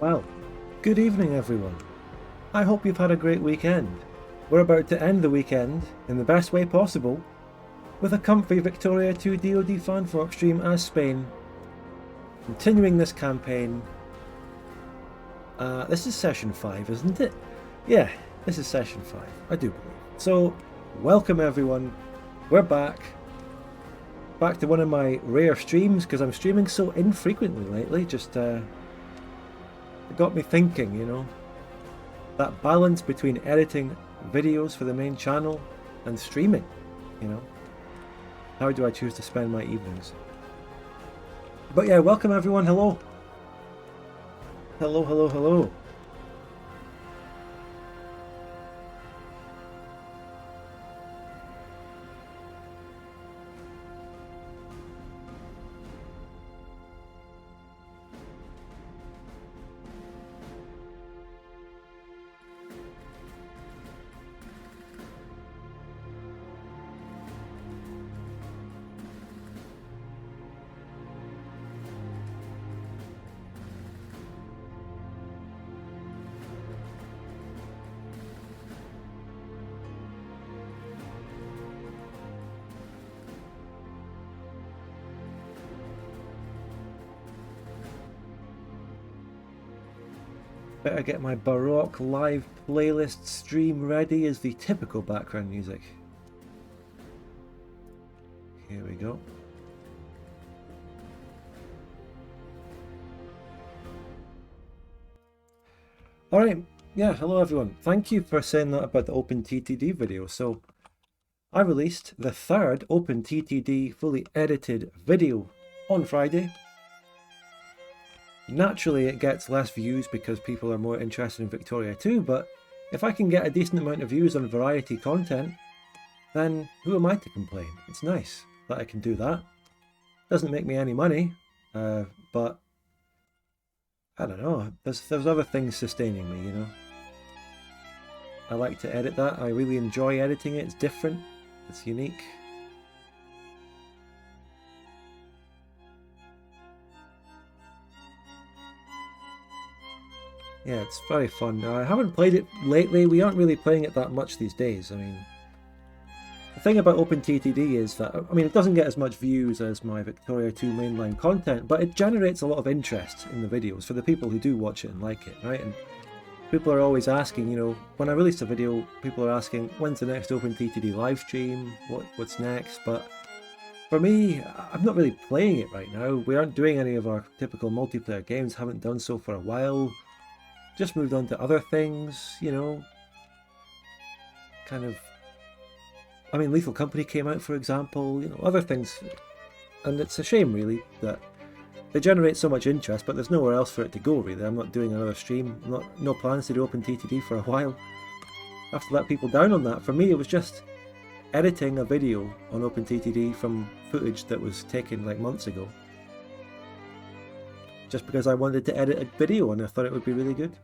Well, good evening everyone. I hope you've had a great weekend. We're about to end the weekend, in the best way possible, with a comfy Victoria 2 DoD fanfork stream as Spain. Continuing this campaign. This is session 5, isn't it? Yeah, this is session 5, I do believe. So, welcome everyone. We're back. Back to one of my rare streams, because I'm streaming so infrequently lately. Just, it got me thinking, you know. That balance between editing videos for the main channel and streaming, you know. How do I choose to spend my evenings? But yeah, welcome everyone, hello. Hello, hello, hello. Better get my Baroque live playlist stream ready as the typical background music. Here we go. Alright, yeah, hello everyone. Thank you for saying that about the OpenTTD video. So, I released the third OpenTTD fully edited video on Friday. Naturally it gets less views because people are more interested in Victoria 2, but if I can get a decent amount of views on variety content, then who am I to complain? It's nice that I can do that. Doesn't make me any money, but I don't know, there's other things sustaining me, you know. I like to edit that, I really enjoy editing it, it's different, it's unique. Yeah, it's very fun. I haven't played it lately. We aren't really playing it that much these days. I mean, the thing about OpenTTD is that, I mean, it doesn't get as much views as my Victoria 2 mainline content, but it generates a lot of interest in the videos for the people who do watch it and like it, right? And people are always asking, you know, when I release a video, people are asking, when's the next OpenTTD live stream? What's next? But for me, I'm not really playing it right now. We aren't doing any of our typical multiplayer games, haven't done so for a while. Just moved on to other things, you know, kind of, I mean, Lethal Company came out, for example, you know, other things, and it's a shame, really, that they generate so much interest, but there's nowhere else for it to go, really. I'm not doing another stream, no plans to do OpenTTD for a while. I have to let people down on that. For me, it was just editing a video on OpenTTD from footage that was taken like months ago. Just because I wanted to edit a video and I thought it would be really good.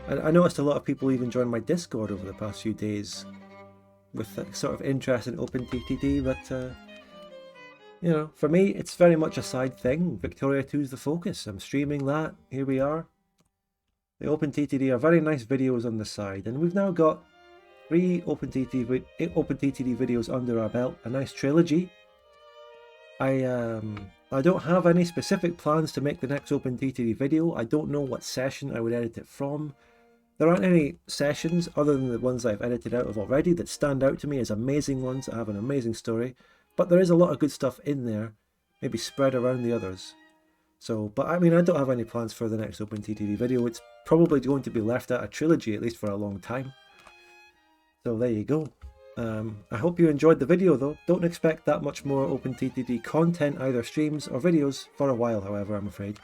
And I noticed a lot of people even joined my Discord over the past few days with that sort of interest in OpenTTD, but you know, for me it's very much a side thing. Victoria 2 is the focus. I'm streaming that, here we are. The OpenTTD are very nice videos on the side, and we've now got 3 OpenTTD videos under our belt, a nice trilogy. I don't have any specific plans to make the next OpenTTD video. I don't know what session I would edit it from. There aren't any sessions other than the ones I've edited out of already that stand out to me as amazing ones that have an amazing story. But there is a lot of good stuff in there, maybe spread around the others. So, but I mean, I don't have any plans for the next OpenTTD video. It's probably going to be left at a trilogy, at least for a long time. So there you go. I hope you enjoyed the video though. Don't expect that much more OpenTTD content, either streams or videos, for a while however, I'm afraid.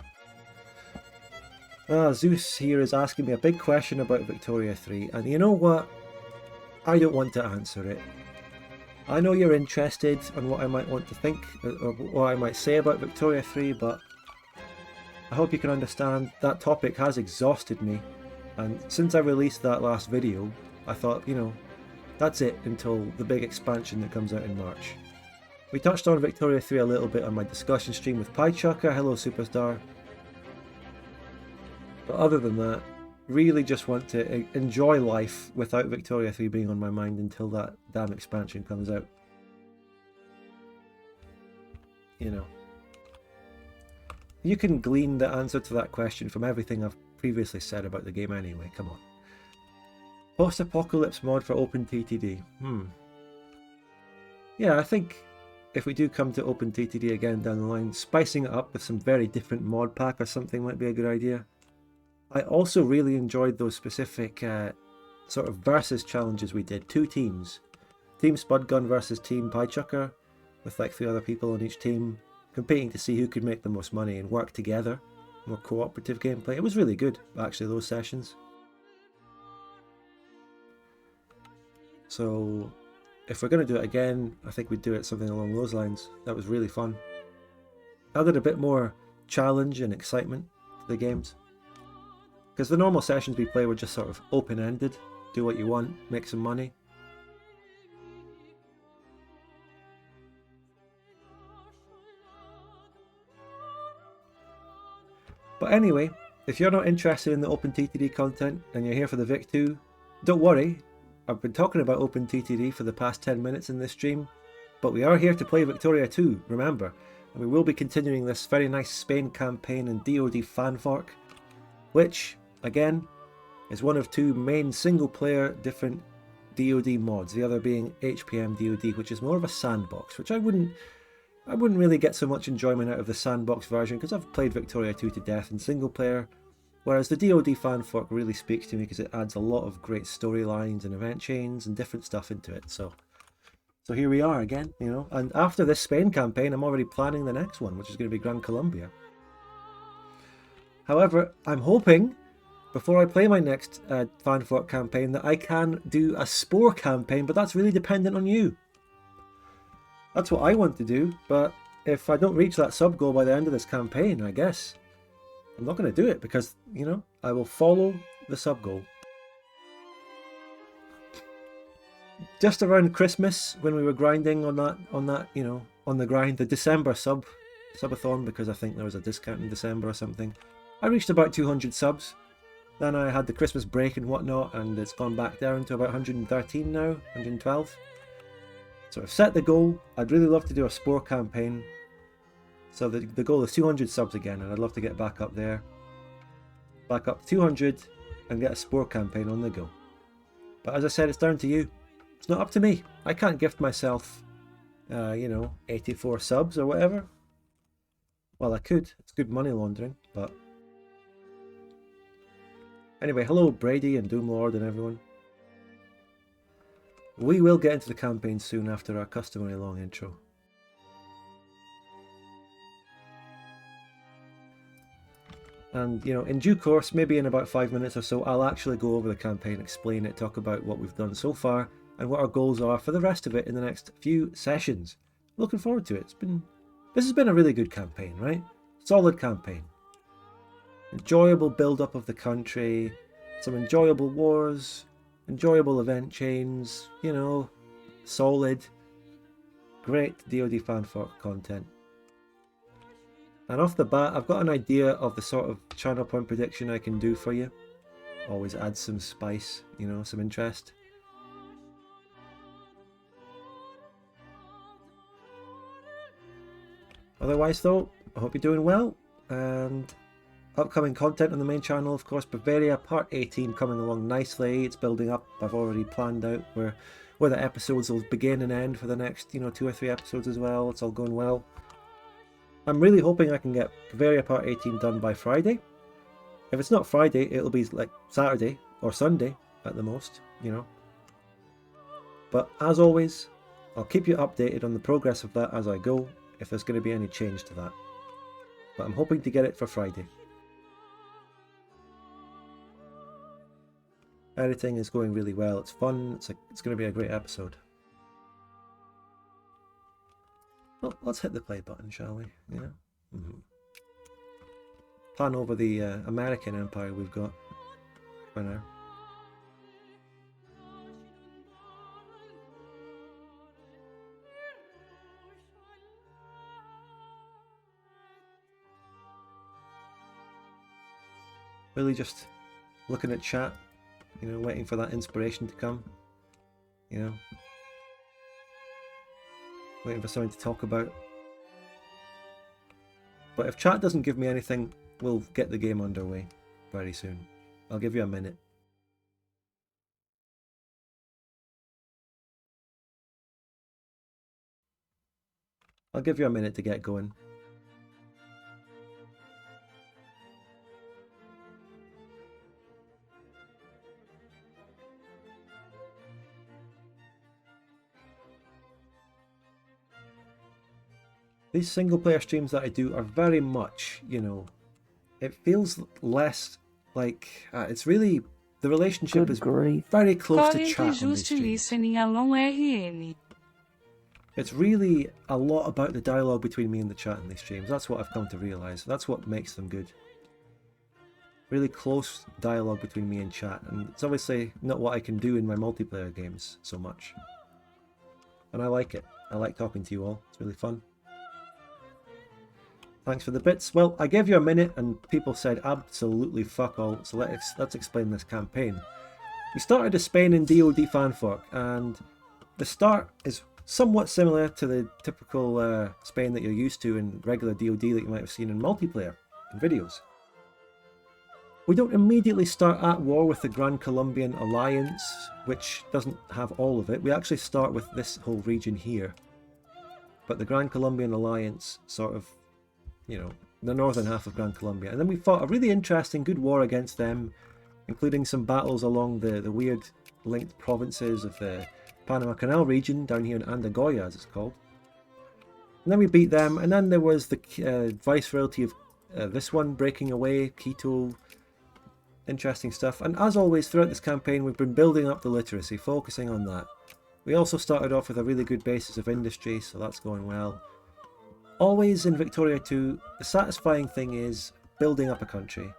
Zeus here is asking me a big question about Victoria 3, and you know what? I don't want to answer it. I know you're interested in what I might want to think, or what I might say about Victoria 3, but I hope you can understand that topic has exhausted me, and since I released that last video, I thought, you know, that's it until the big expansion that comes out in March. We touched on Victoria 3 a little bit on my discussion stream with PieChucker. Hello Superstar. But other than that, really just want to enjoy life without Victoria 3 being on my mind until that damn expansion comes out. You know. You can glean the answer to that question from everything I've previously said about the game anyway, come on. Post-apocalypse mod for OpenTTD. Yeah, I think if we do come to OpenTTD again down the line, spicing it up with some very different mod pack or something might be a good idea. I also really enjoyed those specific sort of versus challenges we did. 2 teams. Team Spudgun versus Team Piechucker, with like 3 other people on each team, competing to see who could make the most money and work together. More cooperative gameplay. It was really good, actually, those sessions. So, if we're going to do it again, I think we'd do it something along those lines. That was really fun. Added a bit more challenge and excitement to the games. Because the normal sessions we play were just sort of open-ended. Do what you want, make some money. But anyway, if you're not interested in the OpenTTD content and you're here for the Vic 2, don't worry. I've been talking about OpenTTD for the past 10 minutes in this stream, but we are here to play Victoria 2, remember. And we will be continuing this very nice Spain campaign and DoD fanfork, which, again, is one of 2 main single-player different DoD mods, the other being HPM DoD, which is more of a sandbox, which I wouldn't really get so much enjoyment out of the sandbox version because I've played Victoria 2 to death in single player, whereas the DoD fanfork really speaks to me because it adds a lot of great storylines and event chains and different stuff into it. So here we are again, you know. And after this Spain campaign, I'm already planning the next one, which is going to be Gran Colombia. However, I'm hoping before I play my next fanfork campaign that I can do a Spore campaign, but that's really dependent on you. That's what I want to do, but if I don't reach that sub goal by the end of this campaign, I guess I'm not going to do it because, you know, I will follow the sub goal. Just around Christmas, when we were grinding on that, you know, on the grind, the December subathon, because I think there was a discount in December or something, I reached about 200 subs. Then I had the Christmas break and whatnot, and it's gone back down to about 113 now, 112. So I've set the goal. I'd really love to do a Spore campaign. So the goal is 200 subs again, and I'd love to get back up there. Back up 200 and get a Spore campaign on the go. But as I said, it's down to you. It's not up to me. I can't gift myself, you know, 84 subs or whatever. Well, I could. It's good money laundering, but... Anyway, hello Brady and Doomlord and everyone. We will get into the campaign soon after our customary long intro. And, you know, in due course, maybe in about 5 minutes or so, I'll actually go over the campaign, explain it, talk about what we've done so far, and what our goals are for the rest of it in the next few sessions. Looking forward to it. This has been a really good campaign, right? Solid campaign. Enjoyable build-up of the country, some enjoyable wars, enjoyable event chains, you know, solid, great DoD fanfork content. And off the bat, I've got an idea of the sort of channel point prediction I can do for you. Always adds some spice, you know, some interest. Otherwise though, I hope you're doing well, and upcoming content on the main channel, of course, Bavaria Part 18 coming along nicely. It's building up. I've already planned out where the episodes will begin and end for the next, you know, 2 or 3 episodes as well. It's all going well. I'm really hoping I can get Bavaria Part 18 done by Friday. If it's not Friday, it'll be like Saturday or Sunday at the most, you know. But as always, I'll keep you updated on the progress of that as I go, if there's going to be any change to that. But I'm hoping to get it for Friday. Editing is going really well. It's fun. It's going to be a great episode. Well, let's hit the play button, shall we? Yeah. Plan over the American Empire we've got for now. Really just looking at chat, you know, waiting for that inspiration to come, you know, waiting for something to talk about. But if chat doesn't give me anything, we'll get the game underway very soon. I'll give you a minute. I'll give you a minute to get going. These single player streams that I do are very much, you know, it feels less like it's really, the relationship is very close to chat on these streams. It's really a lot about the dialogue between me and the chat in these streams. That's what I've come to realise. That's what makes them good. Really close dialogue between me and chat, and it's obviously not what I can do in my multiplayer games so much. And I like it. I like talking to you all. It's really fun. Thanks for the bits. Well, I gave you a minute and people said absolutely fuck all, so let's explain this campaign. We started as Spain in DoD fanfork, and the start is somewhat similar to the typical Spain that you're used to in regular DoD that you might have seen in multiplayer and videos. We don't immediately start at war with the Grand Colombian Alliance, which doesn't have all of it. We actually start with this whole region here. But the Grand Colombian Alliance sort of, you know, the northern half of Gran Colombia. And then we fought a really interesting, good war against them, including some battles along the weird linked provinces of the Panama Canal region, down here in Andagoya, as it's called. And then we beat them, and then there was the viceroyalty of this one breaking away, Quito, interesting stuff. And as always, throughout this campaign, we've been building up the literacy, focusing on that. We also started off with a really good basis of industry, so that's going well. Always in Victoria 2, the satisfying thing is building up a country,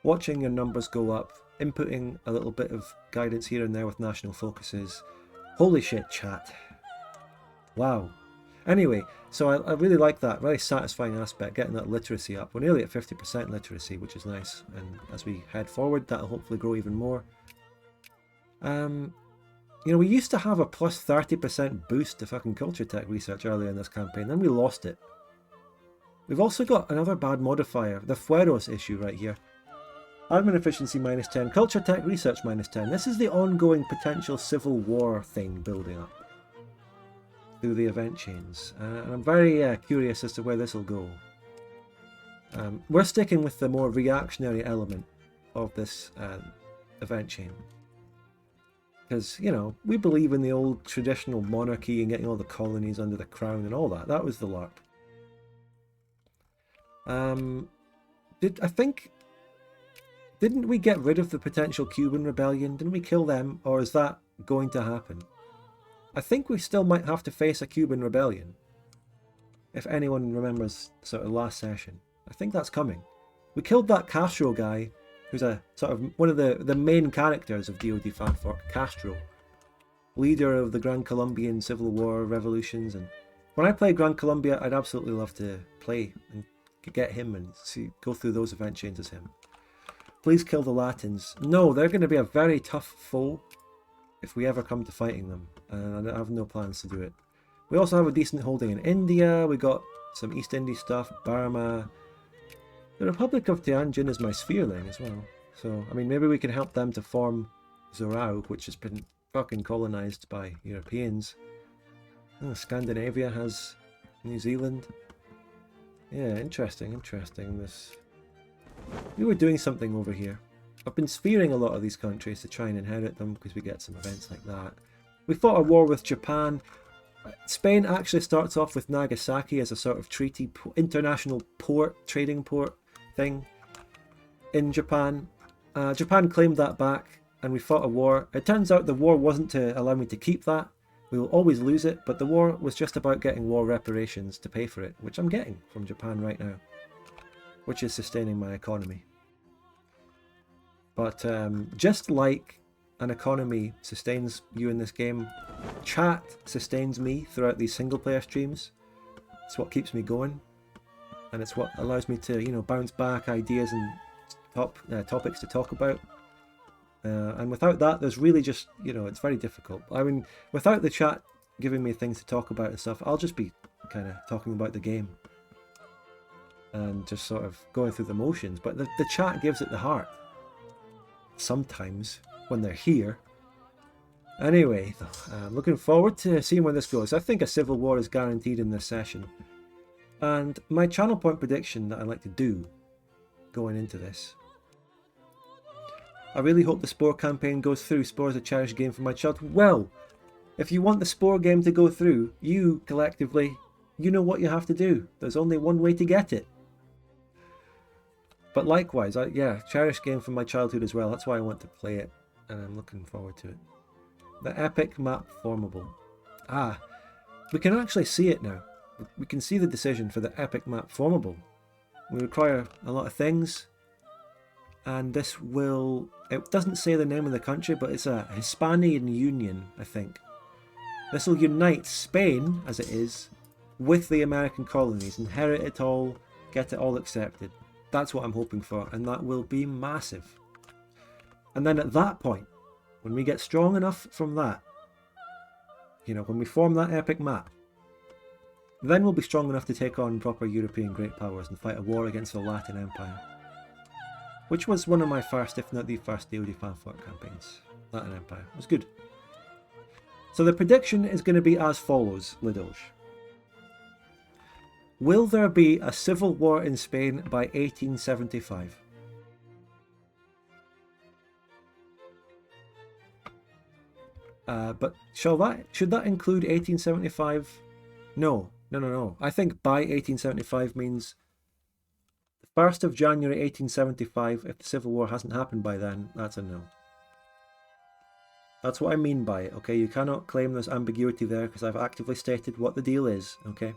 watching your numbers go up, inputting a little bit of guidance here and there with national focuses. Holy shit, chat. Wow. Anyway, so I really like that, very satisfying aspect, getting that literacy up. We're nearly at 50% literacy, which is nice, and as we head forward, that'll hopefully grow even more. You know, we used to have a plus 30% boost to fucking culture tech research earlier in this campaign, then we lost it. We've also got another bad modifier, the Fueros issue right here. Admin efficiency minus 10, culture tech research minus 10. This is the ongoing potential civil war thing building up through the event chains. And I'm very curious as to where this will go. We're sticking with the more reactionary element of this event chain. Because, you know, we believe in the old traditional monarchy and getting all the colonies under the crown and all that. That was the lark. Didn't we get rid of the potential Cuban rebellion? Didn't we kill them? Or is that going to happen? I think we still might have to face a Cuban rebellion. If anyone remembers sort of last session. I think that's coming. We killed that Castro guy, who's a sort of one of the main characters of DoD fanfork, Castro. Leader of the Grand Colombian Civil War revolutions. And when I play Grand Colombia, I'd absolutely love to play and get him and go through those event chains as him. Please kill the Latins. No, they're going to be a very tough foe if we ever come to fighting them. And I have no plans to do it. We also have a decent holding in India. We got some East Indies stuff, Burma. The Republic of Tianjin is my sphereling as well. So, I mean, maybe we can help them to form Zorao, which has been fucking colonized by Europeans. Oh, Scandinavia has New Zealand. Yeah, interesting. We were doing something over here. I've been sphering a lot of these countries to try and inherit them because we get some events like that. We fought a war with Japan. Spain actually starts off with Nagasaki as a sort of treaty, international port, trading port thing in Japan. Japan claimed that back and we fought a war. It turns out the war wasn't to allow me to keep that. We will always lose it, but the war was just about getting war reparations to pay for it, which I'm getting from Japan right now, which is sustaining my economy. But just like an economy sustains you in this game, chat sustains me throughout these single player streams. It's what keeps me going, and it's what allows me to, you know, bounce back ideas and topics to talk about. And without that, there's really just, you know, it's very difficult. I mean, without the chat giving me things to talk about and stuff, I'll just be kind of talking about the game and just sort of going through the motions. But the chat gives it the heart sometimes when they're here. Anyway, I'm looking forward to seeing where this goes. I think a civil war is guaranteed in this session. And my channel point prediction that I like to do going into this, I really hope the Spore campaign goes through. Spore is a cherished game for my childhood. Well, if you want the Spore game to go through, you collectively, you know what you have to do. There's only one way to get it. But likewise, yeah, cherished game from my childhood as well. That's why I want to play it, and I'm looking forward to it. The epic map formable. Ah, we can actually see it now. We can see the decision for the epic map formable. We require a lot of things, and this will, it doesn't say the name of the country, but it's a Hispanian Union, I think. This will unite Spain, as it is, with the American colonies, inherit it all, get it all accepted. That's what I'm hoping for, and that will be massive. And then at that point, when we get strong enough from that, you know, when we form that epic map, then we'll be strong enough to take on proper European great powers and fight a war against the Latin Empire. Which was one of my first, if not the first, DoD fanfort campaigns. Latin Empire. It was good. So the prediction is going to be as follows, Lidoge. Will there be a civil war in Spain by 1875? But should that include 1875? No. I think by 1875 means the 1st of January 1875. If the Civil War hasn't happened by then, that's a no. That's what I mean by it, okay? You cannot claim there's ambiguity there because I've actively stated what the deal is, okay?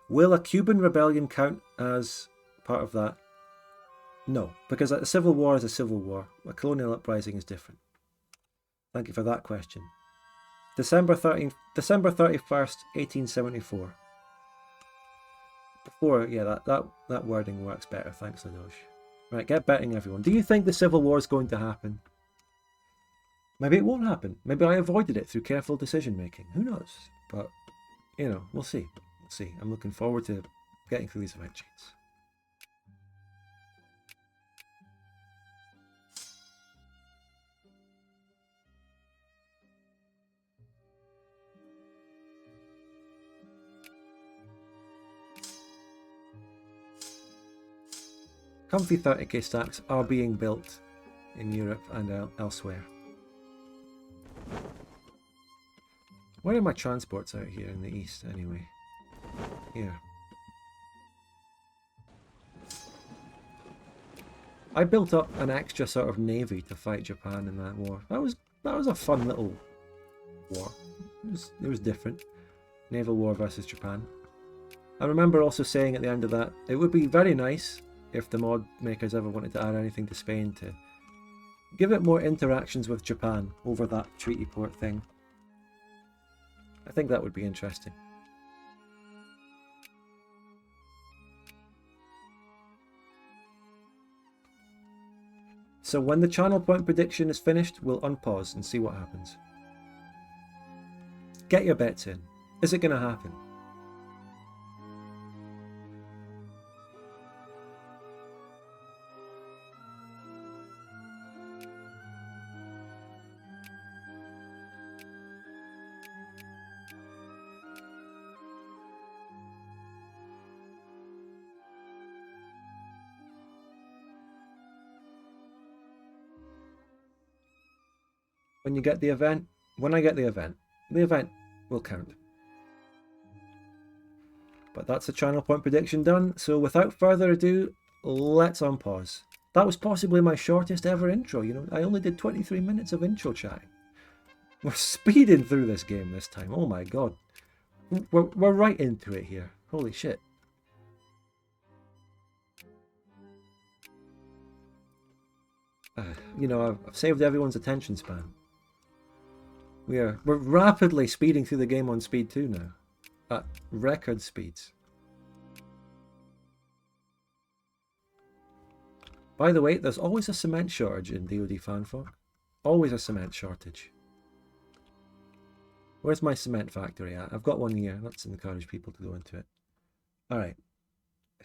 Will a Cuban rebellion count as part of that? No, because a civil war is a civil war. A colonial uprising is different. Thank you for that question. December 31st, 1874. Before, yeah, that wording works better. Thanks, Ladosh. Right, get betting, everyone. Do you think the Civil War is going to happen? Maybe it won't happen. Maybe I avoided it through careful decision making. Who knows? But, you know, we'll see. We'll see. I'm looking forward to getting through these event sheets. Comfy 30k stacks are being built in Europe and elsewhere. Where are my transports out here in the east anyway? Here. I built up an extra sort of navy to fight Japan in that war. That was a fun little war. It was different. Naval war versus Japan. I remember also saying at the end of that, it would be very nice if the mod makers ever wanted to add anything to Spain to give it more interactions with Japan over that treaty port thing. I think that would be interesting. So when the channel point prediction is finished, we'll unpause and see what happens. Get your bets in. Is it going to happen? When you get the event, when I get the event will count. But that's the channel point prediction done, so without further ado, let's unpause. That was possibly my shortest ever intro, you know, I only did 23 minutes of intro chatting. We're speeding through this game this time, oh my god. We're right into it here, holy shit. You know, I've saved everyone's attention span. We're rapidly speeding through the game on speed 2 now. At record speeds. By the way, there's always a cement shortage in DoD fanfolk. Always a cement shortage. Where's my cement factory at? I've got one here. Let's encourage people to go into it. Alright.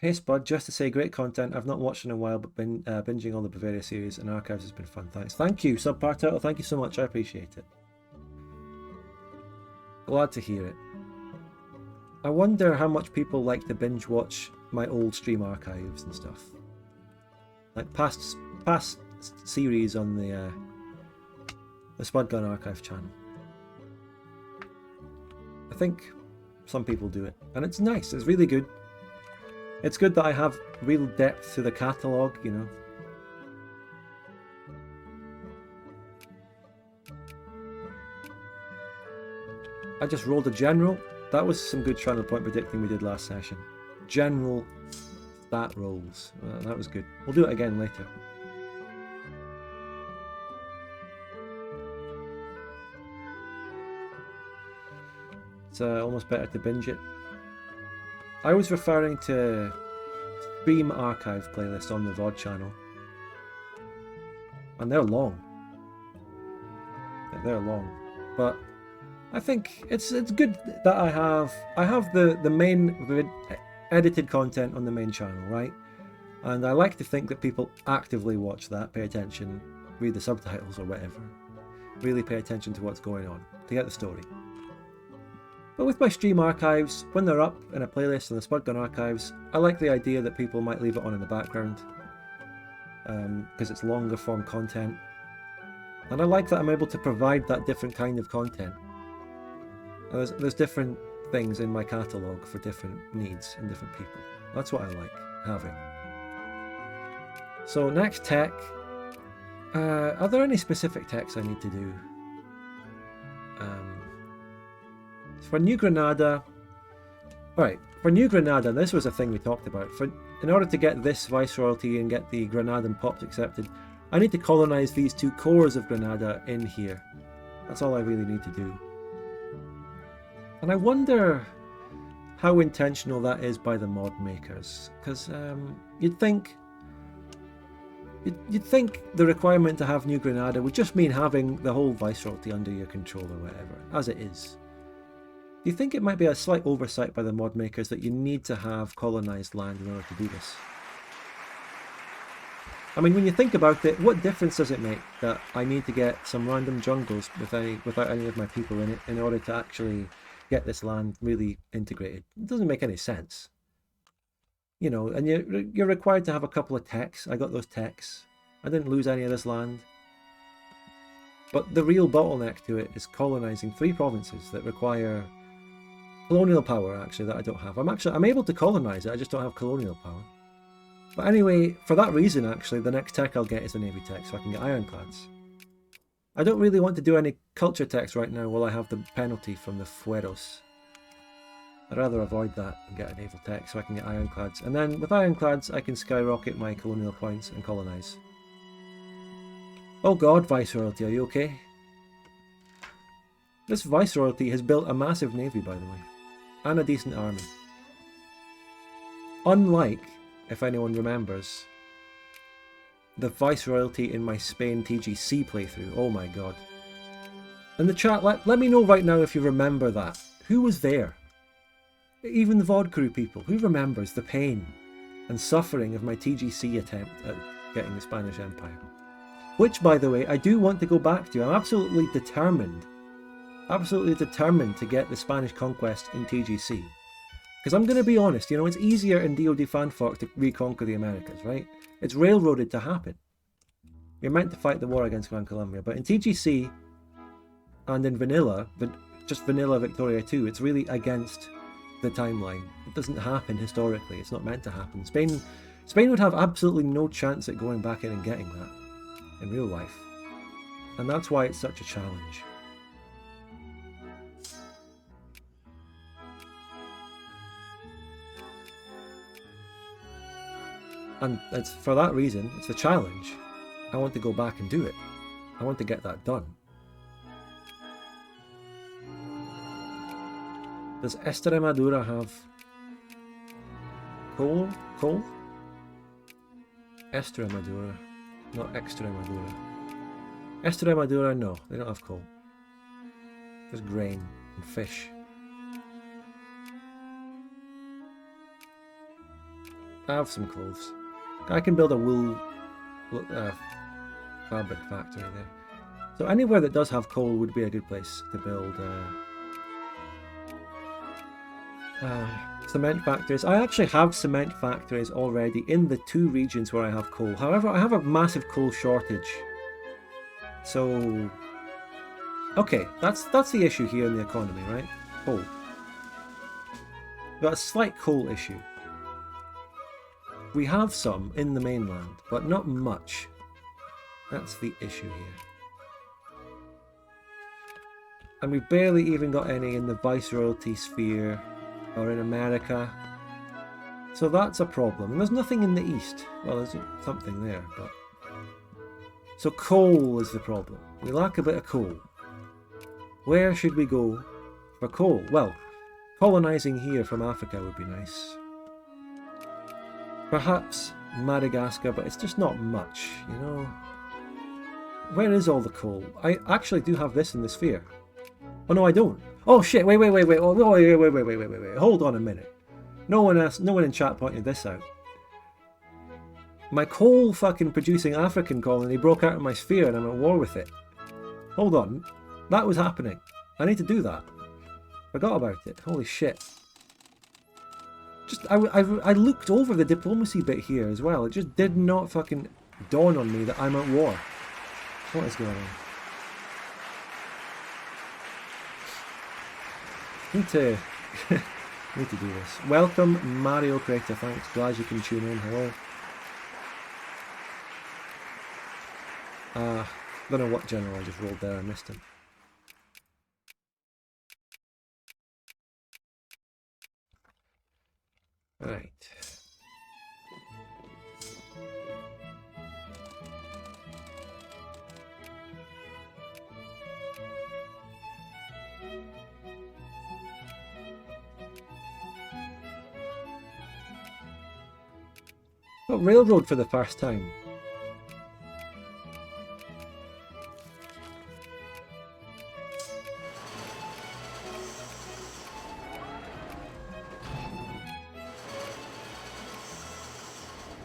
Hey Spud, just to say, great content. I've not watched in a while, but been binging all the Bavaria series and Archives has been fun. Thanks. Thank you, Subpar Turtle. Thank you so much. I appreciate it. Glad to hear it. I wonder how much people like to binge watch my old stream archives and stuff. Like past series on the Spud Gun Archive channel. I think some people do it, and it's nice. It's really good. It's good that I have real depth to the catalogue, you know. I just rolled a general. That was some good channel point predicting we did last session. General stat rolls. That was good. We'll do it again later. It's almost better to binge it. I was referring to stream archive playlist on the VOD channel. And they're long. They're long. But I think it's good that I have the main edited content on the main channel, right? And I like to think that people actively watch that, pay attention, read the subtitles or whatever. Really pay attention to what's going on to get the story. But with my stream archives, when they're up in a playlist in the Spud Gun Archives, I like the idea that people might leave it on in the background because it's longer form content. And I like that I'm able to provide that different kind of content. There's different things in my catalogue for different needs and different people. That's what I like having. So next tech. Are there any specific techs I need to do? For New Granada, right, for New Granada, this was a thing we talked about. In order to get this Viceroyalty and get the Granadan Pops accepted, I need to colonise these 2 cores of Granada in here. That's all I really need to do. And I wonder how intentional that is by the mod makers, because you'd think the requirement to have New Granada would just mean having the whole Viceroyalty under your control or whatever, as it is. Do you think it might be a slight oversight by the mod makers that you need to have colonised land in order to do this? I mean, when you think about it, what difference does it make that I need to get some random jungles without any of my people in it in order to actually get this land really integrated? It doesn't make any sense. You know, and you're required to have a couple of techs. I got those techs. I didn't lose any of this land. But the real bottleneck to it is colonising 3 provinces that require colonial power, actually, that I don't have. I'm able to colonise it, I just don't have colonial power. But anyway, for that reason, actually, the next tech I'll get is a navy tech, so I can get ironclads. I don't really want to do any culture techs right now while I have the penalty from the fueros. I'd rather avoid that and get a naval tech so I can get ironclads. And then with ironclads, I can skyrocket my colonial points and colonise. Oh god, Viceroyalty, are you okay? This Viceroyalty has built a massive navy, by the way. And a decent army. Unlike, if anyone remembers, the Viceroyalty in my Spain TGC playthrough. Oh my god. In the chat, let me know right now if you remember that. Who was there? Even the VOD crew people. Who remembers the pain and suffering of my TGC attempt at getting the Spanish Empire? Which, by the way, I do want to go back to. I'm absolutely determined to get the Spanish conquest in TGC. Because I'm going to be honest, you know, it's easier in DoD fanfork to reconquer the Americas, right? It's railroaded to happen. You're meant to fight the war against Gran Colombia, but in TGC and in vanilla, just vanilla Victoria 2, it's really against the timeline. It doesn't happen historically. It's not meant to happen. Spain would have absolutely no chance at going back in and getting that in real life. And that's why it's such a challenge. And it's for that reason, it's a challenge. I want to go back and do it. I want to get that done. Does Extremadura have coal? Estremadura, not Extremadura. Estremadura, no, they don't have coal. There's grain and fish. I have some clothes. I can build a wool fabric factory there. So anywhere that does have coal would be a good place to build cement factories. I actually have cement factories already in the 2 regions where I have coal. However, I have a massive coal shortage. So, okay, that's the issue here in the economy, right? Coal. Got a slight coal issue. We have some in the mainland, but not much. That's the issue here. And we barely even got any in the Viceroyalty sphere or in America. So that's a problem. And there's nothing in the east. Well, there's something there, but... So coal is the problem. We lack a bit of coal. Where should we go for coal? Well, colonizing here from Africa would be nice. Perhaps Madagascar, but it's just not much, you know. Where is all the coal? I actually do have this in the sphere. Oh no, I don't. Oh shit! Wait! Oh, wait! Hold on a minute. No one in chat pointed this out. My coal fucking producing African colony broke out of my sphere, and I'm at war with it. Hold on, that was happening. I need to do that. Forgot about it. Holy shit. Just, I looked over the diplomacy bit here as well. It just did not fucking dawn on me that I'm at war. What is going on? Need to do this. Welcome, Mario Creator. Thanks. Glad you can tune in. Hello. Don't know what general I just rolled there. I missed him. Right. Got railroad for the first time.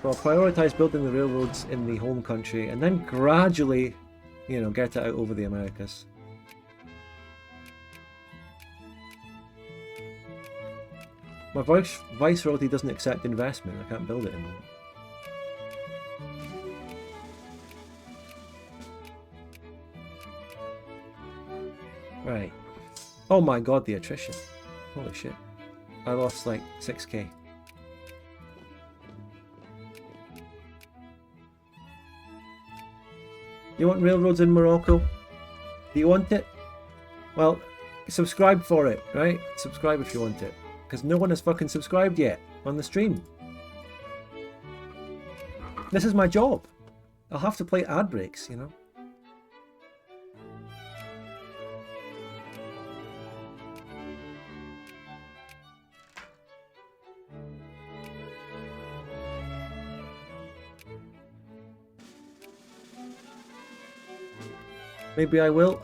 So I'll prioritise building the railroads in the home country and then gradually, you know, get it out over the Americas. My Viceroyalty doesn't accept investment. I can't build it anymore. Right. Oh my god, the attrition. Holy shit. I lost like 6k. You want railroads in Morocco? Do you want it? Well, subscribe for it, right? Subscribe if you want it. Because no one has fucking subscribed yet on the stream. This is my job. I'll have to play ad breaks, you know? Maybe I will.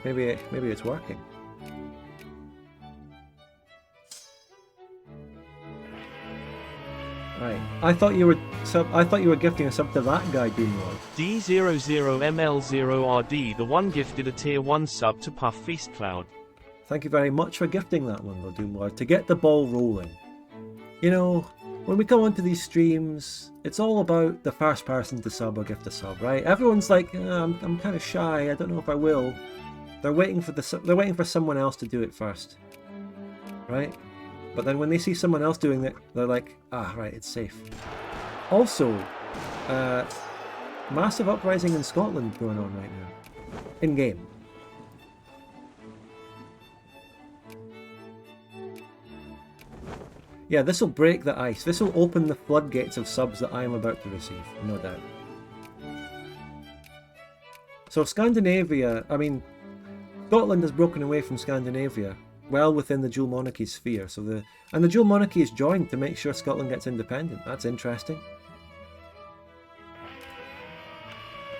Maybe it's working. Right. I thought you were gifting a sub to that guy, Doomlord. D00ML0RD, the one gifted a tier 1 sub to Puff Feast Cloud. Thank you very much for gifting that one, though, Doomlord, to get the ball rolling. You know, when we come onto these streams, it's all about the first person to sub or gift a sub, right? Everyone's like, I'm kind of shy. I don't know if I will. They're waiting for someone else to do it first, right? But then when they see someone else doing it, they're like, ah, right, it's safe. Also, massive uprising in Scotland going on right now, in game. Yeah, this will break the ice. This will open the floodgates of subs that I am about to receive, no doubt. So Scandinavia, I mean, Scotland has broken away from Scandinavia, well within the dual monarchy sphere. So the dual monarchy is joined to make sure Scotland gets independent. That's interesting.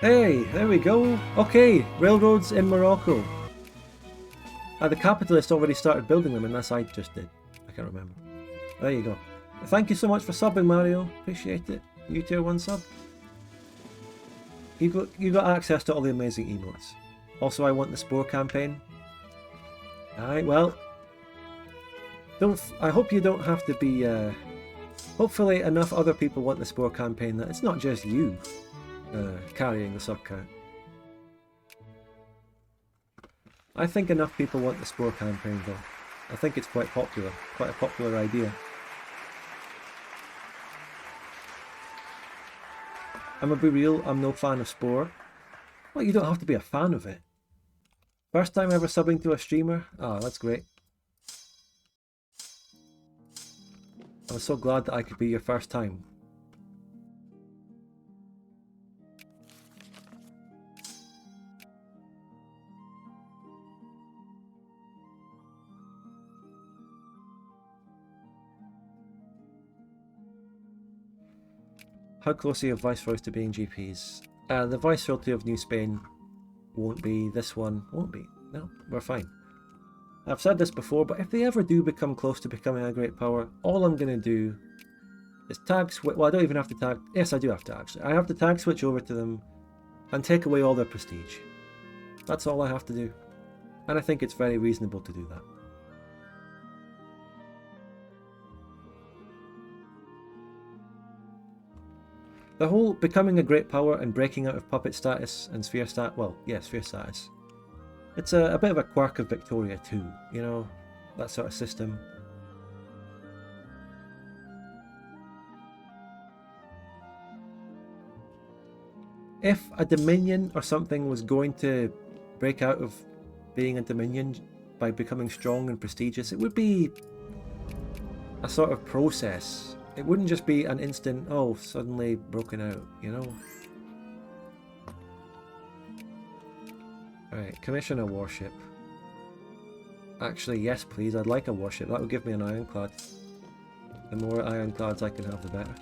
Hey, there we go. Okay, railroads in Morocco. The capitalists already started building them, unless I just did. I can't remember. There you go. Thank you so much for subbing, Mario. Appreciate it. You tier 1 sub. You got access to all the amazing emotes. Also, I want the Spore campaign. Alright, well. I hope you don't have to be... hopefully enough other people want the Spore campaign that it's not just you carrying the sub count. I think enough people want the Spore campaign though. I think it's quite popular. Quite a popular idea. I'm gonna be real, I'm no fan of Spore. Well, you don't have to be a fan of it. First time ever subbing to a streamer? Oh, that's great. I'm so glad that I could be your first time. How close are your viceroys to being GPs? The viceroyalty of New Spain won't be. This one won't be. No, we're fine. I've said this before, but if they ever do become close to becoming a great power, all I'm going to do is tag switch. Well, I don't even have to tag. Yes, I do have to actually. I have to tag switch over to them and take away all their prestige. That's all I have to do. And I think it's very reasonable to do that. The whole becoming a great power and breaking out of puppet status and sphere status, well, yeah, sphere status. It's a bit of a quirk of Victoria too, you know, that sort of system. If a Dominion or something was going to break out of being a Dominion by becoming strong and prestigious, it would be a sort of process. It wouldn't just be an instant, oh, suddenly broken out, you know? Right, commission a warship. Actually, yes please, I'd like a warship. That would give me an ironclad. The more ironclads I can have, the better.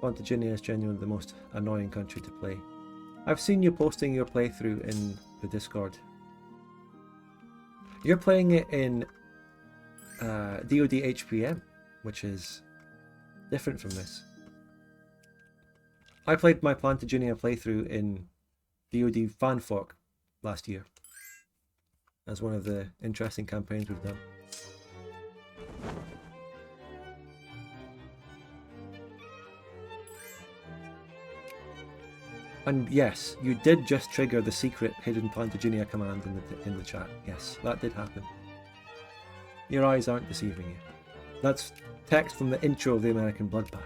Plantaginia is genuinely the most annoying country to play. I've seen you posting your playthrough in the Discord. You're playing it in DoD HPM, which is different from this. I played my Plantaginia playthrough in DoD Fanfork last year as one of the interesting campaigns we've done. And yes, you did just trigger the secret hidden Plantaginia command in the chat. Yes, that did happen. Your eyes aren't deceiving you. That's text from the intro of the American Bloodbath.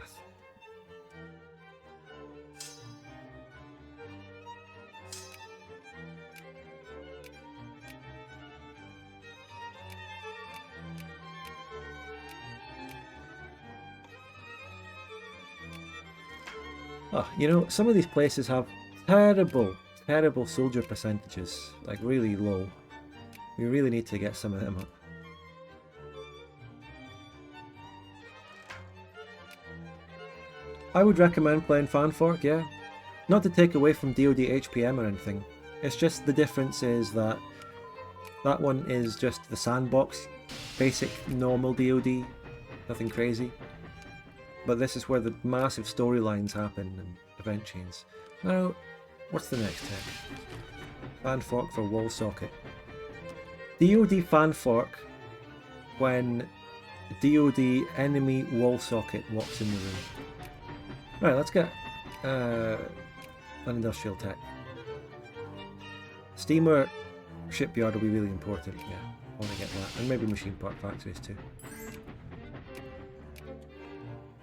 Oh, you know, some of these places have terrible, terrible soldier percentages, like really low. We really need to get some of them up. I would recommend playing Fanfork, yeah. Not to take away from DoD HPM or anything. It's just the difference is that that one is just the sandbox, basic normal DoD, nothing crazy. But this is where the massive storylines happen and event chains. Now, what's the next tech? Fanfork for wall socket. DoD Fanfork when DoD enemy wall socket walks in the room. Right, let's get an industrial tech. Steamer shipyard will be really important, yeah. I want to get that. And maybe machine part factories too.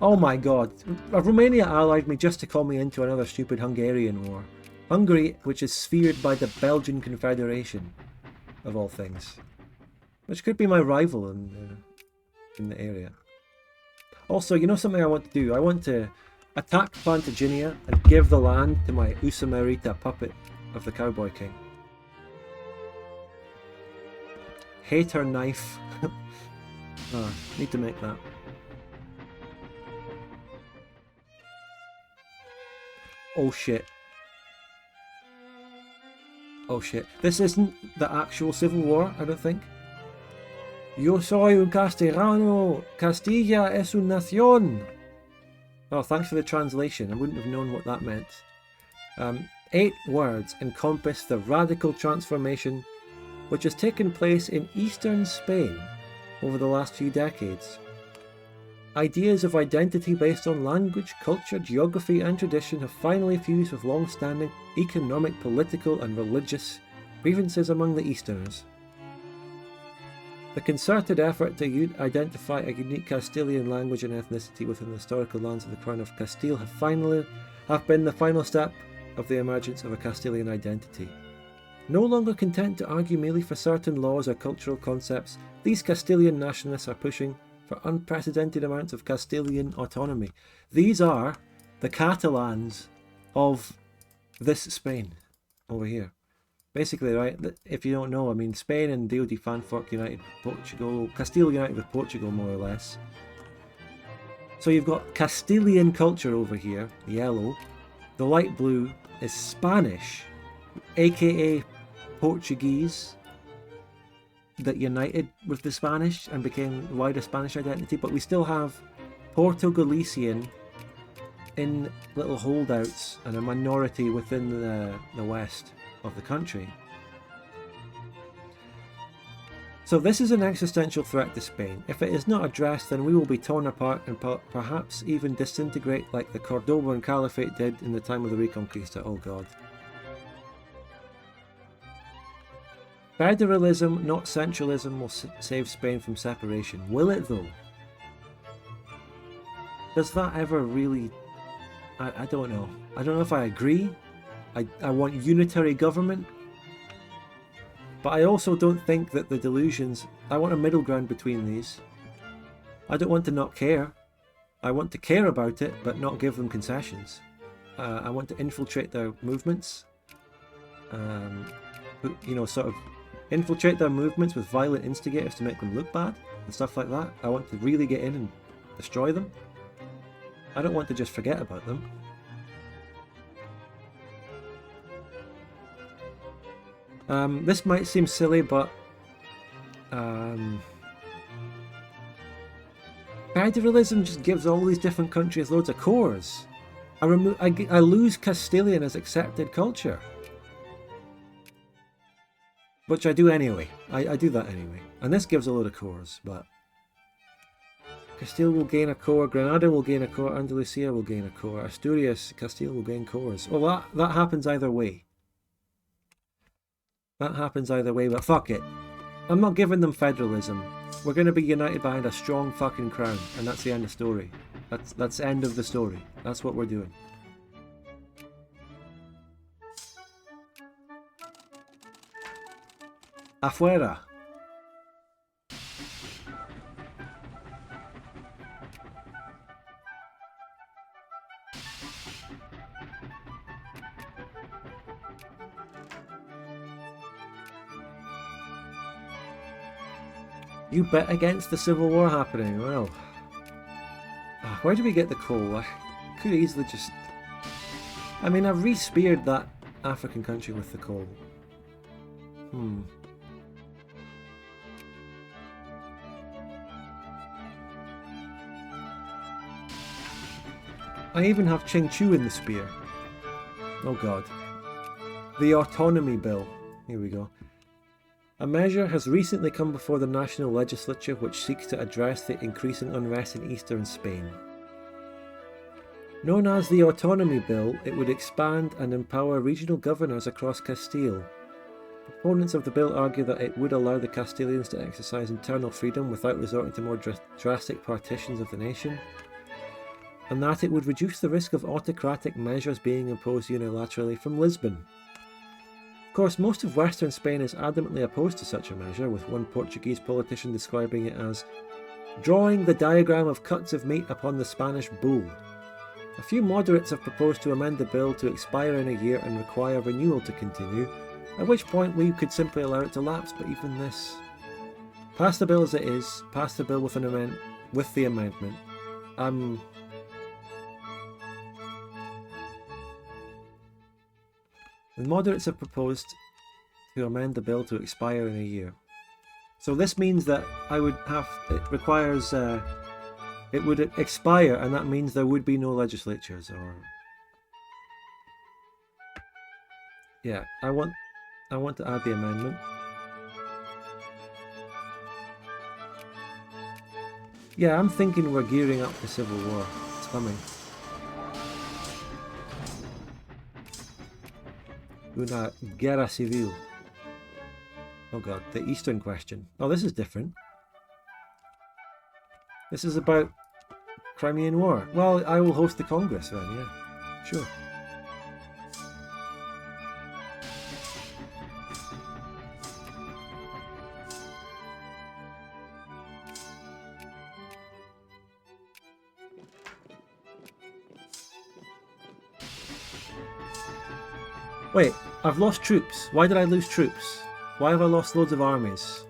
Oh my god, Romania allied me just to call me into another stupid Hungarian war. Hungary, which is sphered by the Belgian Confederation, of all things. Which could be my rival in in the area. Also, you know something I want to do? I want to attack Plantaginia and give the land to my Usamarita puppet of the Cowboy King. Hater knife. Need to make that. Oh shit. Oh shit. This isn't the actual Civil War, I don't think. Yo soy un castellano. Castilla es una nación. Oh, thanks for the translation. I wouldn't have known what that meant. 8 words encompass the radical transformation which has taken place in eastern Spain over the last few decades. Ideas of identity based on language, culture, geography and tradition have finally fused with long-standing economic, political and religious grievances among the Easterners. The concerted effort to identify a unique Castilian language and ethnicity within the historical lands of the Crown of Castile have been the final step of the emergence of a Castilian identity. No longer content to argue merely for certain laws or cultural concepts, these Castilian nationalists are pushing for unprecedented amounts of Castilian autonomy. These are the Catalans of this Spain over here. Basically, right, if you don't know, I mean, Spain and DoD fanfuck united with Portugal, Castile united with Portugal more or less. So you've got Castilian culture over here, yellow. The light blue is Spanish, aka Portuguese, that united with the Spanish and became wider Spanish identity, but we still have Portugalician in little holdouts and a minority within the west of the country. So this is an existential threat to Spain. If it is not addressed, then we will be torn apart and perhaps even disintegrate like the Cordoban Caliphate did in the time of the Reconquista. Oh god. Federalism, not centralism, will save Spain from separation. Will it though? Does that ever really... I don't know. I don't know if I agree. I want unitary government. But I also don't think that the delusions... I want a middle ground between these. I don't want to not care. I want to care about it, but not give them concessions. I want to infiltrate their movements. You know, sort of infiltrate their movements with violent instigators to make them look bad and stuff like that. I want to really get in and destroy them. I don't want to just forget about them. This might seem silly, but federalism just gives all these different countries loads of cores. I lose Castilian as accepted culture. Which I do anyway. I do that anyway. And this gives a load of cores, but... Castile will gain a core, Granada will gain a core, Andalusia will gain a core, Asturias, Castile will gain cores. Well, that happens either way. That happens either way, but fuck it. I'm not giving them federalism. We're going to be united behind a strong fucking crown, and that's the end of the story. That's the end of the story. That's what we're doing. Afuera. You bet against the Civil War happening. Well, where do we get the coal? I could easily just... I mean, I've re-speared that African country with the coal. I even have Ching Chu in the spear. Oh god. The Autonomy Bill. Here we go. A measure has recently come before the national legislature which seeks to address the increasing unrest in eastern Spain. Known as the Autonomy Bill, it would expand and empower regional governors across Castile. Proponents of the bill argue that it would allow the Castilians to exercise internal freedom without resorting to more drastic partitions of the nation, and that it would reduce the risk of autocratic measures being imposed unilaterally from Lisbon. Of course, most of western Spain is adamantly opposed to such a measure, with one Portuguese politician describing it as Drawing the diagram of cuts of meat upon the Spanish bull. A few moderates have proposed to amend the bill to expire in a year and require renewal to continue, at which point we could simply allow it to lapse, but even this... Pass the bill as it is, pass the bill with the amendment. The moderates have proposed to amend the bill to expire in a year. So this means that it would expire, and that means there would be no legislatures, or... Yeah, I want to add the amendment. Yeah, I'm thinking we're gearing up for civil war. It's coming. Una guerra civil. Oh god, the Eastern question. Oh, this is different. This is about Crimean War. Well, I will host the Congress then, yeah. Sure. Wait, I've lost troops. Why did I lose troops? Why have I lost loads of armies?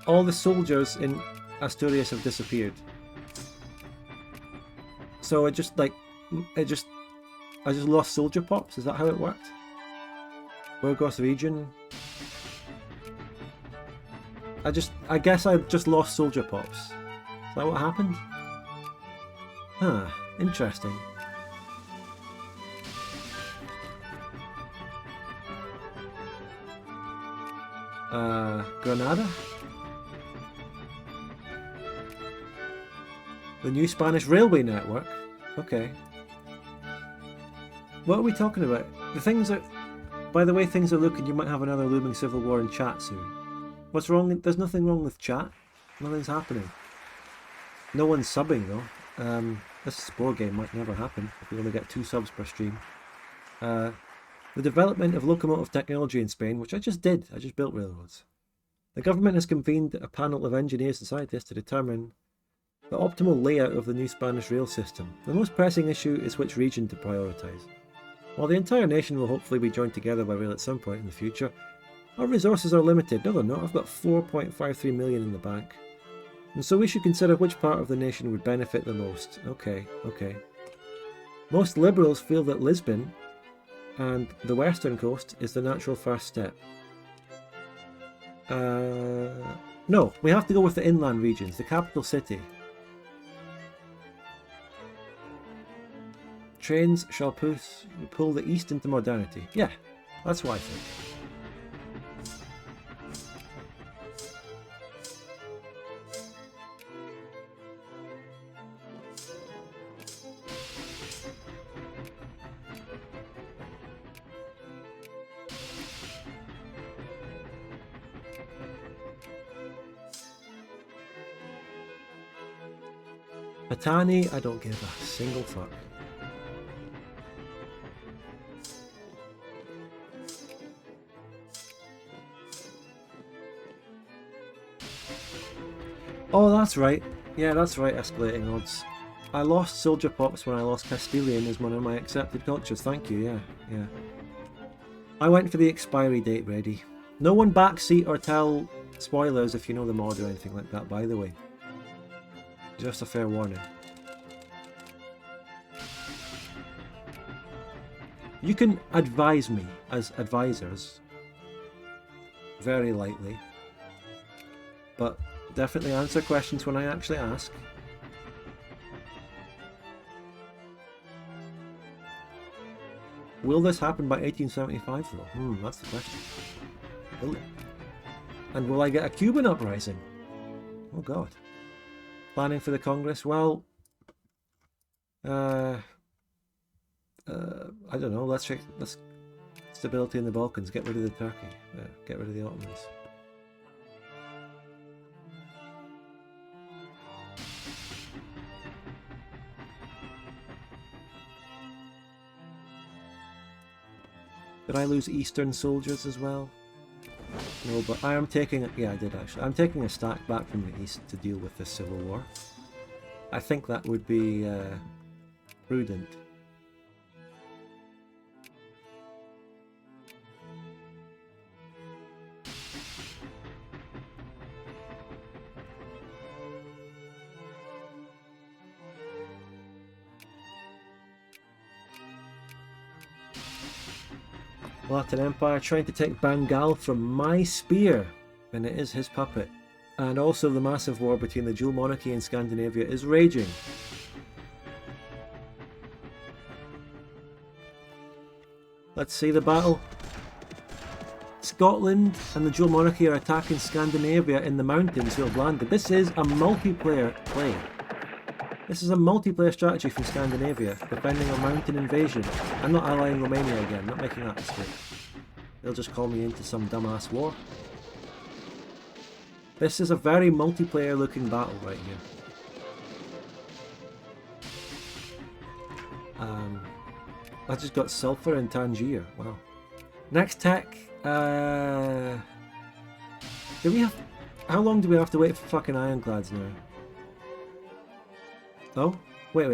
All the soldiers in Asturias have disappeared. So I just lost soldier pops? Is that how it worked? Burgos region? I guess I just lost soldier pops. Is that what happened? Huh, interesting. Granada? The new Spanish railway network? Okay. What are we talking about? By the way things are looking, you might have another looming civil war in chat soon. What's wrong? There's nothing wrong with chat. Nothing's happening. No one's subbing though. This spore game might never happen if we only get 2 subs per stream. The development of locomotive technology in Spain, which I just did. I just built railroads. The government has convened a panel of engineers and scientists to determine the optimal layout of the new Spanish rail system. The most pressing issue is which region to prioritise. While the entire nation will hopefully be joined together by rail at some point in the future, our resources are limited. No, they're not. I've got 4.53 million in the bank. And so we should consider which part of the nation would benefit the most. Okay. Most liberals feel that Lisbon and the western coast is the natural first step. No, we have to go with the inland regions, the capital city. Trains shall pull the east into modernity. Yeah, that's what I think. Patani, I don't give a single fuck. Oh, that's right. Yeah, that's right, escalating odds. I lost soldier pops when I lost Castilian as one of my accepted cultures. Thank you, yeah. I went for the expiry date ready. No one backseat or tell spoilers if you know the mod or anything like that, by the way. Just a fair warning. You can advise me as advisors very lightly, but definitely answer questions when I actually ask. Will this happen by 1875 though? That's the question. Will it? And will I get a Cuban uprising? Oh god. Planning for the Congress? Well, I don't know. Let's check. Let's stability in the Balkans. Get rid of the Turkey. Get rid of the Ottomans. Did I lose Eastern soldiers as well? No, but I am taking... Yeah, I did actually. I'm taking a stack back from the east to deal with this civil war. I think that would be prudent. Latin Empire trying to take Bengal from my spear, and it is his puppet. And also the massive war between the dual monarchy and Scandinavia is raging. Let's see the battle. Scotland and the dual monarchy are attacking Scandinavia in the mountains who have landed. This is a multiplayer play. This is a multiplayer strategy from Scandinavia, defending a mountain invasion. I'm not allying Romania again, not making that mistake. They'll just call me into some dumbass war. This is a very multiplayer looking battle right here. I just got sulfur in Tangier, wow. Next tech, do we have... How long do we have to wait for fucking ironclads now? Oh? Wait.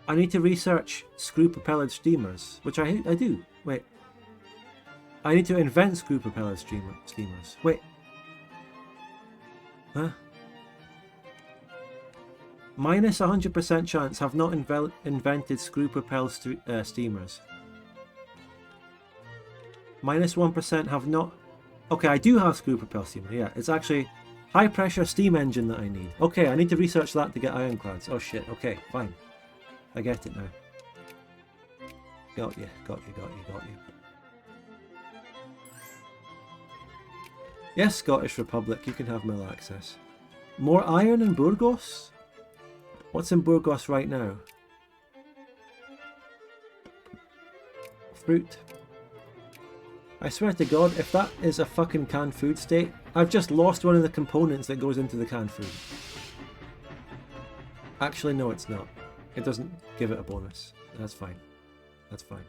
I need to research screw-propellered steamers, which I do. Wait. I need to invent screw-propellered steamers. Wait. Huh? Minus 100% chance have not invented screw-propelled steamers. Minus 1% have not... Okay, I do have screw-propelled steamer, yeah. It's actually high-pressure steam engine that I need. Okay, I need to research that to get ironclads. Oh shit, okay, fine. I get it now. Got you. Yes, Scottish Republic, you can have mill access. More iron in Burgos? What's in Burgos right now? Fruit. I swear to God, if that is a fucking canned food state, I've just lost one of the components that goes into the canned food. Actually, no, it's not. It doesn't give it a bonus. That's fine. That's fine.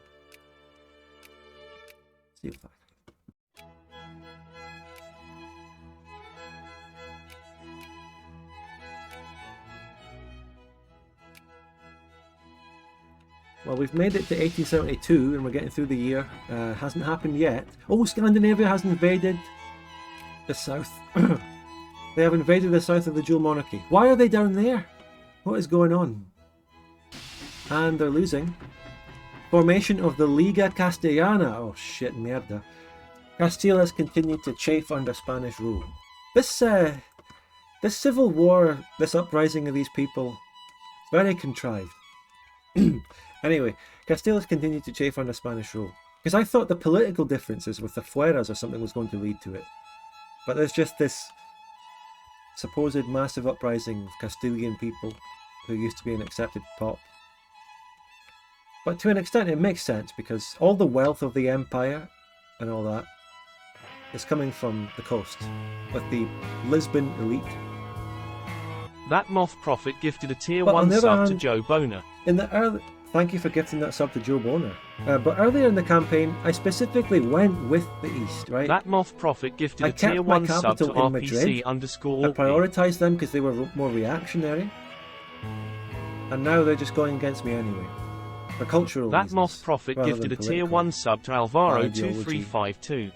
See if I... Well, we've made it to 1872 and we're getting through the year. Hasn't happened yet. Oh, Scandinavia has invaded the south. They have invaded the south of the dual monarchy. Why are they down there? What is going on? And they're losing. Formation of the Liga Castellana. Oh shit, mierda. Castile has continued to chafe under Spanish rule. This civil war, this uprising of these people, very contrived. Anyway, Castile has continued to chafe under Spanish rule. Because I thought the political differences with the Fueras or something was going to lead to it. But there's just this supposed massive uprising of Castilian people who used to be an accepted pop. But to an extent it makes sense because all the wealth of the empire and all that is coming from the coast, with the Lisbon elite. That Moth Prophet gifted a tier 1 sub to Joe Boner. In the early... Thank you for gifting that sub to Joe Boner. But earlier in the campaign, I specifically went with the East, right? That Moth Prophet gifted a tier 1 sub to RPC Madrid. I _ prioritised them because they were more reactionary. And now they're just going against me anyway. For cultural reasons. That Moth Prophet gifted a tier 1 sub to Alvaro2352.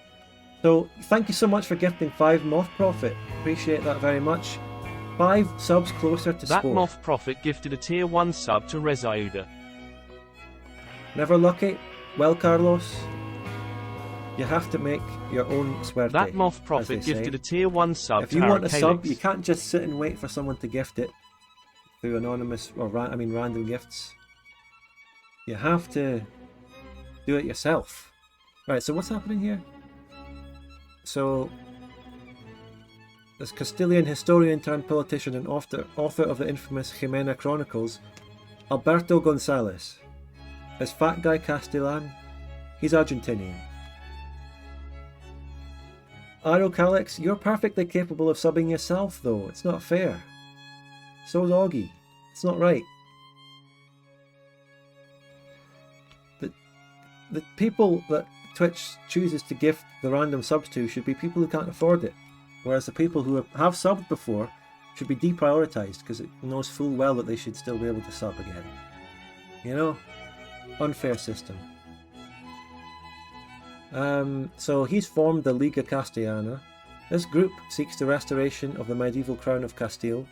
So, thank you so much for gifting 5 Moth Prophet. Appreciate that very much. 5 subs closer to That sport. Moth Prophet gifted a tier 1 sub to Rezauda. Never lucky? Well, Carlos, you have to make your own suerte. That Moth Prophet gifted a tier 1 sub if to you want a Arcadia. sub, you can't just sit and wait for someone to gift it through anonymous or random gifts. You have to do it yourself. Right, so what's happening here? So, this Castilian historian turned politician and author of the infamous Jimena Chronicles, Alberto González. Is Fat Guy Castellan? He's Argentinian. Aro Calix, you're perfectly capable of subbing yourself though. It's not fair. So's Augie. It's not right. The people that Twitch chooses to gift the random subs to should be people who can't afford it, whereas the people who have subbed before should be deprioritised because it knows full well that they should still be able to sub again. You know? Unfair system. So he's formed the Liga Castellana. This group seeks the restoration of the medieval crown of Castile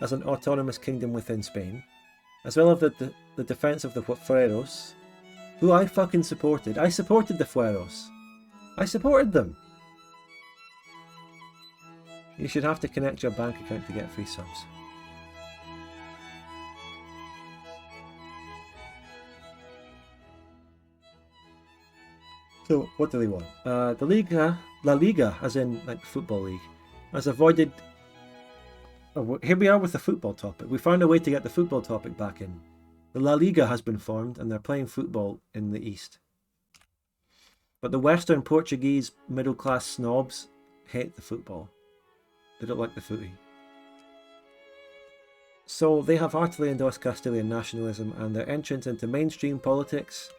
as an autonomous kingdom within Spain, as well as the defence of the Fueros, who I fucking supported. I supported the Fueros. I supported them. You should have to connect your bank account to get free subs. So, what do they want? La Liga, as in like football league, has avoided... Oh, here we are with the football topic. We found a way to get the football topic back in. The La Liga has been formed and they're playing football in the east. But the Western Portuguese middle-class snobs hate the football. They don't like the footy. So they have heartily endorsed Castilian nationalism, and their entrance into mainstream politics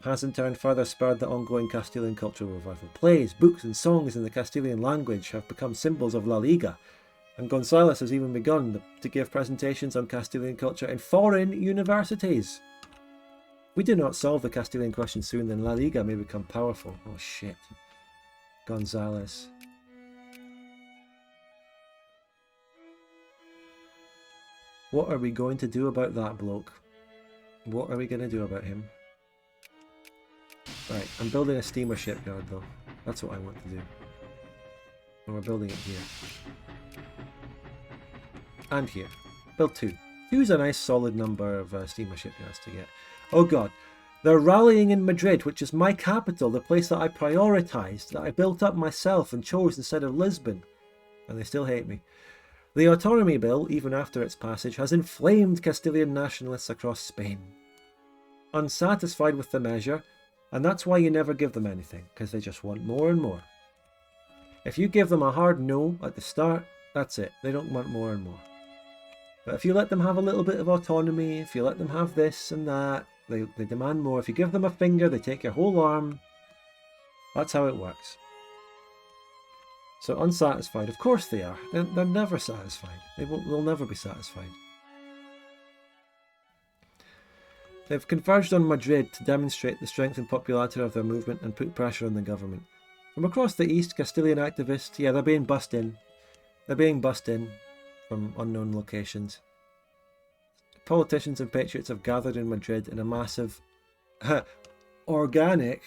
has in turn further spurred the ongoing Castilian cultural revival. Plays, books and songs in the Castilian language have become symbols of La Liga, and Gonzalez has even begun to give presentations on Castilian culture in foreign universities. If we do not solve the Castilian question soon, then La Liga may become powerful. Oh shit. Gonzalez. What are we going to do about that bloke? What are we going to do about him? Right, I'm building a steamer shipyard though. That's what I want to do. And we're building it here. And here. Build 2. 2 is a nice solid number of steamer shipyards to get. Oh god. They're rallying in Madrid, which is my capital, the place that I prioritised, that I built up myself and chose instead of Lisbon. And they still hate me. The Autonomy Bill, even after its passage, has inflamed Castilian nationalists across Spain. Unsatisfied with the measure, and that's why you never give them anything, because they just want more and more. If you give them a hard no at the start, that's it. They don't want more and more. But if you let them have a little bit of autonomy, if you let them have this and that, they demand more. If you give them a finger, they take your whole arm. That's how it works. So unsatisfied, of course they are. They're never satisfied. They'll never be satisfied. They've converged on Madrid to demonstrate the strength and popularity of their movement and put pressure on the government. From across the east, Castilian activists, yeah, they're being bussed in. They're being bussed in from unknown locations. Politicians and patriots have gathered in Madrid in a massive, organic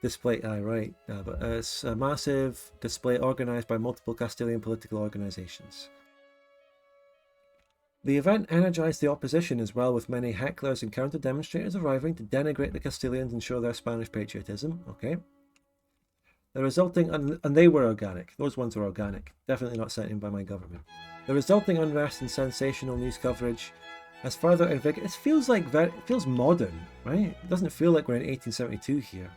display. But it's a massive display organised by multiple Castilian political organisations. The event energised the opposition as well, with many hecklers and counter-demonstrators arriving to denigrate the Castilians and show their Spanish patriotism. Okay. The resulting, and they were organic. Those ones were organic. Definitely not sent in by my government. The resulting unrest and sensational news coverage has further invigorated. It feels like it feels modern, right? It doesn't feel like we're in 1872 here.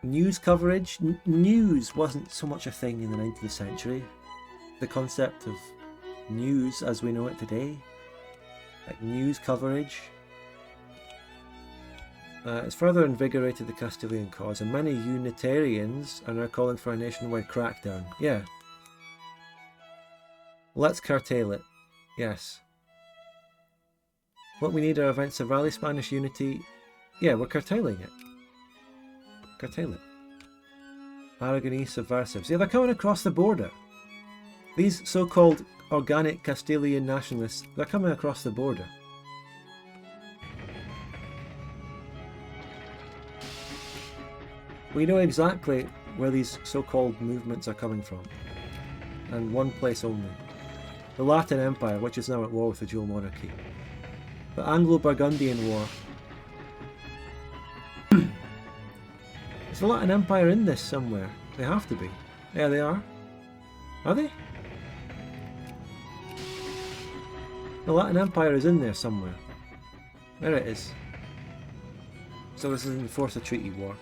News coverage. News wasn't so much a thing in the 19th century. The concept of news as we know it today, like news coverage, it's further invigorated the Castilian cause, and many Unitarians are now calling for a nationwide crackdown. Yeah. Let's curtail it. Yes. What we need are events of rally Spanish unity. Yeah, we're curtailing it. Curtail it. Aragonese subversives. Yeah, they're coming across the border. These so-called organic Castilian nationalists, they're coming across the border. We know exactly where these so-called movements are coming from. And one place only. The Latin Empire, which is now at war with the dual monarchy. The Anglo-Burgundian War. Is the Latin Empire in this somewhere? They have to be. Yeah, they are. Are they? The Latin Empire is in there somewhere. There it is. So this is enforce a treaty war.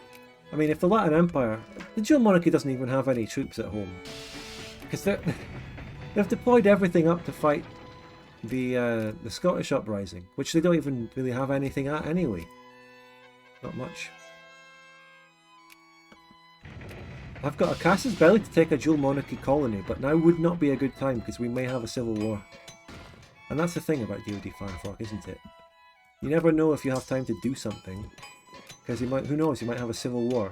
I mean, if the Latin Empire... The dual monarchy doesn't even have any troops at home. Because they've deployed everything up to fight the Scottish Uprising, which they don't even really have anything at anyway. Not much. I've got a casus belli to take a dual monarchy colony, but now would not be a good time because we may have a civil war. And that's the thing about DoD fanfork, isn't it? You never know if you have time to do something, because you might, who knows, you might have a civil war.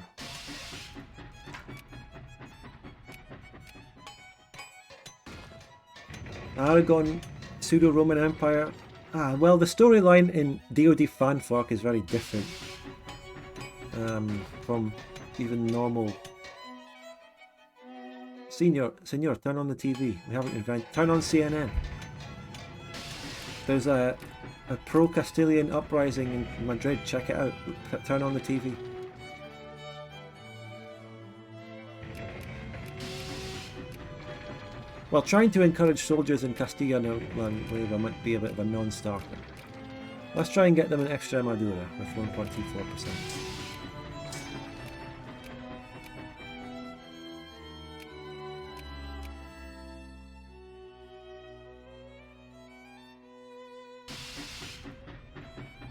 Aragon, pseudo-Roman Empire. Ah, well, the storyline in DoD fanfork is very different from even normal. Senor, turn on the TV. We haven't invented. Turn on CNN. There's a pro-Castilian uprising in Madrid. Check it out. Turn on the TV. Well, trying to encourage soldiers in Castilla and León might be a bit of a non-starter. Let's try and get them an Extremadura with 1.24%.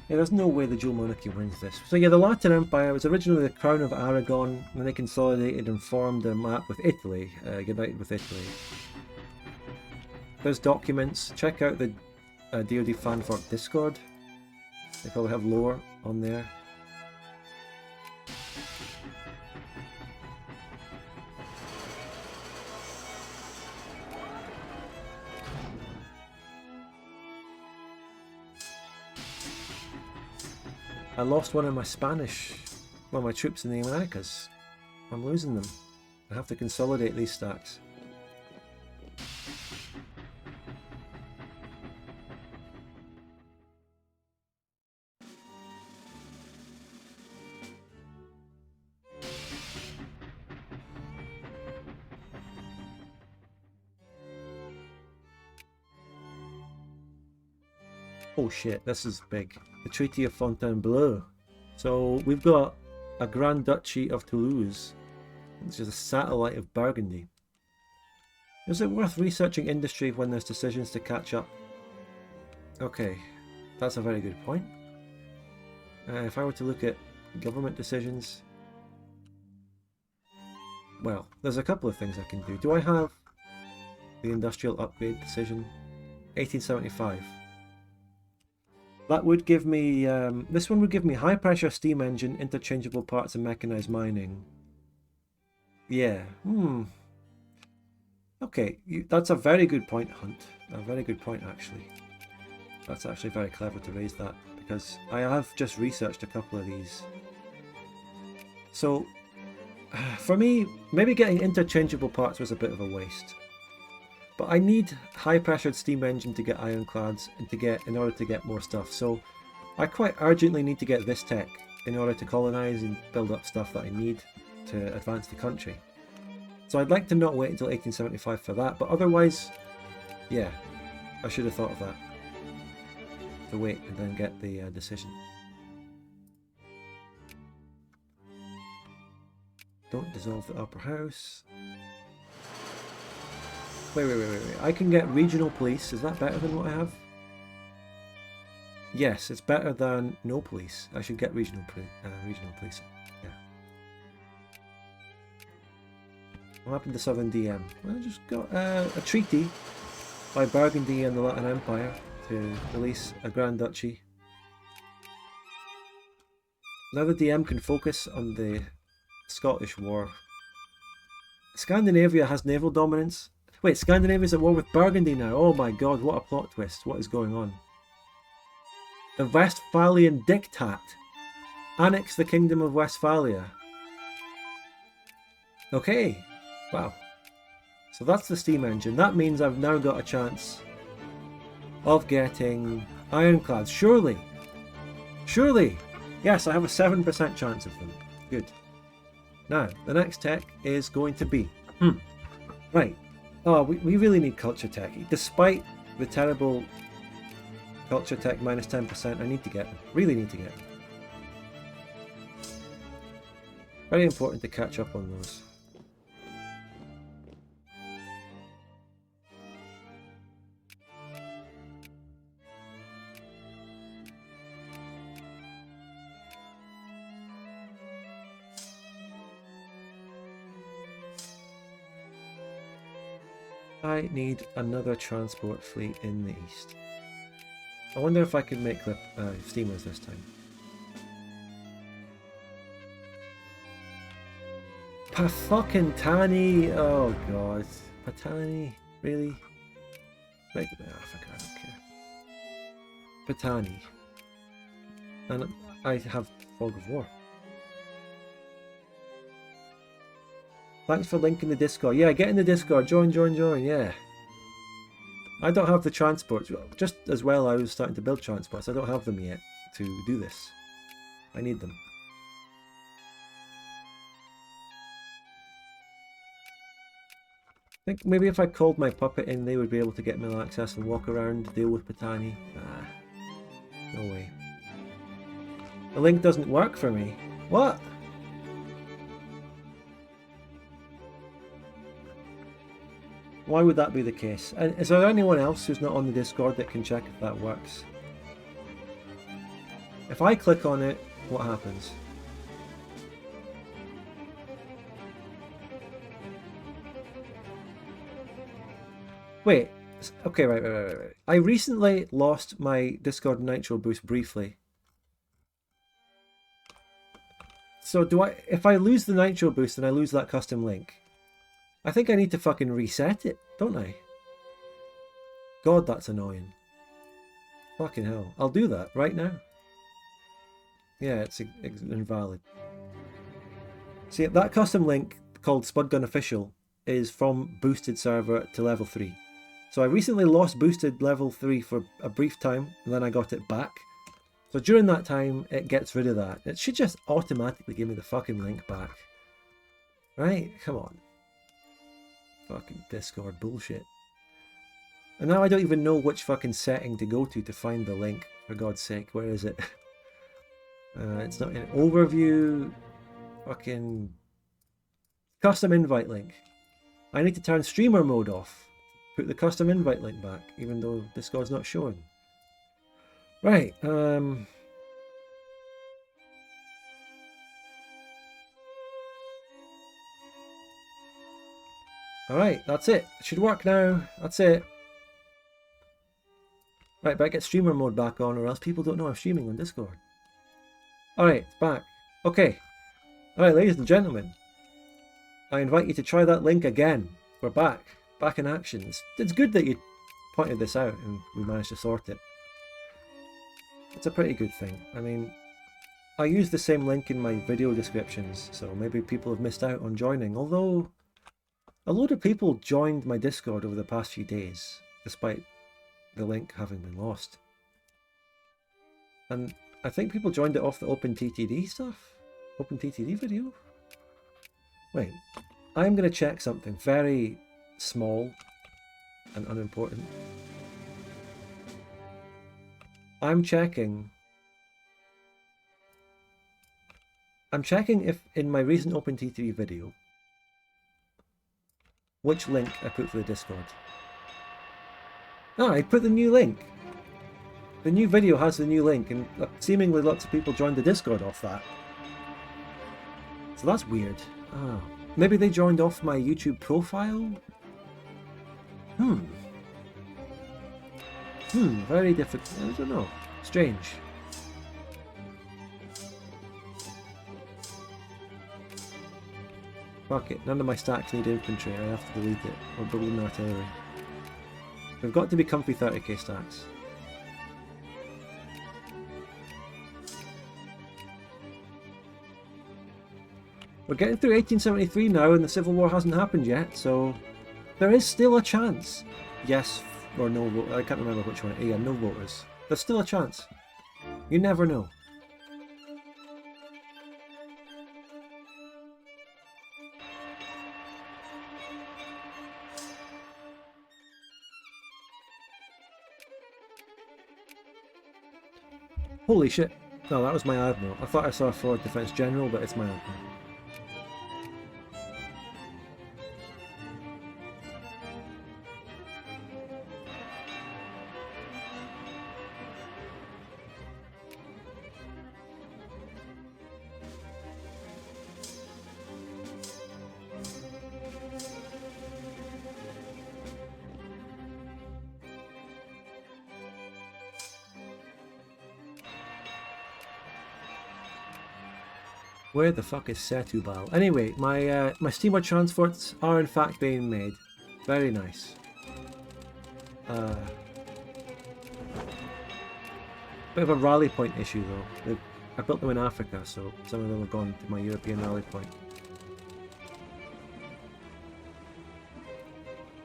Yeah, there's no way the dual monarchy wins this. So yeah, the Latin Empire was originally the crown of Aragon, and they consolidated and formed a map with Italy, united with Italy. There's documents. Check out the DoD fanfork Discord. They probably have lore on there. I lost one of my my troops in the Americas. I'm losing them. I have to consolidate these stacks. Oh shit, this is big. The Treaty of Fontainebleau. So we've got a Grand Duchy of Toulouse, which is a satellite of Burgundy. Is it worth researching industry when there's decisions to catch up? Okay, that's a very good point. If I were to look at government decisions... Well, there's a couple of things I can do. Do I have the industrial upgrade decision? 1875. That would give me, this one would give me high pressure steam engine, interchangeable parts and mechanized mining. Yeah, Okay, that's a very good point, Hunt. A very good point, actually. That's actually very clever to raise that, because I have just researched a couple of these. So, for me, maybe getting interchangeable parts was a bit of a waste. But I need high-pressured steam engine to get ironclads and in order to get more stuff. So I quite urgently need to get this tech in order to colonize and build up stuff that I need to advance the country. So I'd like to not wait until 1875 for that, but otherwise, yeah, I should have thought of that. To wait and then get the decision. Don't dissolve the upper house. Wait. I can get regional police. Is that better than what I have? Yes, it's better than no police. I should get regional police. Yeah. What happened to Southern DM? Well, I just got a treaty by Burgundy and the Latin Empire to release a Grand Duchy. Now the DM can focus on the Scottish War. Scandinavia has naval dominance. Wait, Scandinavia's at war with Burgundy now. Oh my god, what a plot twist. What is going on? The Westphalian Diktat. Annex the Kingdom of Westphalia. Okay. Wow. So that's the steam engine. That means I've now got a chance of getting ironclads. Surely. Surely. Yes, I have a 7% chance of them. Good. Now, the next tech is going to be... Right. Oh, we really need culture tech. Despite the terrible culture tech minus 10%, I need to get them. Really need to get them. Very important to catch up on those. I need another transport fleet in the east. I wonder if I can make the steamers this time. Pa-fucking Tani! Oh god. Patani? Really? Like, fuck, I don't care. Patani. And I have Fog of War. Thanks for linking the Discord. Yeah, get in the Discord. Join, yeah. I don't have the transports. Just as well I was starting to build transports. I don't have them yet to do this. I need them. I think maybe if I called my puppet in, they would be able to get mill access and walk around, deal with Patani. Ah, no way. The link doesn't work for me. What? Why would that be the case? And is there anyone else who's not on the Discord that can check if that works? If I click on it, what happens? Wait, okay, right. I recently lost my Discord Nitro boost briefly. So if I lose the Nitro boost and I lose that custom link, I think I need to fucking reset it, don't I? God, that's annoying. Fucking hell. I'll do that right now. Yeah, it's invalid. See, that custom link called Spudgun Official is from boosted server to level 3. So I recently lost boosted level 3 for a brief time, and then I got it back. So during that time, it gets rid of that. It should just automatically give me the fucking link back. Right? Come on. Fucking Discord bullshit. And now I don't even know which fucking setting to go to find the link. For God's sake, where is it? It's not in overview. Fucking custom invite link. I need to turn streamer mode off. Put the custom invite link back, even though Discord's not showing. Right, alright, that's it. It should work now. That's it. Right, better get streamer mode back on, or else people don't know I'm streaming on Discord. Alright, it's back. Okay. Alright, ladies and gentlemen. I invite you to try that link again. We're back. Back in action. It's good that you pointed this out and we managed to sort it. It's a pretty good thing. I mean, I use the same link in my video descriptions, so maybe people have missed out on joining, although a load of people joined my Discord over the past few days, despite the link having been lost. And I think people joined it off the OpenTTD stuff? OpenTTD video? Wait, I'm going to check something very small and unimportant. I'm checking if in my recent OpenTTD video, which link I put for the Discord. Ah, I put the new link. The new video has the new link, and seemingly lots of people joined the Discord off that. So that's weird. Ah, maybe they joined off my YouTube profile? Very difficult. I don't know. Strange. Fuck it. None of my stacks need infantry. I have to delete it. Or balloon artillery. We've got to be comfy 30k stacks. We're getting through 1873 now and the Civil War hasn't happened yet, so there is still a chance. Yes or no vote. I can't remember which one. Yeah, no voters. There's still a chance. You never know. Holy shit. No, that was my admiral. I thought I saw a forward defense general, but it's my admiral. Where the fuck is Setúbal? Anyway, my steamer transports are in fact being made. Very nice. Bit of a rally point issue though. I built them in Africa, so some of them have gone to my European rally point.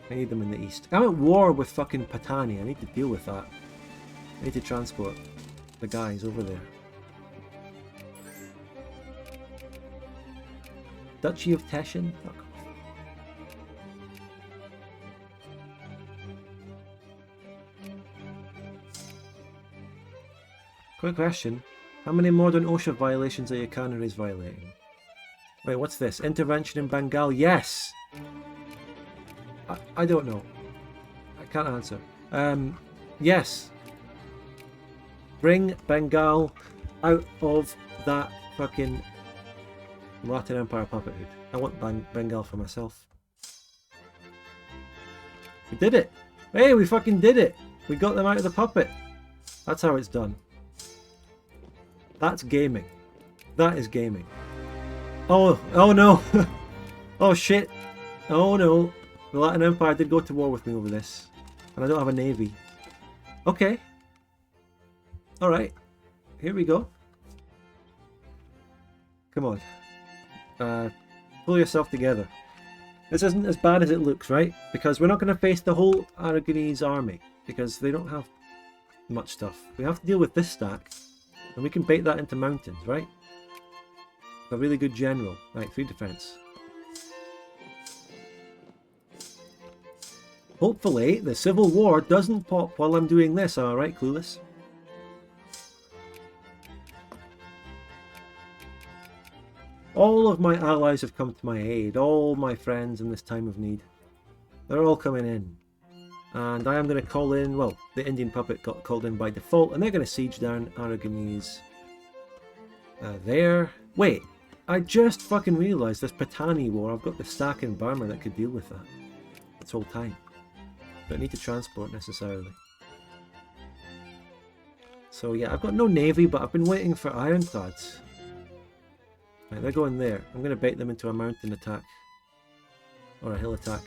I need them in the east. I'm at war with fucking Patani. I need to deal with that. I need to transport the guys over there. Duchy of Teschen? Fuck off. Quick question. How many modern OSHA violations are your canneries violating? Wait, what's this? Intervention in Bengal? Yes! I don't know. I can't answer. Yes. Bring Bengal out of that fucking Latin Empire puppethood. I want Bengal for myself. We did it! Hey, we fucking did it! We got them out of the puppet. That's how it's done. That's gaming. That is gaming. Oh no! Oh shit! Oh no! The Latin Empire did go to war with me over this. And I don't have a navy. Okay. Alright. Here we go. Come on. Pull yourself together. This isn't as bad as it looks, right? Because we're not going to face the whole Aragonese army. Because they don't have much stuff. We have to deal with this stack. And we can bait that into mountains, right? A really good general. Right, 3 defense. Hopefully, the Civil War doesn't pop while I'm doing this, am I right, Clueless? All of my allies have come to my aid, all my friends in this time of need. They're all coming in. And I am going to call in, well, the Indian puppet got called in by default, and they're going to siege down Aragonese there. Wait, I just fucking realised this Patani war, I've got the stack in Burma that could deal with that. This whole time. Don't need to transport necessarily. So yeah, I've got no navy, but I've been waiting for ironclads. Right, they're going there. I'm going to bait them into a mountain attack. Or a hill attack.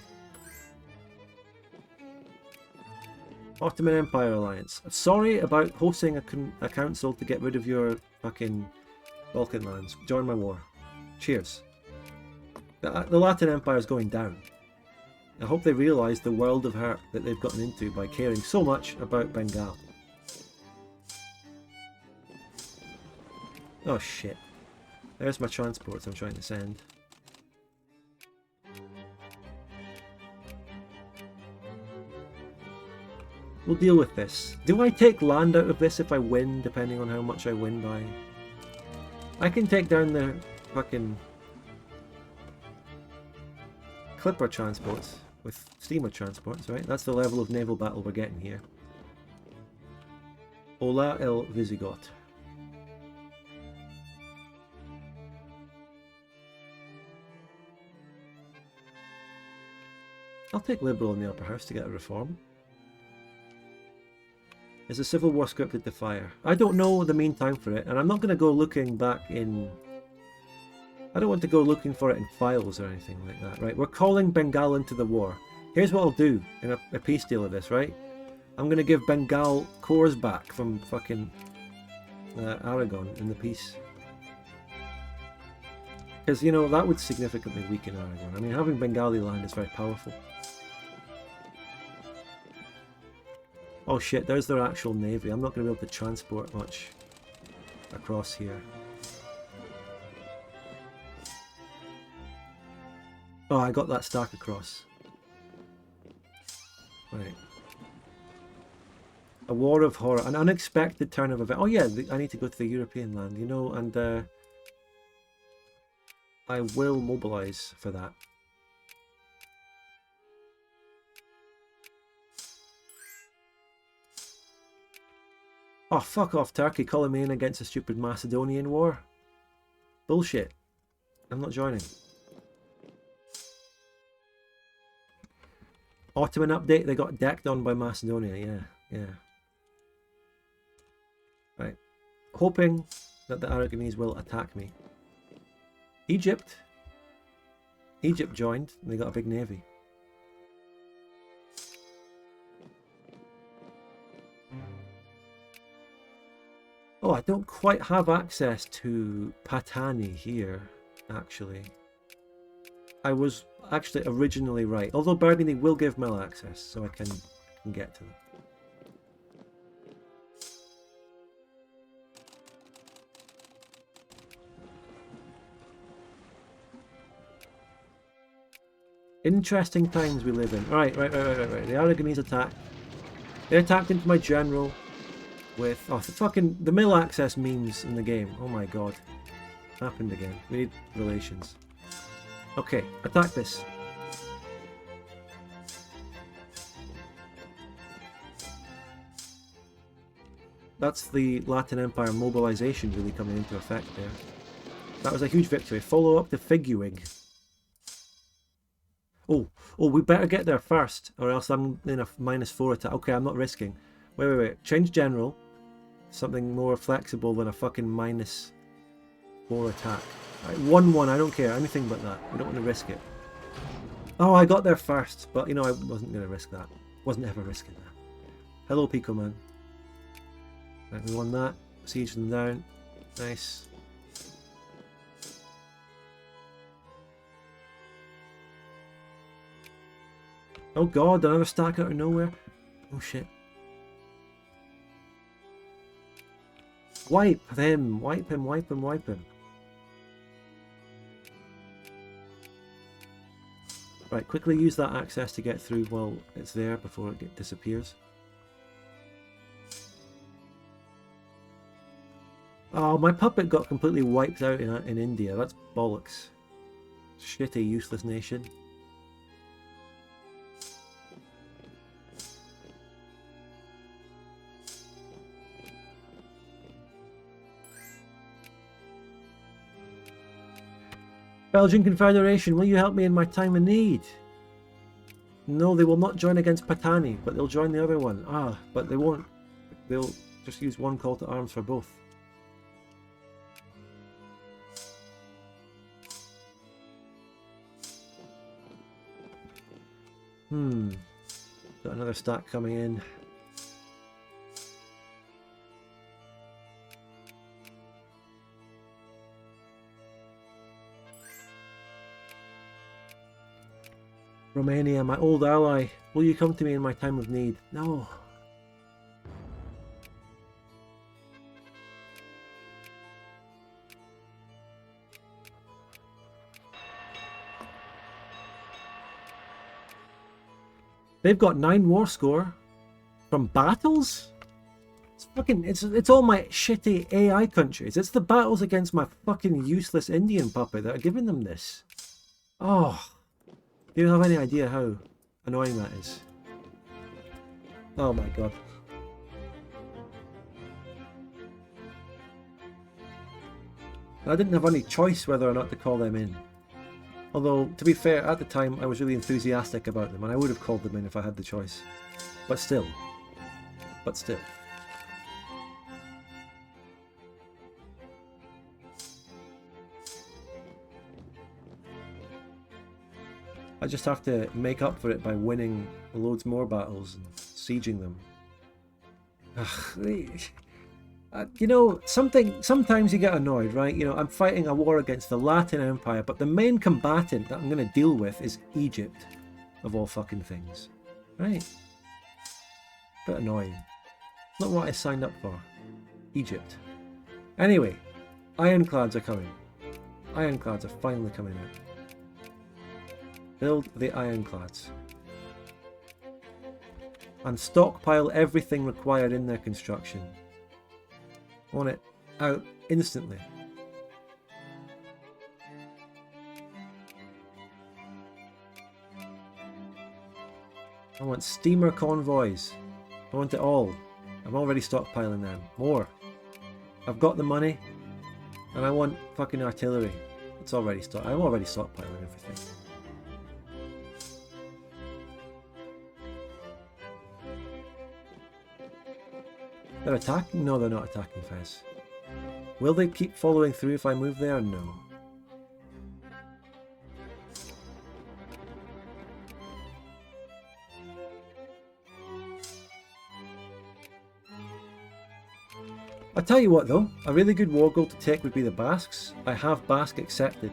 Ottoman Empire Alliance. Sorry about hosting a council to get rid of your fucking Balkan lands. Join my war. Cheers. The Latin Empire is going down. I hope they realise the world of hurt that they've gotten into by caring so much about Bengal. Oh shit. There's my transports I'm trying to send. We'll deal with this. Do I take land out of this if I win, depending on how much I win by? I can take down the fucking clipper transports with steamer transports, right? That's the level of naval battle we're getting here. Hola el Visigot. I'll take Liberal in the upper house to get a reform. Is the Civil War scripted to fire? I don't know the mean time for it, and I'm not going to go looking back in... I don't want to go looking for it in files or anything like that, right? We're calling Bengal into the war. Here's what I'll do in a peace deal of this, right? I'm going to give Bengal cores back from fucking Aragon in the peace. Because, you know, that would significantly weaken Aragon. I mean, having Bengali land is very powerful. Oh shit, there's their actual navy. I'm not going to be able to transport much across here. Oh, I got that stack across. Right. A war of horror. An unexpected turn of events. Oh yeah, I need to go to the European land, you know, and I will mobilise for that. Oh, fuck off, Turkey calling me in against a stupid Macedonian war. Bullshit. I'm not joining. Ottoman update, they got decked on by Macedonia, yeah. Right. Hoping that the Aragonese will attack me. Egypt. Egypt joined, and they got a big navy. Oh, I don't quite have access to Patani here, actually. I was actually originally right. Although Burgundy will give mill access, so I can get to them. Interesting times we live in. Right. The Aragonese attack. They attacked into my general with... Oh, the mill access memes in the game. Oh my god. Happened again. We need relations. Okay, attack this. That's the Latin Empire mobilization really coming into effect there. That was a huge victory. Follow up to Figuig. Oh, we better get there first, or else I'm in a -4 attack. Okay, I'm not risking. Wait. Change general. Something more flexible than a fucking -4 attack. Right, 1-1, I don't care. Anything but that. I don't want to risk it. Oh, I got there first, but you know, I wasn't going to risk that. Wasn't ever risking that. Hello, Pico Man. Right, we won that. Siege them down. Nice. Oh god, another stack out of nowhere. Oh shit. Wipe them. Wipe him. Right, quickly use that access to get through while it's there before it disappears. Oh, my puppet got completely wiped out in India. That's bollocks. Shitty, useless nation. Belgian Confederation, will you help me in my time of need? No, they will not join against Patani, but they'll join the other one. Ah, but they won't. They'll just use one call to arms for both. Got another stack coming in. Romania, my old ally, will you come to me in my time of need? No. They've got 9 war score from battles? It's all my shitty AI countries. It's the battles against my fucking useless Indian puppet that are giving them this. Oh. Do you have any idea how annoying that is? Oh my god. I didn't have any choice whether or not to call them in. Although, to be fair, at the time I was really enthusiastic about them and I would have called them in if I had the choice. But still. I just have to make up for it by winning loads more battles and sieging them. You know, sometimes you get annoyed, right? You know, I'm fighting a war against the Latin Empire, but the main combatant that I'm going to deal with is Egypt, of all fucking things. Right? Bit annoying. Not what I signed up for. Egypt. Anyway, ironclads are coming. Ironclads are finally coming out. Build the ironclads. And stockpile everything required in their construction. I want it out instantly. I want steamer convoys. I want it all. I'm already stockpiling them. More. I've got the money. And I want fucking artillery. I'm already stockpiling everything. They're attacking? No, they're not attacking Fez. Will they keep following through if I move there? No. I tell you what though, a really good war goal to take would be the Basques. I have Basque accepted.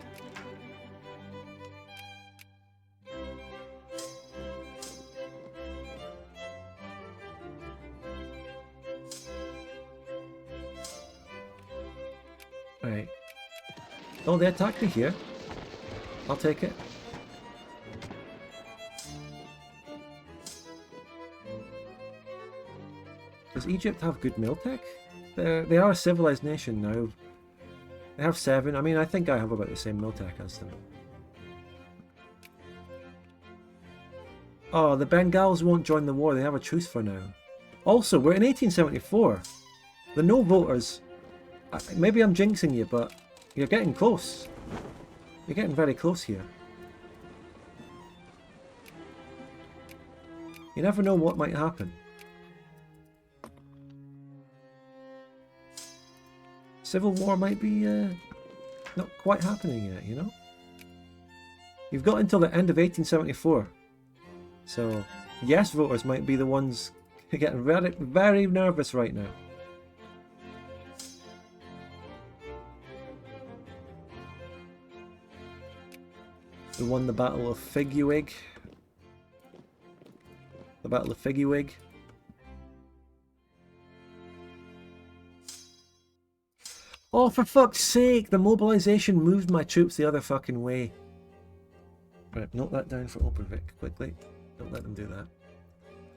Right. Oh, they attacked me here. I'll take it. Does Egypt have good mill tech? They are a civilized nation now. They have 7. I mean, I think I have about the same mill tech as them. Oh, the Bengals won't join the war. They have a truce for now. Also, we're in 1874. The no voters... Maybe I'm jinxing you, but you're getting close. You're getting very close here. You never know what might happen. Civil war might be not quite happening yet, you know? You've got until the end of 1874. So, yes voters might be the ones getting very, very nervous right now. We won the Battle of Figuig. The Battle of Figuig. Oh, for fuck's sake! The mobilization moved my troops the other fucking way. Right, note that down for Obervik quickly. Don't let them do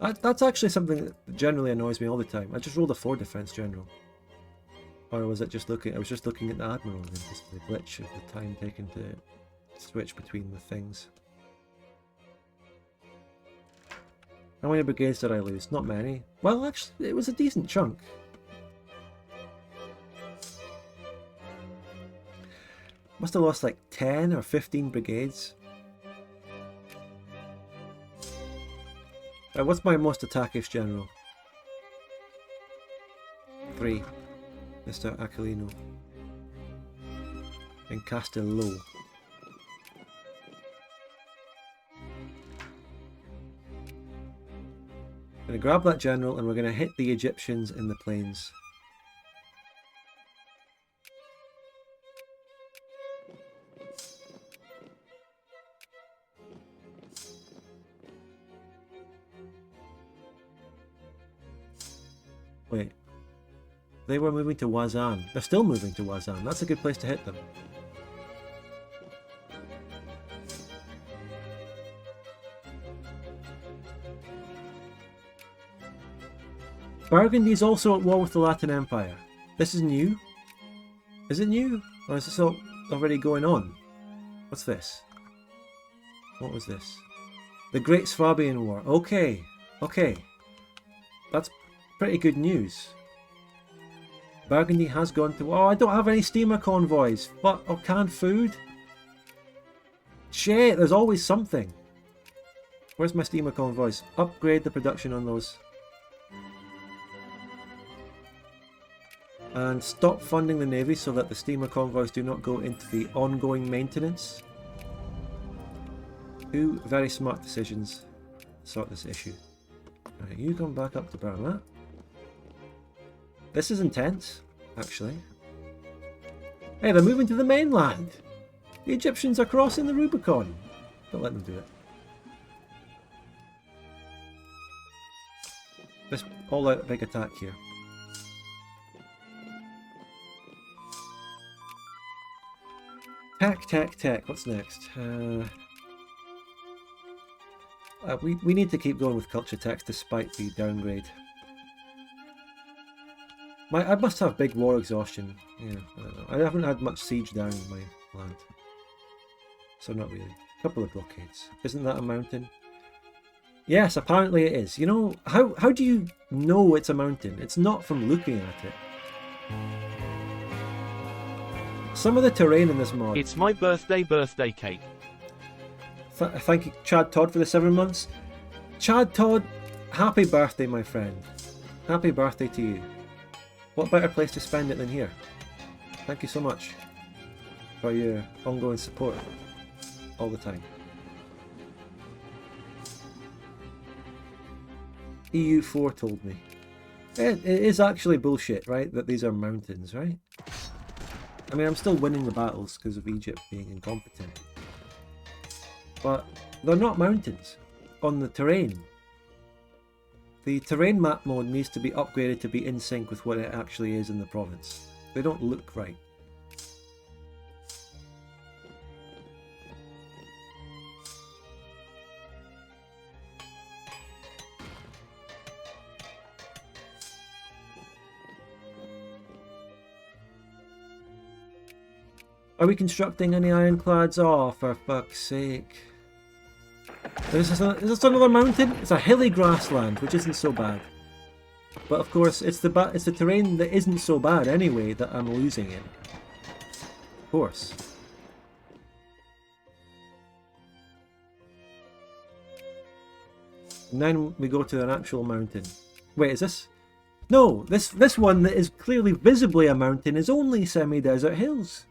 that. That's actually something that generally annoys me all the time. I just rolled a 4 defense general. Or was it just looking... I was just looking at the admiral and just the glitch of the time taken to switch between the things. How many brigades did I lose? Not many. Well, actually, it was a decent chunk. Must have lost like 10 or 15 brigades. What's my most attackish general? 3. Mr. Aquilino. In Castello. I'm going to grab that general and we're going to hit the Egyptians in the plains. Wait. They were moving to Wazan. They're still moving to Wazan. That's a good place to hit them. Burgundy is also at war with the Latin Empire. This is new? Is it new? Or is this already going on? What's this? What was this? The Great Swabian War. Okay. Okay. That's pretty good news. Burgundy has gone to... Oh, I don't have any steamer convoys. What? Or canned food? Shit, there's always something. Where's my steamer convoys? Upgrade the production on those. And stop funding the Navy so that the steamer convoys do not go into the ongoing maintenance. 2 very smart decisions to sort this issue. Right, you come back up to Burma. This is intense, actually. Hey, they're moving to the mainland! The Egyptians are crossing the Rubicon! Don't let them do it. This all-out big attack here. Tech. What's next? We need to keep going with culture techs despite the downgrade. I must have big war exhaustion. Yeah, I don't know. I haven't had much siege down in my land. So not really. A couple of blockades. Isn't that a mountain? Yes, apparently it is. You know, how do you know it's a mountain? It's not from looking at it. Some of the terrain in this mod... It's my birthday cake. Thank you, Chad Todd, for the 7 months. Chad Todd, happy birthday, my friend. Happy birthday to you. What better place to spend it than here? Thank you so much for your ongoing support all the time. EU4 told me. It is actually bullshit, right? That these are mountains, right? I mean, I'm still winning the battles because of Egypt being incompetent. But they're not mountains on the terrain. The terrain map mode needs to be upgraded to be in sync with what it actually is in the province. They don't look right. Are we constructing any ironclads? Oh, for fuck's sake. Is this another mountain? It's a hilly grassland, which isn't so bad. But of course, it's the terrain that isn't so bad anyway that I'm losing in. Of course. And then we go to an actual mountain. Wait, is this? No, this one that is clearly visibly a mountain is only semi-desert hills.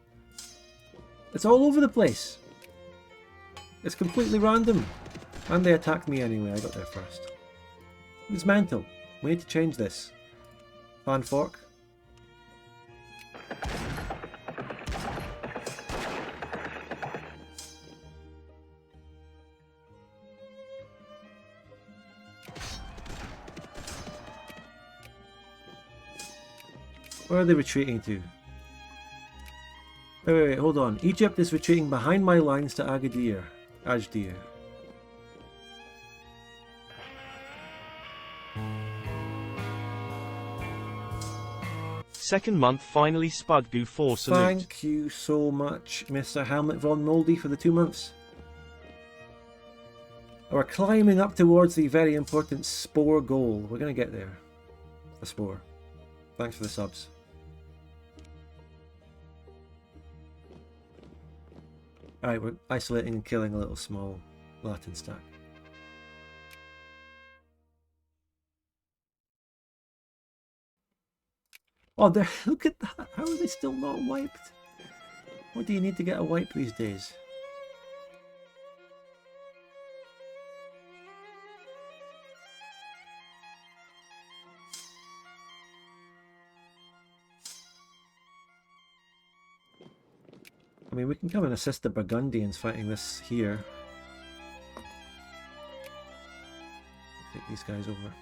It's all over the place. It's completely random. And they attacked me anyway, I got there first. It's mental. We need to change this. Fan fork. Where are they retreating to? Wait, hold on. Egypt is retreating behind my lines to Agadir. Ajdir. Second month finally spud do 4 salute. Thank you so much, Mr. Helmut von Moldy, for the 2 months. We're climbing up towards the very important spore goal. We're going to get there. The spore. Thanks for the subs. Alright, we're isolating and killing a little small Latin stack. Oh, look at that! How are they still not wiped? What do you need to get a wipe these days? I mean, we can come and assist the Burgundians fighting this here. Take these guys over.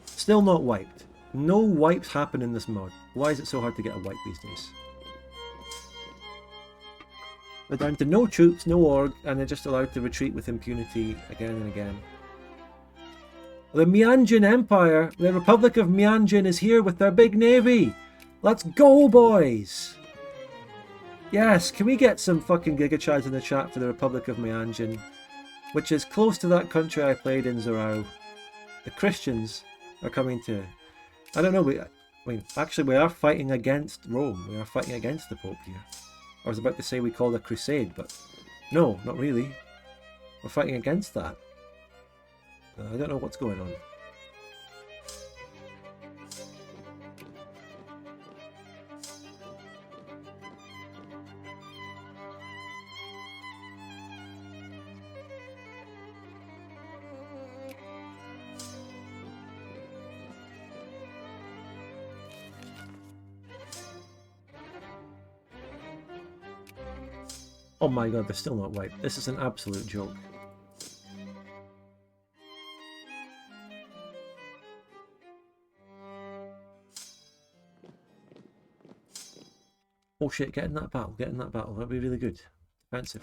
Still not wiped. No wipes happen in this mod. Why is it so hard to get a wipe these days? We're down to no troops, no org, and they're just allowed to retreat with impunity again and again. The Mianjin Empire, the Republic of Mianjin, is here with their big navy. Let's go, boys! Yes, can we get some fucking gigachads in the chat for the Republic of Mianjin, which is close to that country I played in Zorao. The Christians are coming to... I don't know, I mean, actually we are fighting against Rome. We are fighting against the Pope here. I was about to say we called a crusade, but no, not really. We're fighting against that. I don't know what's going on. Oh my god, they're still not wiped. This is an absolute joke. Oh shit, get in that battle, that'd be really good. Defensive.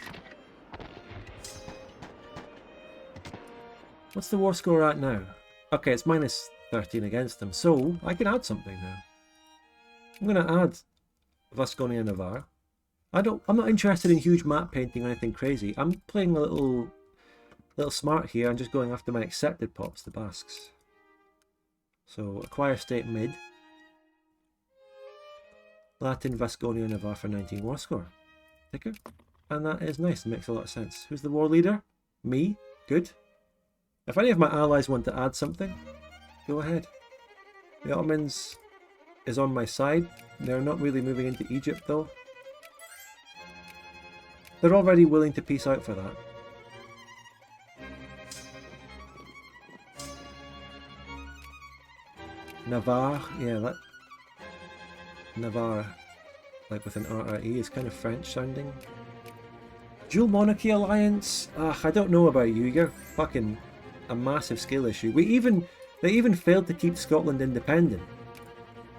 What's the war score at now? Okay, it's minus 13 against them, so I can add something now. I'm gonna add Vasconia Navarre. I'm not interested in huge map painting or anything crazy. I'm playing a little smart here and just going after my accepted pops, the Basques. So acquire state mid. Latin Vasconia Navarre for 19 war score. Ticker. And that is nice, it makes a lot of sense. Who's the war leader? Me? Good. If any of my allies want to add something, go ahead. The Ottomans is on my side. They're not really moving into Egypt though. They're already willing to peace out for that. Navarre, yeah, that Navarre, like with an RRE, is kind of French sounding. Dual monarchy alliance? I don't know about you. You're fucking a massive skill issue. They even failed to keep Scotland independent,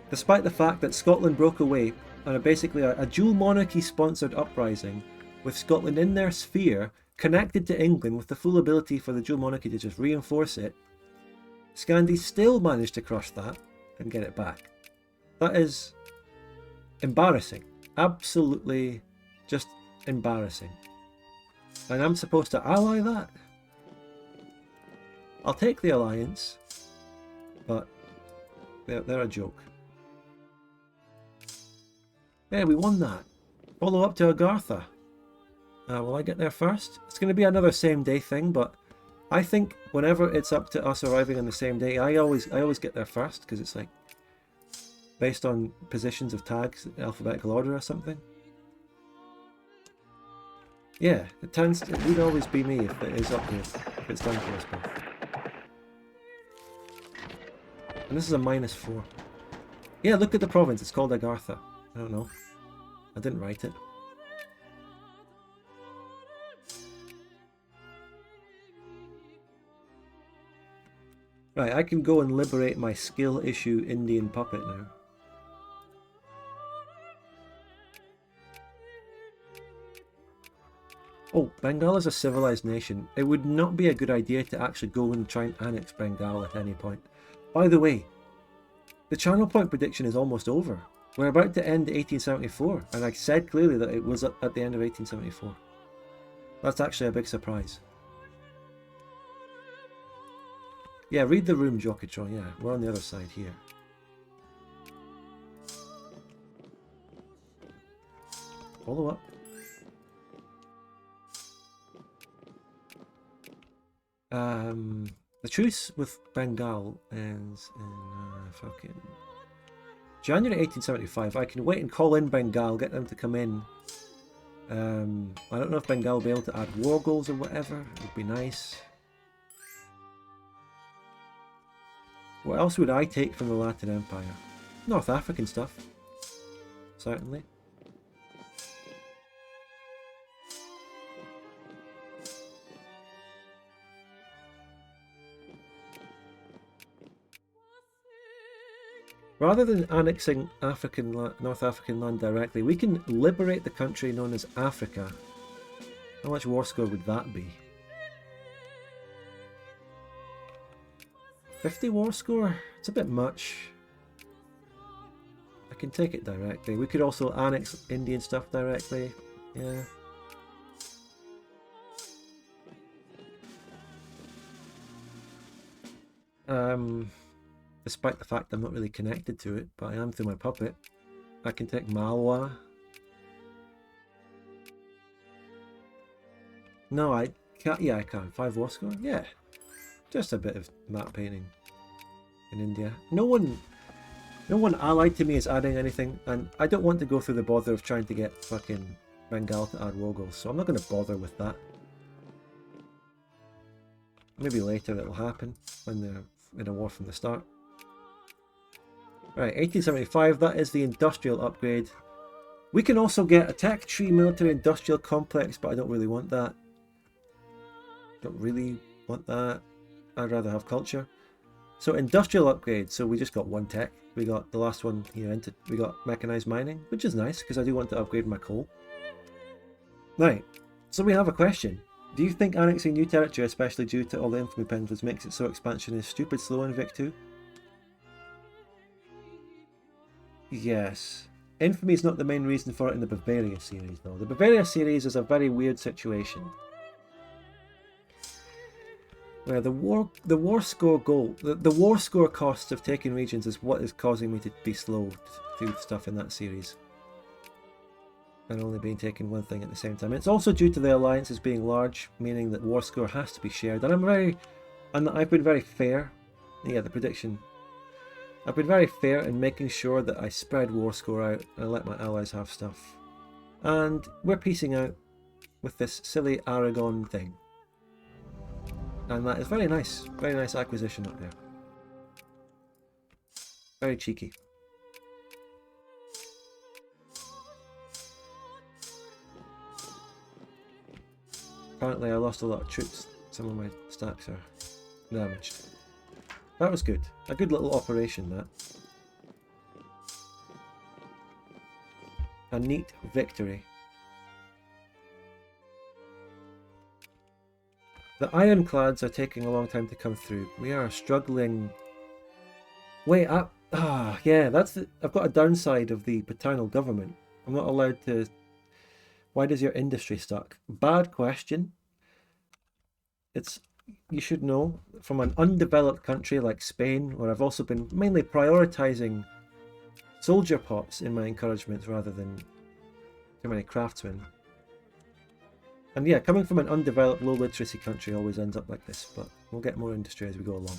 despite the fact that Scotland broke away on basically a dual monarchy sponsored uprising, with Scotland in their sphere, connected to England with the full ability for the dual monarchy to just reinforce it. Scandi still managed to crush that and get it back. That is embarrassing. Absolutely just embarrassing. And I'm supposed to ally that? I'll take the alliance, but they're a joke. Yeah, we won that. Follow up to Agartha. Will I get there first? It's going to be another same day thing, but I think whenever it's up to us arriving on the same day, I always get there first, because it's like based on positions of tags, alphabetical order or something. Yeah, it would always be me if it is up here, if it's down to us both. And this is a -4. Yeah, look at the province, it's called Agartha. I don't know. I didn't write it. Right, I can go and liberate my skill issue Indian puppet now. Oh, Bengal is a civilized nation. It would not be a good idea to actually go and try and annex Bengal at any point. By the way, the channel point prediction is almost over. We're about to end 1874, and I said clearly that it was at the end of 1874. That's actually a big surprise. Yeah, read the room, Jokitron. Yeah, we're on the other side here. Follow up. The truce with Bengal ends in fucking January 1875. I can wait and call in Bengal, get them to come in. I don't know if Bengal will be able to add war goals or whatever. It would be nice. What else would I take from the Latin Empire? North African stuff. Certainly. Rather than annexing North African land directly, we can liberate the country known as Africa. How much war score would that be? 50 war score? It's a bit much. I can take it directly. We could also annex Indian stuff directly. Yeah. Despite the fact I'm not really connected to it, but I am through my puppet. I can take Malwa. No, I can't. Yeah, I can. 5 war score? Yeah. Just a bit of map painting in India. No one allied to me is adding anything, and I don't want to go through the bother of trying to get fucking Bengal to add war goals, so I'm not going to bother with that. Maybe later it'll happen when they're in a war from the start. Right, 1875, that is the industrial upgrade. We can also get a tech tree military industrial complex, but I don't really want that. Don't really want that. I'd rather have culture. So industrial upgrade, so we just got 1 tech. We got the last one here, we got mechanized mining, which is nice because I do want to upgrade my coal. Right, so we have a question. Do you think annexing new territory, especially due to all the infamy penalties, makes it so expansion is stupid slow in Vic 2? Yes. Infamy is not the main reason for it in the Bavaria series, though. The Bavaria series is a very weird situation, where the war score goal, the war score costs of taking regions is what is causing me to be slow through stuff in that series, and only being taken one thing at the same time. It's also due to the alliances being large, meaning that war score has to be shared. And I've been very fair. Yeah, the prediction. I've been very fair in making sure that I spread war score out and I let my allies have stuff. And we're piecing out with this silly Aragon thing. And that is very nice acquisition up there. Very cheeky. Apparently I lost a lot of troops. Some of my stacks are damaged. That was good. A good little operation, that. A neat victory. The ironclads are taking a long time to come through. We are struggling. Wait, yeah, that's the... I've got a downside of the paternal government. I'm not allowed to... Why does your industry stuck? Bad question. It's... You should know, from an undeveloped country like Spain, where I've also been mainly prioritizing soldier pots in my encouragements rather than too many craftsmen. And yeah, coming from an undeveloped, low literacy country always ends up like this, but we'll get more industry as we go along.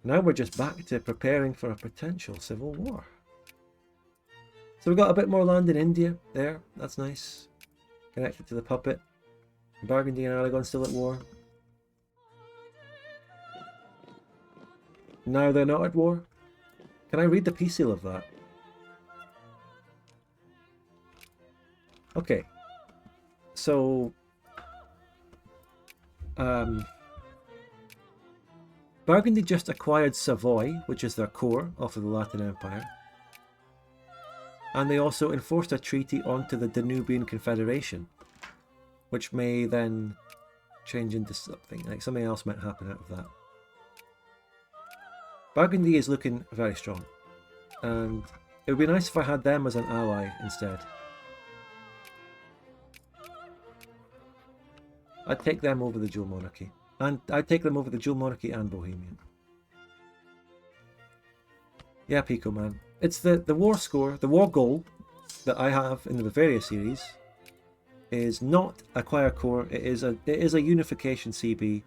Now we're just back to preparing for a potential civil war. So we've got a bit more land in India there, that's nice. Connected to the puppet. Burgundy and Aragon still at war. Now they're not at war. Can I read the peace seal of that? Okay. So... Burgundy just acquired Savoy, which is their core of the Latin Empire. And they also enforced a treaty onto the Danubian Confederation, which may then change into something, like something else might happen out of that. Burgundy is looking very strong, and it would be nice if I had them as an ally instead. I'd take them over the dual monarchy, and I'd take them over the dual monarchy and Bohemian. Yeah, Pico man. It's the war score, the war goal that I have in the Bavaria series is not acquire core, it is a unification CB,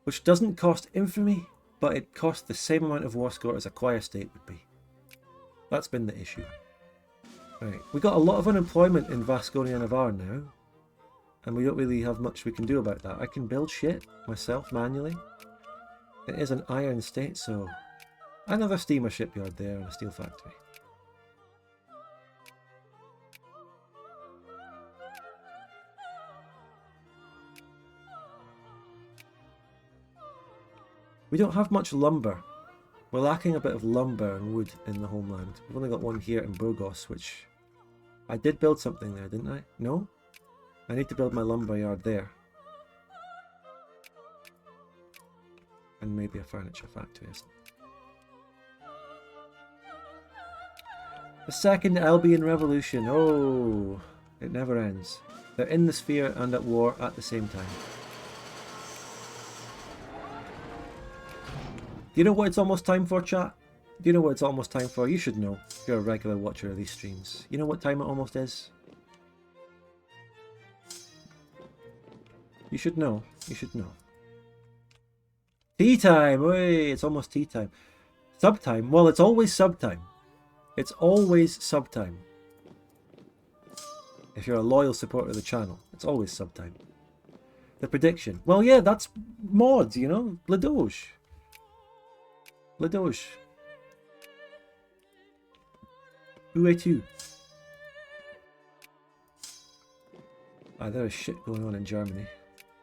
which doesn't cost infamy, but it costs the same amount of war score as acquire state would be. That's been the issue. Right, we got a lot of unemployment in Vasconia and Navarre now, and we don't really have much we can do about that. I can build shit myself manually. It is an iron state, so another steamer shipyard there and a steel factory. We don't have much lumber. We're lacking a bit of lumber and wood in the homeland. We've only got one here in Burgos, which... I did build something there, didn't I? No? I need to build my lumber yard there. And maybe a furniture factory or something. The Second Albion Revolution. Oh, it never ends. They're in the sphere and at war at the same time. Do you know what it's almost time for, chat? Do you know what it's almost time for? You should know, if you're a regular watcher of these streams. You know what time it almost is? You should know. You should know. Tea time! Hey, it's almost tea time. Subtime? Well, it's always subtime. It's always subtime. If you're a loyal supporter of the channel, it's always subtime. The prediction. Well, yeah, that's mods, you know? La Doge. La Doge. Où es-tu? Ah, there is shit going on in Germany.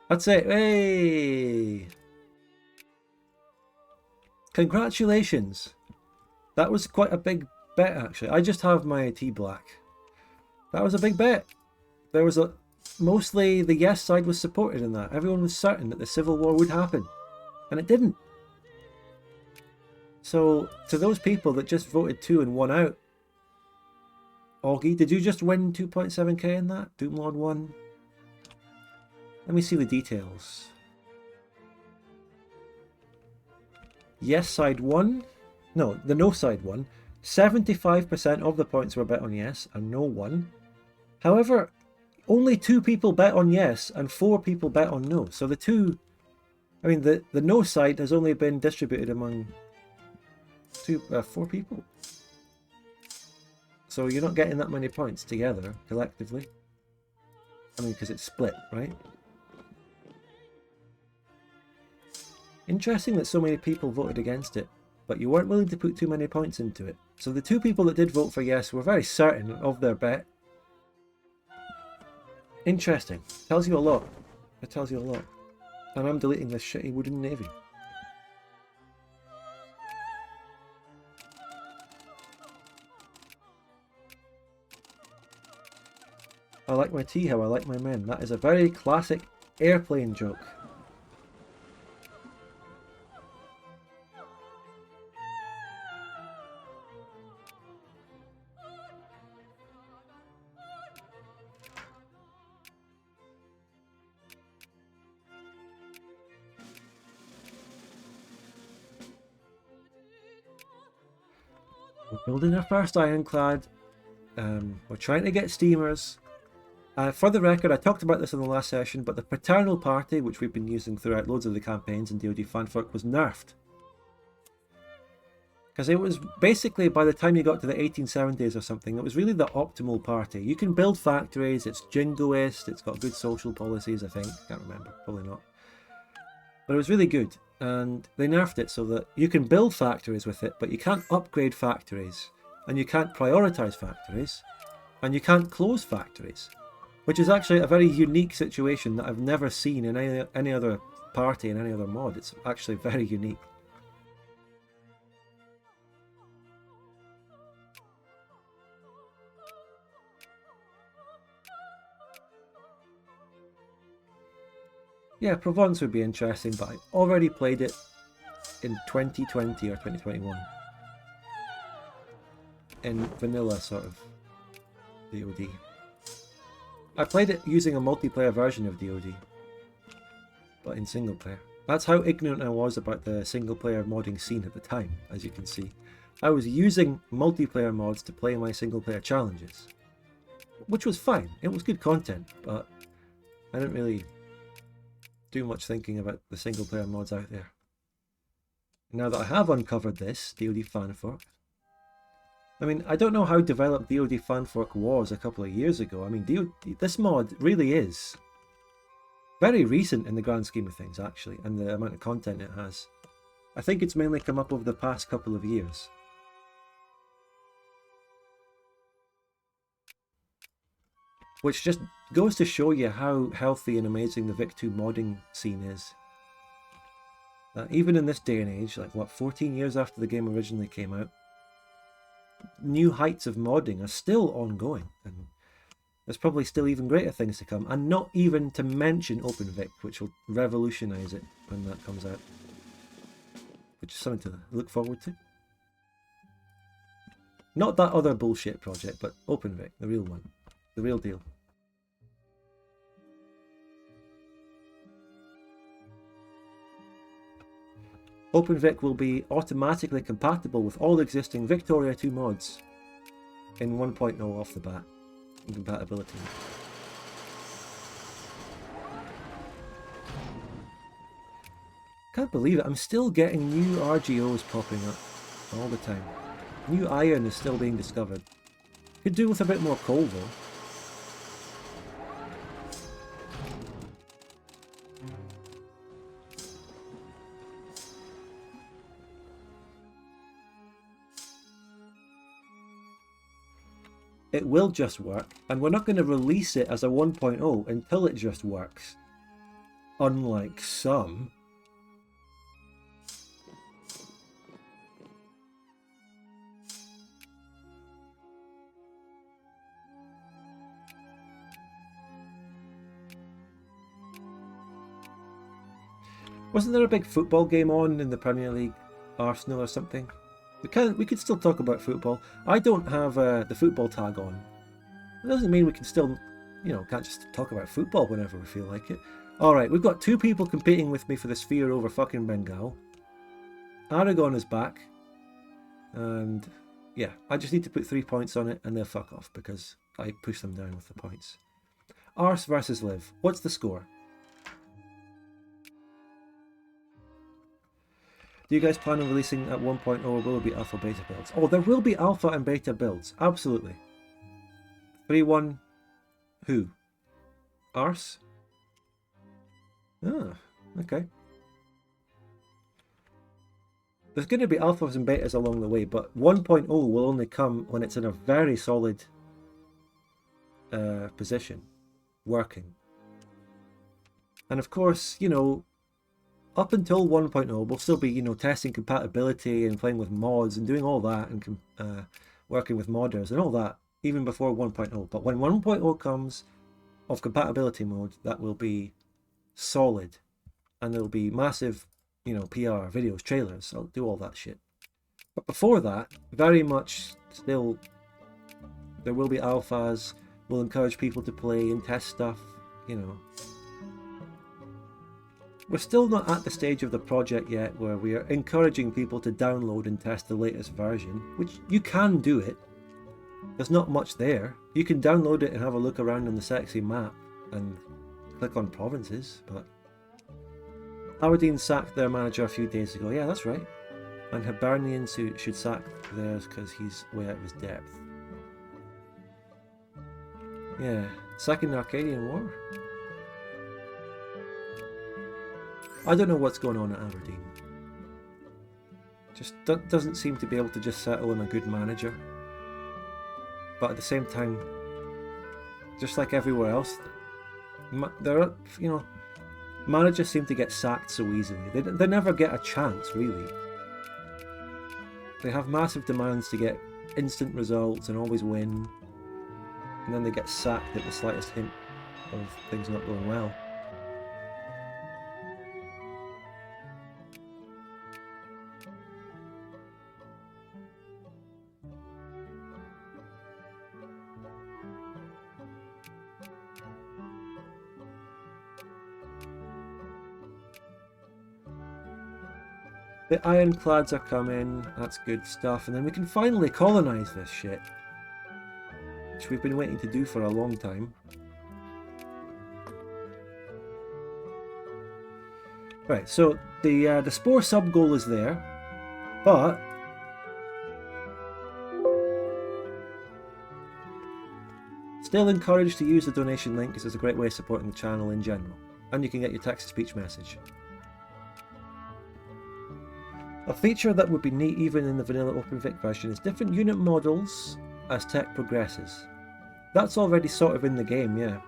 That's it. Hey! Congratulations. That was quite a big bet, actually. I just have my tea black. That was a big bet. There was a... Mostly the yes side was supported in that. Everyone was certain that the civil war would happen. And it didn't. So, to those people that just voted 2 and 1 out, Augie, did you just win 2.7k in that? Doomlord won? Let me see the details. Yes side won. No, the no side won. 75% of the points were bet on yes and no won. However, only 2 people bet on yes and 4 people bet on no. So the two... I mean, the no side has only been distributed among 4 people. So you're not getting that many points together, collectively. I mean, because it's split, right? Interesting that so many people voted against it, but you weren't willing to put too many points into it. So the 2 people that did vote for yes were very certain of their bet. Interesting. Tells you a lot. It tells you a lot. And I'm deleting this shitty wooden navy. I like my tea how I like my men. That is a very classic airplane joke. We're building our first ironclad. We're trying to get steamers. For the record, I talked about this in the last session, but the paternal party, which we've been using throughout loads of the campaigns in DoD fanfic, was nerfed. Because it was basically, by the time you got to the 1870s or something, it was really the optimal party. You can build factories, it's jingoist, it's got good social policies, I think. Can't remember, probably not. But it was really good, and they nerfed it so that you can build factories with it, but you can't upgrade factories, and you can't prioritize factories, and you can't close factories. Which is actually a very unique situation that I've never seen in any other party, in any other mod. It's actually very unique. Yeah, Provence would be interesting, but I already played it in 2020 or 2021. In vanilla sort of DoD. I played it using a multiplayer version of DoD, but in single player. That's how ignorant I was about the single player modding scene at the time, as you can see. I was using multiplayer mods to play my single player challenges, which was fine. It was good content, but I didn't really do much thinking about the single player mods out there. Now that I have uncovered this DoD fanfork, I mean, I don't know how developed DoD fanfork was a couple of years ago. I mean, this mod really is very recent in the grand scheme of things, actually, and the amount of content it has. I think it's mainly come up over the past couple of years. Which just goes to show you how healthy and amazing the Vic 2 modding scene is. Even in this day and age, like what, 14 years after the game originally came out, new heights of modding are still ongoing, and there's probably still even greater things to come, and not even to mention OpenVic, which will revolutionize it when that comes out, which is something to look forward to. Not that other bullshit project, but OpenVic, the real one, the real deal. OpenVic will be automatically compatible with all existing Victoria 2 mods in 1.0 off the bat. Compatibility. Can't believe it, I'm still getting new RGOs popping up all the time. New iron is still being discovered. Could do with a bit more coal though. It will just work, and we're not going to release it as a 1.0 until it just works. Unlike some. Wasn't there a big football game on in the Premier League? Arsenal or something? We could still talk about football. I don't have the football tag on. It doesn't mean we can still, can't just talk about football whenever we feel like it. Alright, we've got 2 people competing with me for the sphere over fucking Bengal. Aragon is back. And yeah, I just need to put 3 points on it and they'll fuck off because I push them down with the points. Ars versus Liv. What's the score? Do you guys plan on releasing at 1.0 or will it be alpha beta builds? Oh, there will be alpha and beta builds. Absolutely. 3-1. Who? Ars? Ah, okay. There's going to be alphas and betas along the way, but 1.0 will only come when it's in a very solid position, working. And of course, you know, up until 1.0, we'll still be, you know, testing compatibility and playing with mods and doing all that and working with modders and all that, even before 1.0. But when 1.0 comes of compatibility mode, that will be solid, and there'll be massive, you know, PR, videos, trailers. I'll do all that shit. But before that, very much still, there will be alphas. We'll encourage people to play and test stuff, you know. We're still not at the stage of the project yet where we are encouraging people to download and test the latest version, which you can do it. There's not much there. You can download it and have a look around on the sexy map and click on provinces, but Aberdeen sacked their manager a few days ago. Yeah, that's right. And Hibernian should sack theirs because he's way out of his depth. Yeah, second Arcadian War. I don't know what's going on at Aberdeen. Just doesn't seem to be able to just settle on a good manager. But at the same time, just like everywhere else, there are, you know, managers seem to get sacked so easily. They never get a chance, really. They have massive demands to get instant results and always win, and then they get sacked at the slightest hint of things not going well. The ironclads are coming, that's good stuff, and then we can finally colonise this shit, which we've been waiting to do for a long time. Right, so the Spore sub-goal is there, but still encouraged to use the donation link because it's a great way of supporting the channel in general, and you can get your text-to-speech message. A feature that would be neat even in the vanilla OpenVic version is different unit models as tech progresses. That's already sort of in the game, yeah.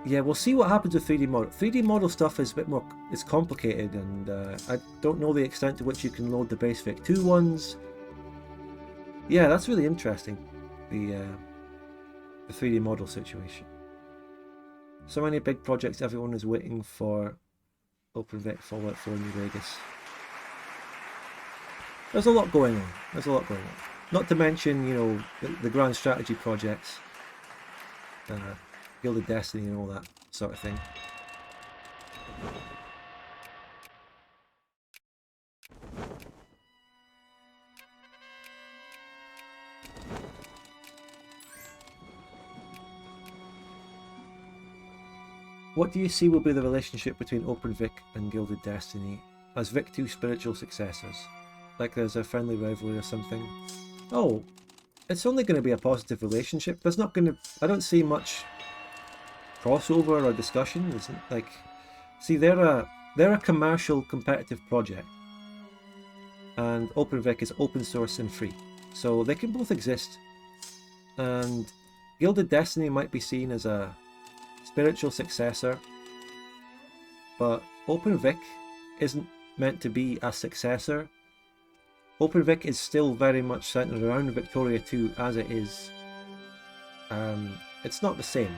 Yeah, we'll see what happens with 3D model. 3D model stuff is a bit more, it's complicated, and I don't know the extent to which you can load the base Vic 2 ones. Yeah, that's really interesting, the 3D model situation. So many big projects, everyone is waiting for OpenVic, Fallout 4, New Vegas. There's a lot going on. There's a lot going on. Not to mention, you know, the grand strategy projects, Gilded Destiny and all that sort of thing. What do you see will be the relationship between OpenVic and Gilded Destiny as Vic 2 spiritual successors? Like there's a friendly rivalry or something? Oh, it's only going to be a positive relationship. There's not going to... I don't see much crossover or discussion. It's like... See, they're a commercial competitive project. And OpenVic is open source and free. So they can both exist. And Gilded Destiny might be seen as a spiritual successor, but OpenVic isn't meant to be a successor. OpenVic is still very much centered around Victoria 2 as it is. It's not the same.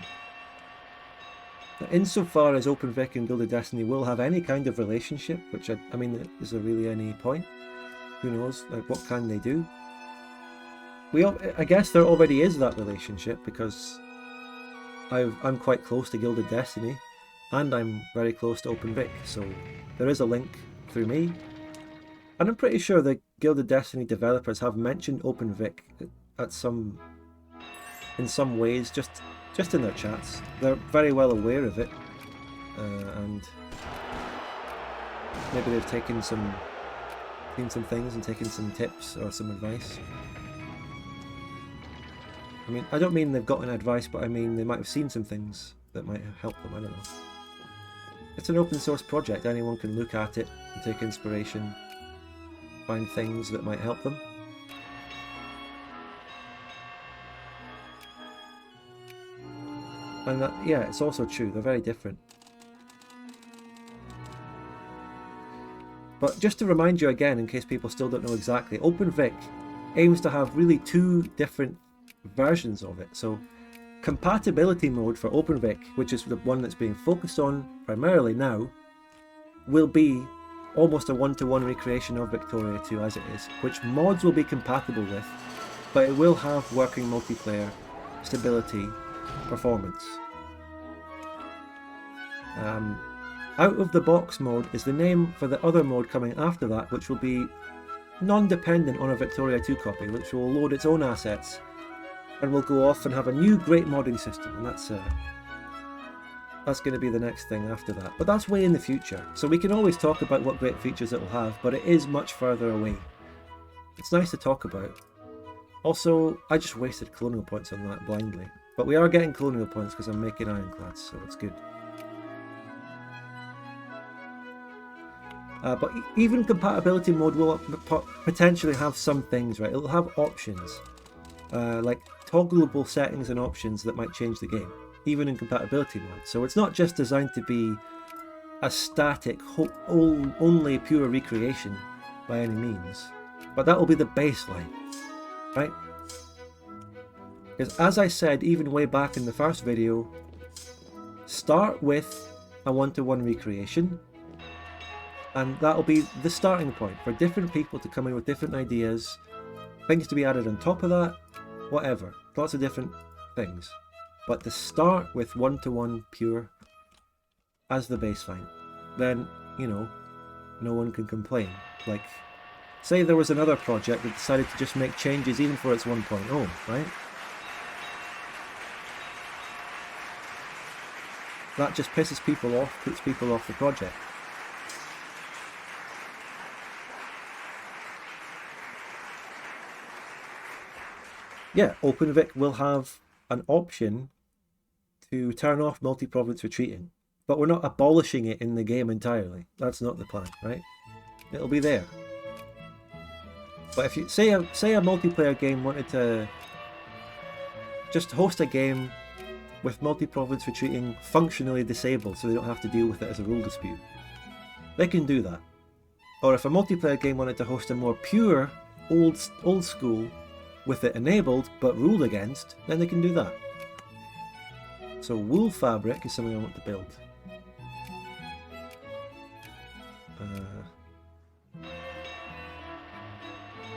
Insofar as OpenVic and Gilded Destiny will have any kind of relationship, which I mean, is there really any point? Who knows? Like, what can they do? I guess there already is that relationship because I'm quite close to Gilded Destiny, and I'm very close to OpenVic, so there is a link through me. And I'm pretty sure the Gilded Destiny developers have mentioned OpenVic in some ways, just in their chats. They're very well aware of it, and maybe they've seen some things and taken some tips or some advice. I mean, I don't mean they've gotten advice, but I mean they might have seen some things that might help them, I don't know. It's an open source project. Anyone can look at it and take inspiration, find things that might help them. And that, yeah, it's also true. They're very different. But just to remind you again, in case people still don't know exactly, OpenVic aims to have really two different versions of it. So compatibility mode for OpenVic, which is the one that's being focused on primarily now, will be almost a one-to-one recreation of Victoria 2 as it is, which mods will be compatible with, but it will have working multiplayer, stability, performance. Out of the box mode is the name for the other mode coming after that, which will be non-dependent on a Victoria 2 copy, which will load its own assets and will go off and have a new great modding system, and that's going to be the next thing after that. But that's way in the future, so we can always talk about what great features it will have, but it is much further away. It's nice to talk about. Also, I just wasted colonial points on that blindly, but we are getting colonial points because I'm making ironclads, so it's good. But even compatibility mode will potentially have some things, right? It'll have options, like toggleable settings and options that might change the game, even in compatibility mode. So it's not just designed to be a static, only pure recreation by any means, but that will be the baseline, right? Because as I said, even way back in the first video, start with a one-to-one recreation, and that'll be the starting point for different people to come in with different ideas, things to be added on top of that, whatever. Lots of different things. But to start with one-to-one pure as the baseline, then, you know, no one can complain. Like, say there was another project that decided to just make changes even for its 1.0, right? That just pisses people off, puts people off the project. Yeah, OpenVic will have an option to turn off multi-province retreating, but we're not abolishing it in the game entirely. That's not the plan, right? It'll be there. But if you say a multiplayer game wanted to just host a game with multi-province retreating functionally disabled so they don't have to deal with it as a rule dispute, they can do that. Or if a multiplayer game wanted to host a more pure, old school with it enabled but ruled against, then they can do that. So wool fabric is something I want to build.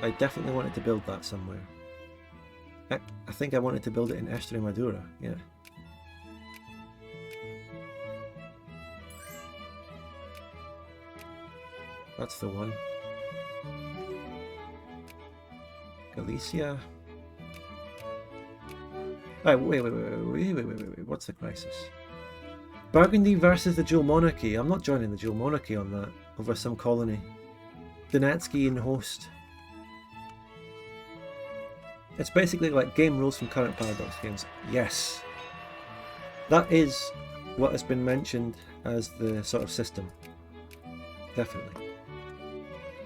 I definitely wanted to build that somewhere. I think I wanted to build it in Extremadura, yeah. That's the one. Galicia. Oh, wait, what's the crisis? Burgundy versus the dual monarchy. I'm not joining the dual monarchy on that, over some colony. Donetsky in host. It's basically like game rules from current Paradox games. Yes. That is what has been mentioned as the sort of system. Definitely.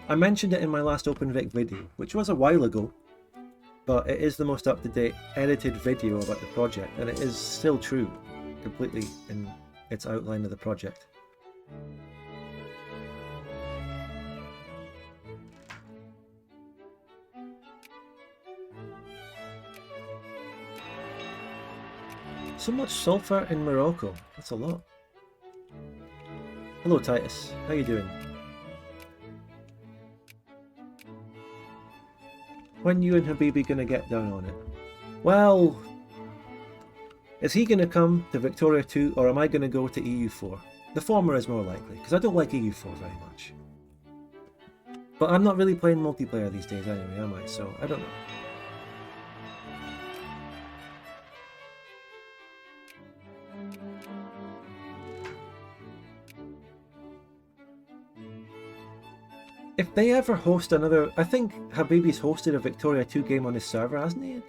I mentioned it in my last OpenVic video, which was a while ago, but it is the most up-to-date edited video about the project, and it is still true, completely in its outline of the project. So much sulfur in Morocco, that's a lot. Hello Titus, how you doing? When you and Habibi gonna get down on it? Well, is he gonna come to Victoria 2 or am I gonna go to EU4? The former is more likely, because I don't like EU4 very much. But I'm not really playing multiplayer these days anyway, am I? So, I don't know. If they ever host another... I think Habibi's hosted a Victoria 2 game on his server, hasn't he?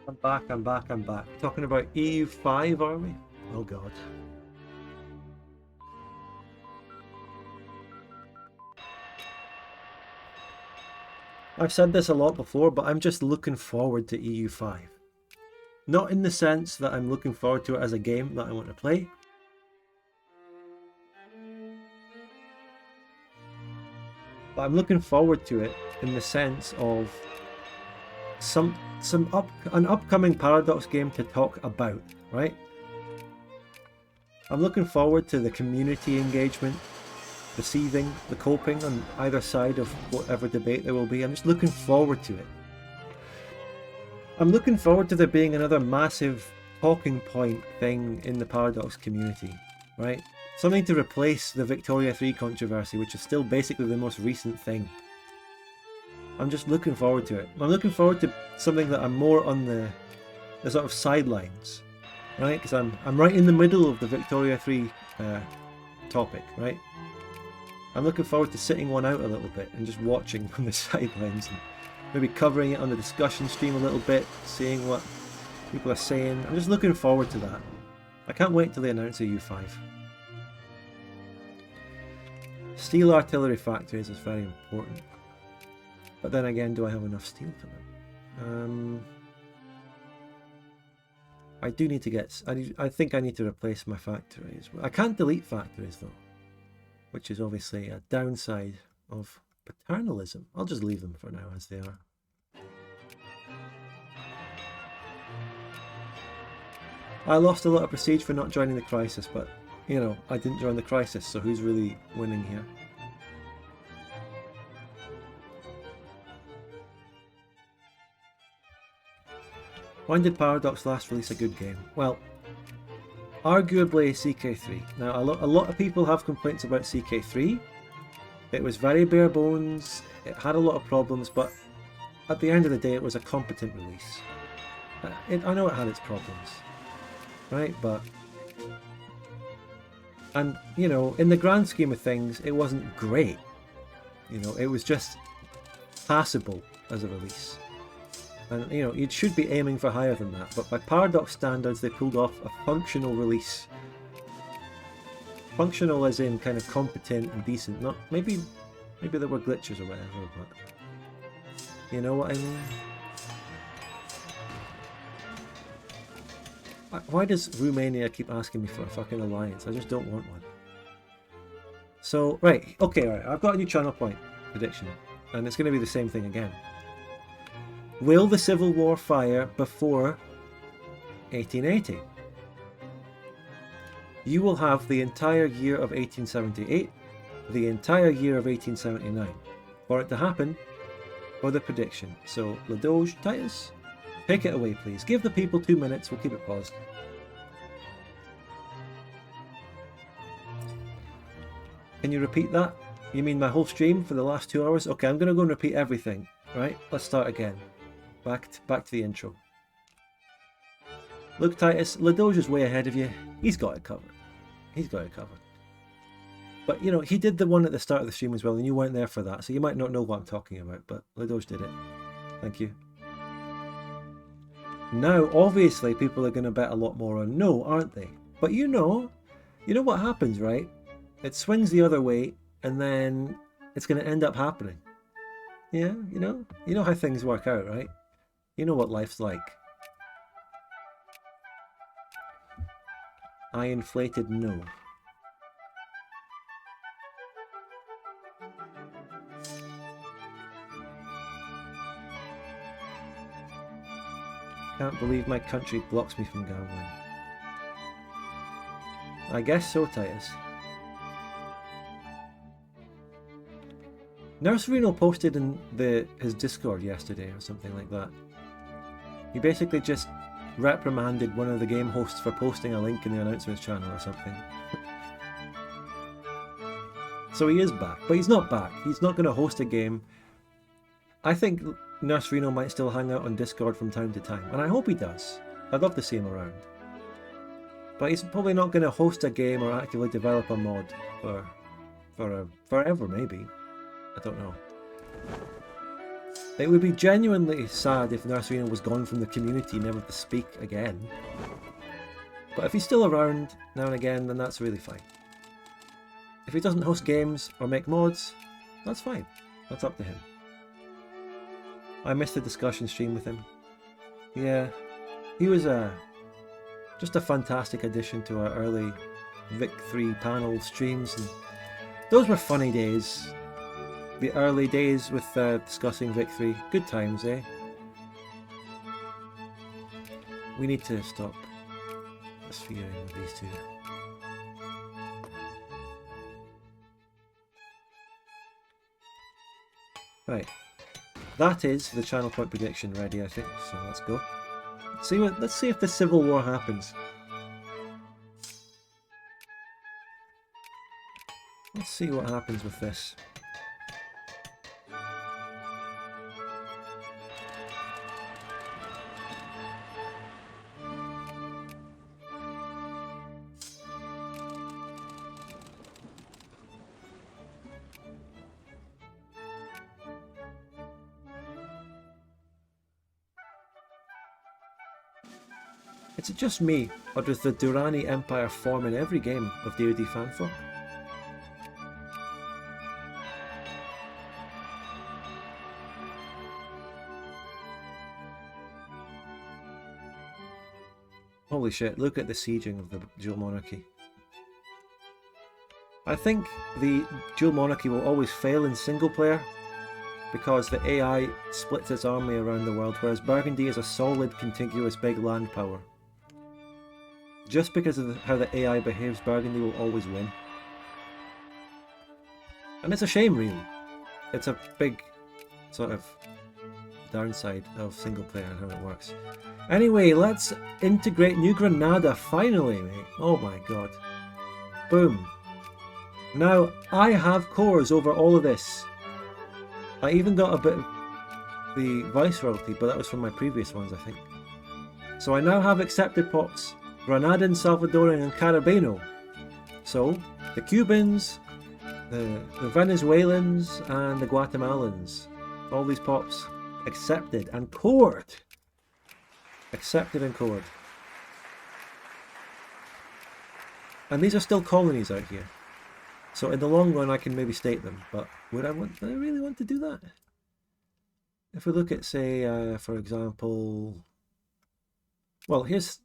I'm back, I'm back, I'm back. Talking about EU5, are we? Oh god. I've said this a lot before, but I'm just looking forward to EU5. Not in the sense that I'm looking forward to it as a game that I want to play. But I'm looking forward to it in the sense of an upcoming Paradox game to talk about, right? I'm looking forward to the community engagement, the seething, the coping on either side of whatever debate there will be. I'm just looking forward to it. I'm looking forward to there being another massive talking point thing in the Paradox community, right? Something to replace the Victoria 3 controversy, which is still basically the most recent thing. I'm just looking forward to it. I'm looking forward to something that I'm more on the sort of sidelines, right? Because I'm right in the middle of the Victoria 3 topic, right? I'm looking forward to sitting one out a little bit and just watching from the sidelines and maybe covering it on the discussion stream a little bit, seeing what people are saying. I'm just looking forward to that. I can't wait till they announce a U5. Steel artillery factories is very important. But then again, do I have enough steel for them? I do need to get... I think I need to replace my factories. I can't delete factories though, which is obviously a downside of paternalism. I'll just leave them for now as they are. I lost a lot of prestige for not joining the crisis, but, you know, I didn't join the crisis, so who's really winning here? When did Paradox last release a good game? Well, arguably CK3. Now, a lot of people have complaints about CK3. It was very bare bones, it had a lot of problems, but at the end of the day it was a competent release. I know it had its problems, right? But, and you know, in the grand scheme of things, it wasn't great. You know, it was just passable as a release. And you know, you should be aiming for higher than that, but by Paradox standards they pulled off a functional release. Functional as in kind of competent and decent, not maybe there were glitches or whatever, but you know what I mean? Why does Romania keep asking me for a fucking alliance? I just don't want one. So, right, okay, alright, I've got a new channel point prediction, and it's going to be the same thing again. Will the Civil War fire before 1880? You will have the entire year of 1878, the entire year of 1879 for it to happen for the prediction. So, Ladoge, Titus, take it away please. Give the people 2 minutes, we'll keep it paused. Can you repeat that? You mean my whole stream for the last 2 hours? Okay, I'm going to go and repeat everything. Right, let's start again. Back to the intro. Look, Titus, Ladoge is way ahead of you. He's got it covered. He's got it covered. But, you know, he did the one at the start of the stream as well, and you weren't there for that, so you might not know what I'm talking about, but Ladoge did it. Thank you. Now, obviously, people are going to bet a lot more on no, aren't they? But you know what happens, right? It swings the other way, and then it's going to end up happening. Yeah, you know how things work out, right? You know what life's like. I inflated no. Can't believe my country blocks me from gambling. I guess so, Titus. Nurse Reno posted in his Discord yesterday or something like that. He basically just reprimanded one of the game hosts for posting a link in the announcements channel or something. So he is back, but he's not back. He's not going to host a game. I think Nurse Reno might still hang out on Discord from time to time, and I hope he does. I'd love to see him around. But he's probably not going to host a game or actively develop a mod for forever, maybe. I don't know. It would be genuinely sad if Narciso was gone from the community, never to speak again. But if he's still around now and again, then that's really fine. If he doesn't host games or make mods, that's fine. That's up to him. I missed the discussion stream with him. Yeah, he was just a fantastic addition to our early Vic 3 panel streams. And those were funny days. The early days with discussing Vic 3. Good times, eh? We need to stop fearing with these two. Right. That is the channel point prediction ready, I think. So let's go. Let's see if the Civil War happens. Let's see what happens with this. Is it just me, or does the Durrani Empire form in every game of DoD fanfolk? Holy shit, look at the sieging of the dual monarchy. I think the dual monarchy will always fail in single player because the AI splits its army around the world, whereas Burgundy is a solid, contiguous big land power. Just because of how the AI behaves, Burgundy will always win. And it's a shame, really. It's a big sort of downside of single player and how it works. Anyway, let's integrate New Granada finally, mate. Oh my god. Boom. Now, I have cores over all of this. I even got a bit of the Viceroyalty, but that was from my previous ones, I think. So I now have accepted pops. Granadan, Salvadoran and Carabeno. So, the Cubans, the Venezuelans and the Guatemalans. All these pops accepted and cored. Accepted and cored. And these are still colonies out here. So in the long run I can maybe state them, but would I really want to do that? If we look at, say, for example... Well, here's...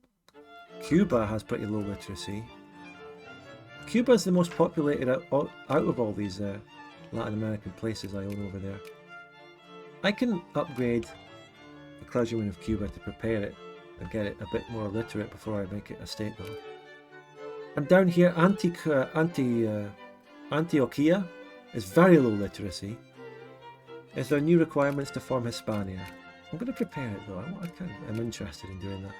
Cuba has pretty low literacy. Cuba is the most populated out of all these Latin American places I own over there. I can upgrade the clergyman of Cuba to prepare it and get it a bit more literate before I make it a state though. And down here, Antioquia is very low literacy. Is there new requirements to form Hispania? I'm going to prepare it though. I'm interested in doing that.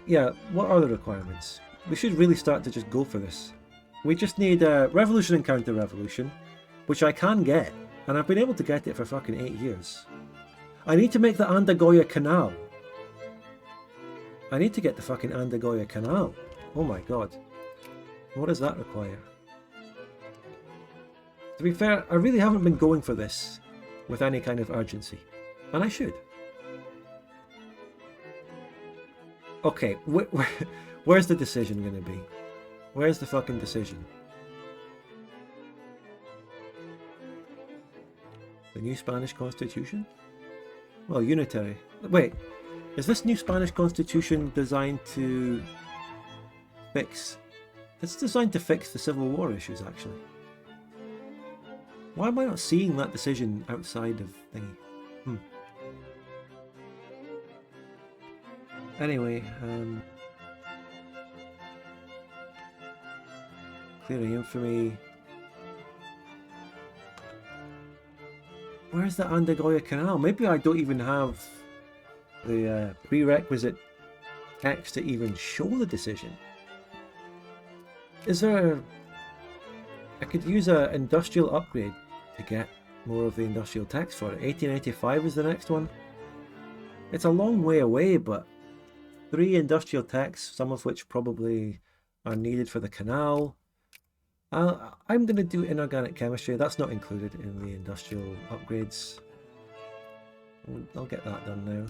Yeah, what are the requirements? We should really start to just go for this. We just need revolution and counter-revolution, which I can get, and I've been able to get it for fucking 8 years. I need to make the Andagoya Canal. I need to get the fucking Andagoya Canal. Oh my god. What does that require? To be fair, I really haven't been going for this with any kind of urgency, and I should. Okay, where's the decision going to be? Where's the fucking decision? The new Spanish Constitution? Well, unitary. Wait, is this new Spanish Constitution designed to fix... It's designed to fix the Civil War issues, actually. Why am I not seeing that decision outside of thingy? Anyway, clearing infamy. Where's the Andagoya Canal? Maybe I don't even have the prerequisite text to even show the decision. Is there I could use an industrial upgrade to get more of the industrial text for it. 1885 is the next one. It's a long way away, but 3 industrial techs, some of which probably are needed for the canal. I'm going to do inorganic chemistry. That's not included in the industrial upgrades. I'll get that done now.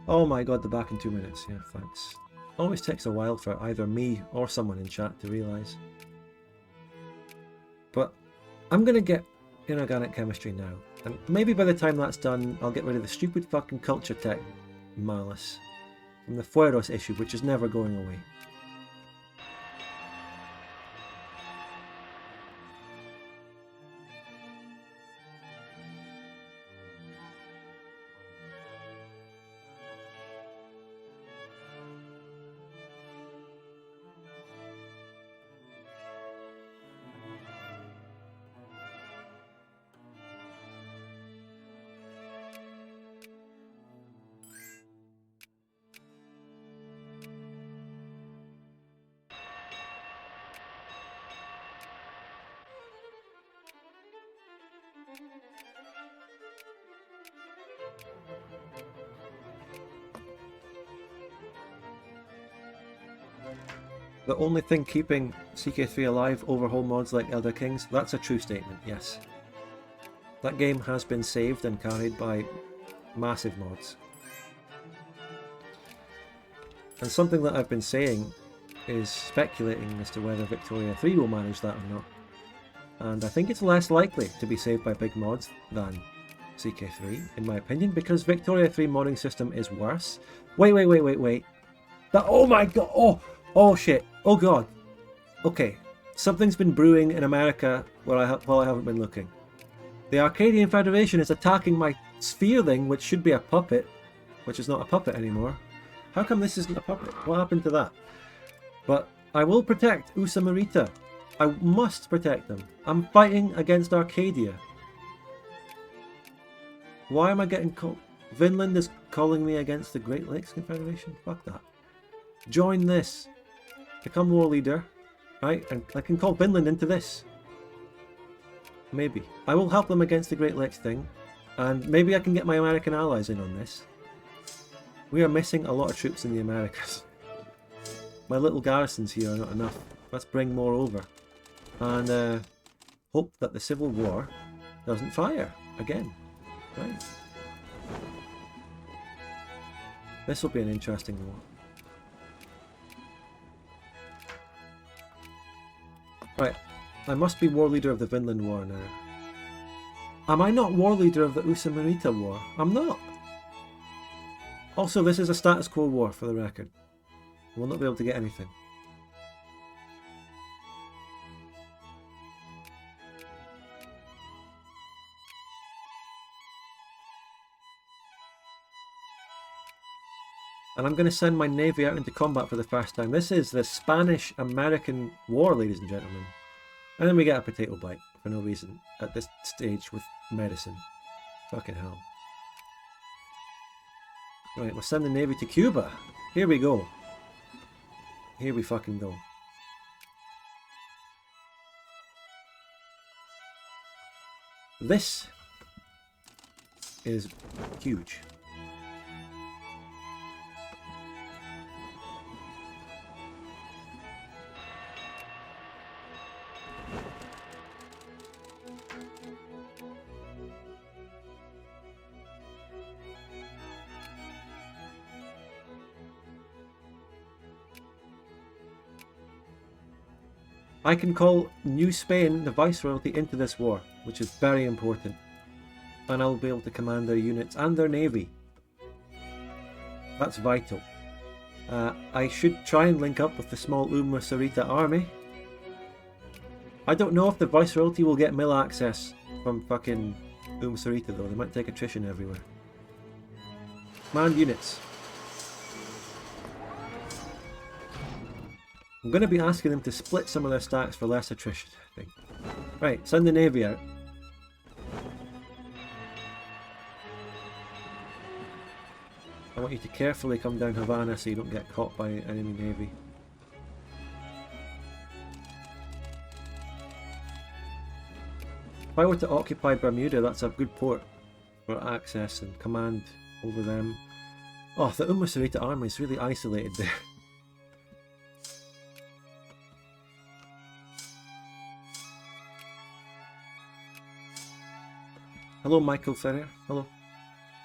Oh my god, they're back in 2 minutes. Yeah, thanks. Always takes a while for either me or someone in chat to realise. But I'm going to get inorganic chemistry now. And maybe by the time that's done, I'll get rid of the stupid fucking culture tech malice from the Fueros issue, which is never going away. The only thing keeping CK3 alive overhaul mods like Elder Kings, that's a true statement, yes. That game has been saved and carried by massive mods. And something that I've been saying is speculating as to whether Victoria 3 will manage that or not. And I think it's less likely to be saved by big mods than CK3, in my opinion, because Victoria 3 modding system is worse. Wait. That, oh my god, oh shit, oh god. Okay, something's been brewing in America while I haven't been looking. The Arcadian Federation is attacking my sphere thing, which should be a puppet, which is not a puppet anymore. How come this isn't a puppet? What happened to that? But I will protect Usa Marita. I must protect them. I'm fighting against Arcadia. Why am I getting called? Vinland is calling me against the Great Lakes Confederation? Fuck that. Join this. Become war leader. Right? And I can call Vinland into this. Maybe. I will help them against the Great Lakes thing. And maybe I can get my American allies in on this. We are missing a lot of troops in the Americas. My little garrisons here are not enough. Let's bring more over. And hope that the Civil War doesn't fire again. Right. This will be an interesting war. Right. I must be war leader of the Vinland War now. Am I not war leader of the Usa Marita War? I'm not. Also, this is a status quo war, for the record. We'll not be able to get anything. And I'm going to send my navy out into combat for the first time. This is the Spanish-American War, ladies and gentlemen. And then we get a potato bite for no reason at this stage with medicine. Fucking hell. Right, we'll send the navy to Cuba. Here we go. Here we fucking go. This is huge. I can call New Spain, the Viceroyalty, into this war, which is very important. And I'll be able to command their units and their navy. That's vital. I should try and link up with the small Sarita army. I don't know if the Viceroyalty will get mill access from fucking Sarita though. They might take attrition everywhere. Command units. I'm going to be asking them to split some of their stacks for less attrition, I think. Right, send the navy out. I want you to carefully come down Havana so you don't get caught by enemy navy. If I were to occupy Bermuda, that's a good port for access and command over them. Oh, the Umasarita army is really isolated there. Hello, Michael Ferrer. Hello.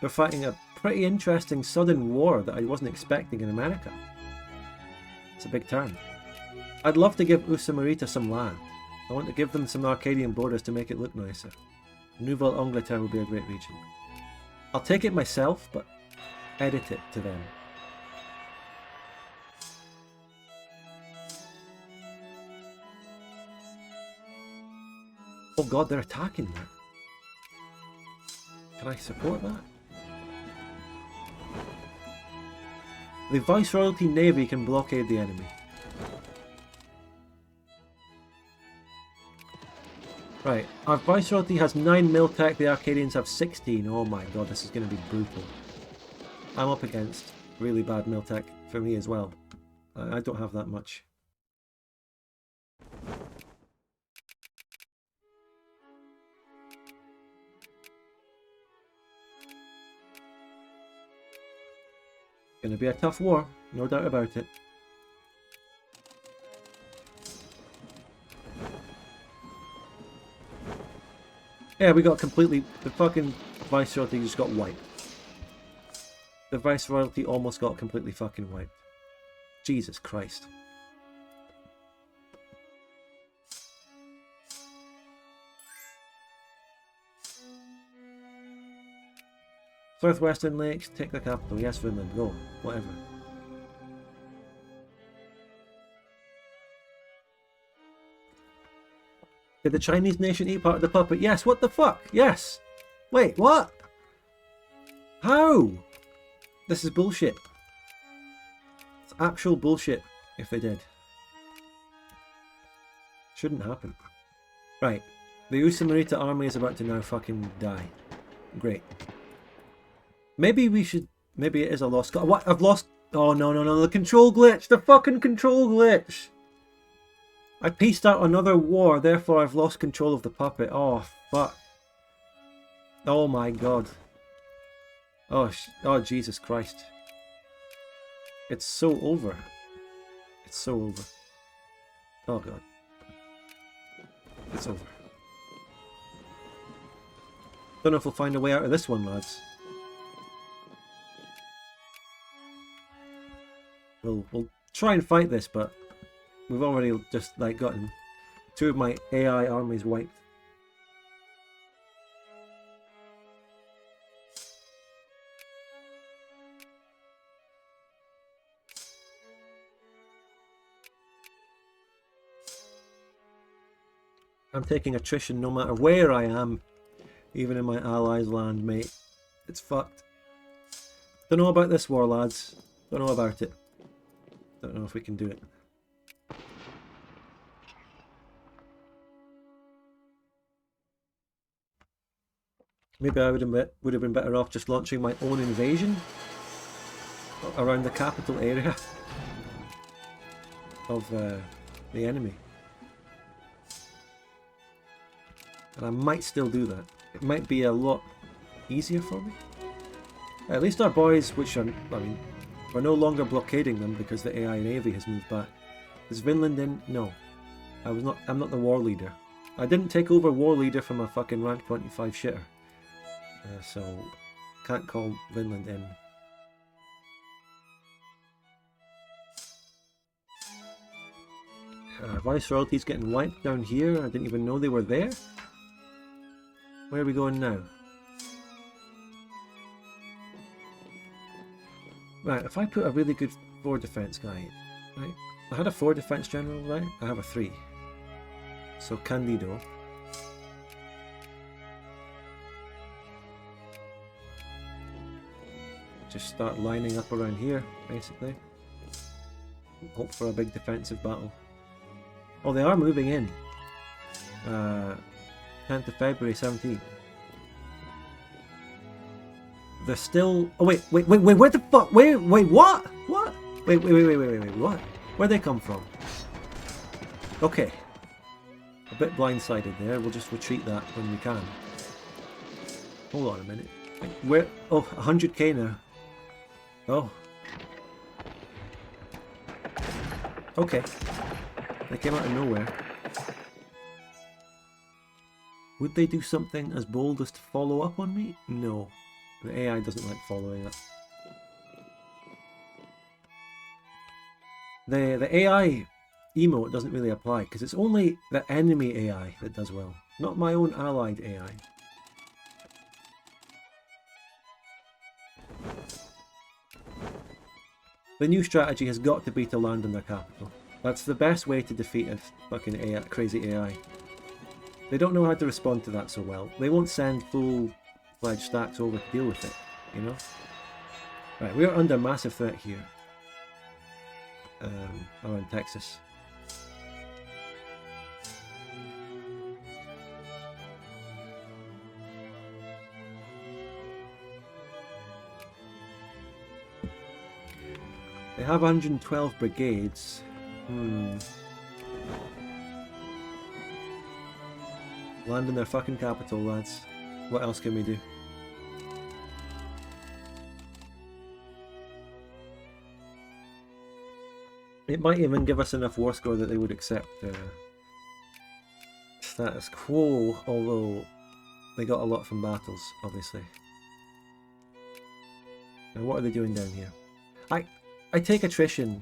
We're fighting a pretty interesting sudden war that I wasn't expecting in America. It's a big turn. I'd love to give Usamarita some land. I want to give them some Arcadian borders to make it look nicer. Nouvelle Angleterre will be a great region. I'll take it myself, but edit it to them. Oh god, they're attacking that. Can I support that? The Viceroyalty Navy can blockade the enemy. Right, our Viceroyalty has 9 Miltech, the Arcadians have 16. Oh my god, this is going to be brutal. I'm up against really bad Miltech for me as well. I don't have that much. Gonna be a tough war, no doubt about it. Yeah, we got completely... The fucking Viceroyalty just got wiped. The Viceroyalty almost got completely fucking wiped. Jesus Christ. Southwestern Lakes, take the capital. Yes, Finland, go. Whatever. Did the Chinese nation eat part of the puppet? Yes, what the fuck? Yes! Wait, what? How? This is bullshit. It's actual bullshit if they did. Shouldn't happen. Right. The Usamarita army is about to now fucking die. Great. Maybe we should... Maybe it is a lost... What? I've lost... Oh, no, no, no. The control glitch! The fucking control glitch! I pieced out another war, therefore I've lost control of the puppet. Oh, fuck. Oh my god. Oh, Jesus Christ. It's so over. It's so over. Oh god. It's over. Don't know if we'll find a way out of this one, lads. We'll try and fight this, but we've already just like gotten 2 of my AI armies wiped. I'm taking attrition no matter where I am, even in my allies' land, mate. It's fucked. Don't know about this war, lads. Don't know about it. Don't know if we can do it. Maybe I would have been better off just launching my own invasion around the capital area of the enemy. And I might still do that. It might be a lot easier for me. At least our boys, which are, I mean, we're no longer blockading them because the AI Navy has moved back. Is Vinland in? No. I'm not the war leader. I didn't take over war leader from a fucking rank 25 shitter. So, can't call Vinland in. Viceroyalty's getting wiped down here. I didn't even know they were there. Where are we going now? Right, if I put a really good 4 defense guy, right? I had a 4 defense general, right? I have a 3. So Candido. Just start lining up around here, basically. Hope for a big defensive battle. Oh, they are moving in. 10th of February, 17th. They're still... Oh, wait, where the fuck? Wait, what? What? Wait, what? Where'd they come from? Okay. A bit blindsided there. We'll just retreat that when we can. Hold on a minute. Where? Oh, 100k now. Oh. Okay. They came out of nowhere. Would they do something as bold as to follow up on me? No. The AI doesn't like following up. The AI emote doesn't really apply because it's only the enemy AI that does well, not my own allied AI. The new strategy has got to be to land in their capital. That's the best way to defeat a fucking AI, crazy AI. They don't know how to respond to that so well. They won't send full-fledged stacks over to deal with it, you know? Right, we're under massive threat here. Around Texas. They have 112 brigades. Land in their fucking capital, lads. What else can we do? It might even give us enough war score that they would accept status quo, although they got a lot from battles, obviously. Now what are they doing down here? I take attrition.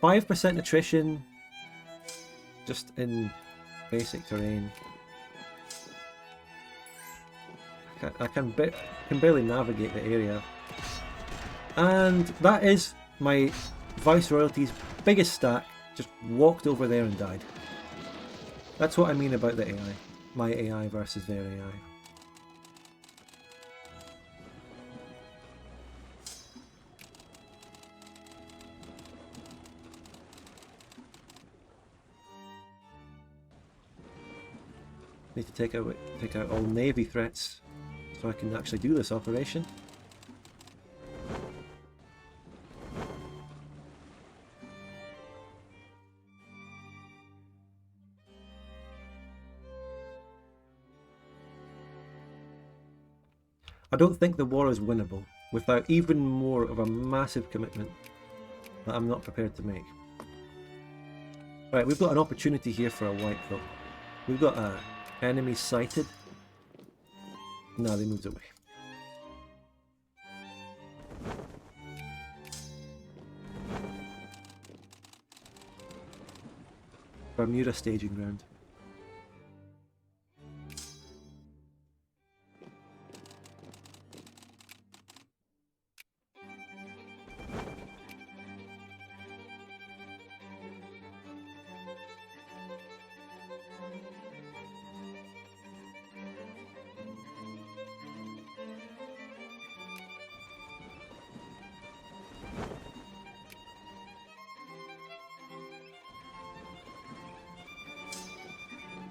5% attrition just in basic terrain. I can barely navigate the area. And that is my Viceroyalty's biggest stack. Just walked over there and died. That's what I mean about the AI. My AI versus their AI. Need to take out all Navy threats so I can actually do this operation. I don't think the war is winnable without even more of a massive commitment that I'm not prepared to make. Right, we've got an opportunity here for a wipe though. We've got a enemy sighted. No, they moved away. Bermuda staging ground.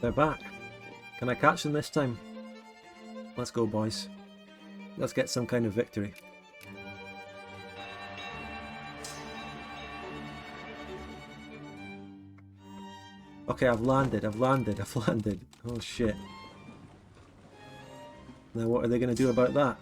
They're back. Can I catch them this time? Let's go, boys. Let's get some kind of victory. Okay, I've landed. Oh shit. Now what are they going to do about that?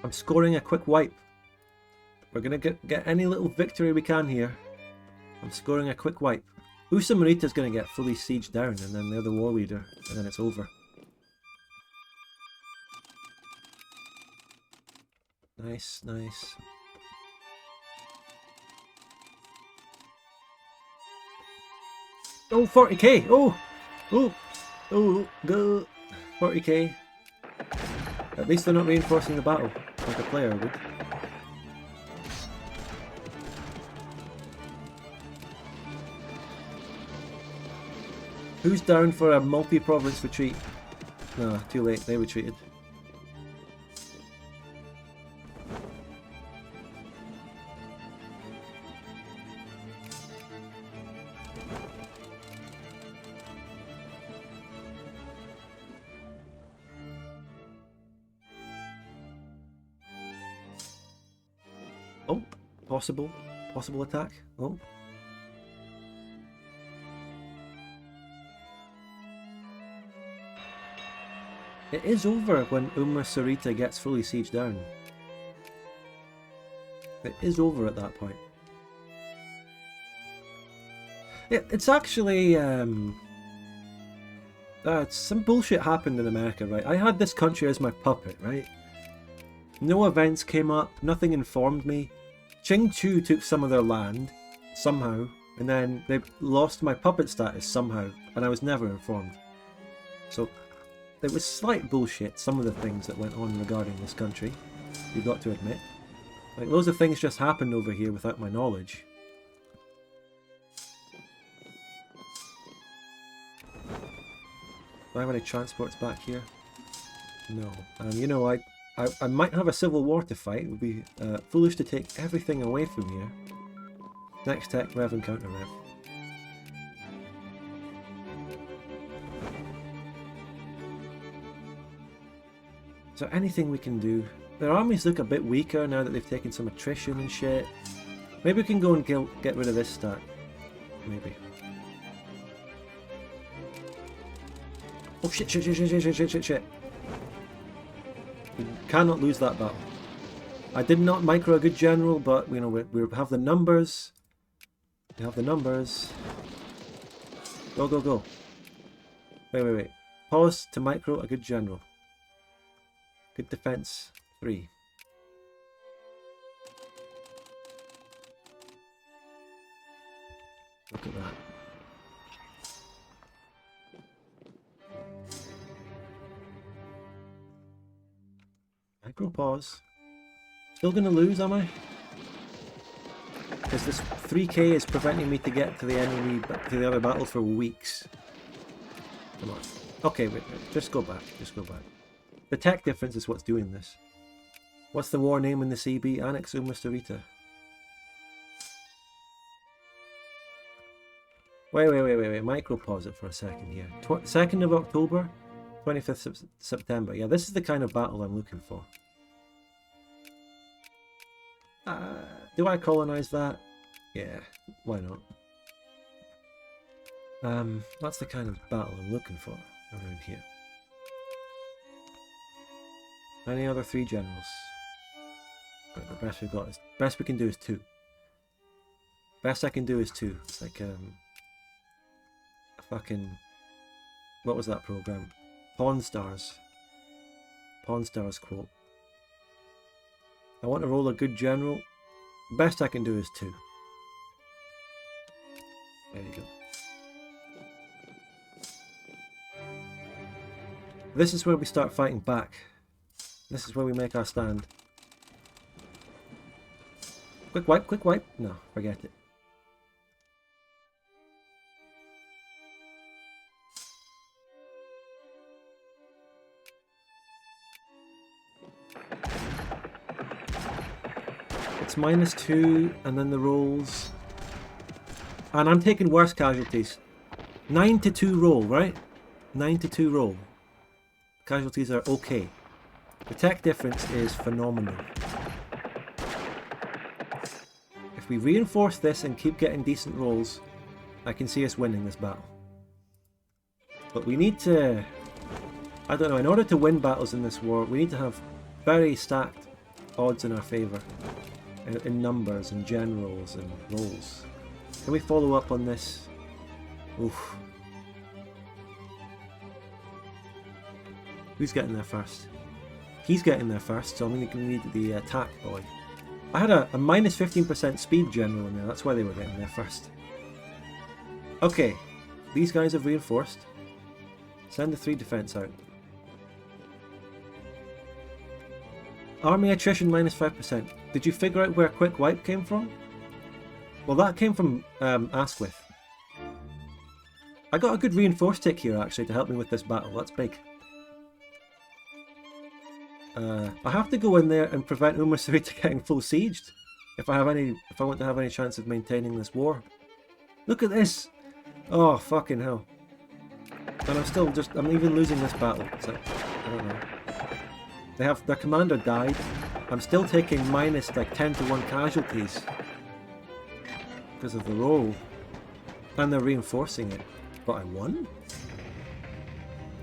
I'm scoring a quick wipe. We're gonna get any little victory we can here. I'm scoring a quick wipe. Usamarita's gonna get fully sieged down, and then they're the war leader, and then it's over. Nice, nice. Oh, 40k! Oh, go! 40k. At least they're not reinforcing the battle, like a player would. Who's down for a multi-province retreat? No, too late, they retreated. Possible attack. Oh. It is over when Sarita gets fully sieged down. It is over at that point. It's actually some bullshit happened in America, right? I had this country as my puppet, right? No events came up, nothing informed me. Qingchu took some of their land, somehow, and then they lost my puppet status somehow, and I was never informed. So, it was slight bullshit, some of the things that went on regarding this country, you've got to admit. Like, loads of things just happened over here without my knowledge. Do I have any transports back here? No. And you know, I might have a civil war to fight. It would be foolish to take everything away from here. Next tech, rev and counter rev. Is there anything we can do? Their armies look a bit weaker now that they've taken some attrition and shit. Maybe we can go and get rid of this stack. Maybe. Oh shit, shit, shit, shit, shit, shit, shit, shit. We cannot lose that battle. I did not micro a good general, but you know, we have the numbers. We have the numbers. Go, go, go. Wait. Pause to micro a good general. Good defense. 3. Look at that. Micro pause. Still gonna lose, am I? Because this 3k is preventing me to get to the enemy, to the other battle for weeks. Come on. Okay, wait. Just go back. Just go back. The tech difference is what's doing this. What's the war name in the CB? Annex Sarita. Wait. Micro pause it for a second here. 2nd of October, 25th September. Yeah, this is the kind of battle I'm looking for. Do I colonize that? Yeah, why not? That's the kind of battle I'm looking for around here. Any other 3 generals? Right, the best we've got is best we can do is 2. Best I can do is 2. It's like a fucking, what was that program? Pawn Stars. Pawn Stars quote. I want to roll a good general. Best I can do is 2. There you go. This is where we start fighting back. This is where we make our stand. Quick wipe, quick wipe. No, forget it. It's -2 and then the rolls. And I'm taking worse casualties. 9-2 roll, right? 9-2 roll. Casualties are okay. The tech difference is phenomenal. If we reinforce this and keep getting decent rolls, I can see us winning this battle. But we need to... I don't know, in order to win battles in this war, we need to have very stacked odds in our favour. In numbers and generals and rolls. Can we follow up on this? Oof. Who's getting there first? He's getting there first, so I'm going to need the attack boy. I had a -15% speed general in there, that's why they were getting there first. Okay, these guys have reinforced. Send the 3 defense out. Army attrition -5%. Did you figure out where quick wipe came from? Well, that came from Asquith. I got a good reinforce tick here actually to help me with this battle. That's big. I have to go in there and prevent Sarita getting full sieged if I want to have any chance of maintaining this war. Look at this! Oh fucking hell! And I'm even losing this battle. So, I don't know. Their commander died. I'm still taking minus like 10 to 1 casualties because of the roll. And they're reinforcing it. But I won?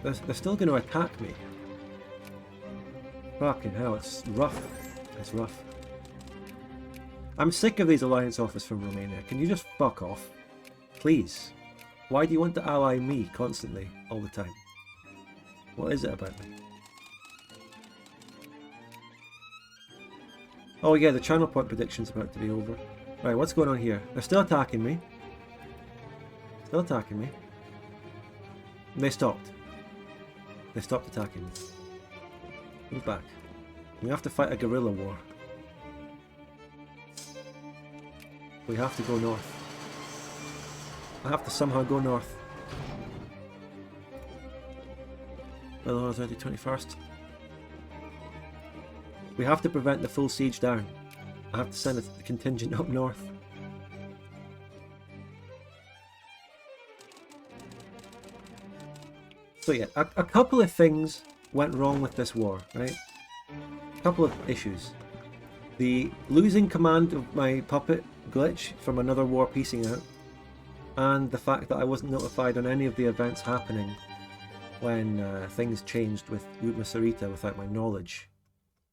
They're still going to attack me. Fucking hell, it's rough. It's rough. I'm sick of these alliance offers from Romania. Can you just fuck off? Please. Why do you want to ally me constantly, all the time? What is it about me? Oh yeah, the channel point prediction's about to be over. Right, what's going on here? They're still attacking me. Still attacking me. They stopped. They stopped attacking me. Move back. We have to fight a guerrilla war. We have to go north. I have to somehow go north. Well, it's already 21st. We have to prevent the full siege down. I have to send a contingent up north. So yeah, a couple of things went wrong with this war, right? A couple of issues. The losing command of my puppet glitch from another war piecing out, and the fact that I wasn't notified on any of the events happening when things changed with Sarita without my knowledge.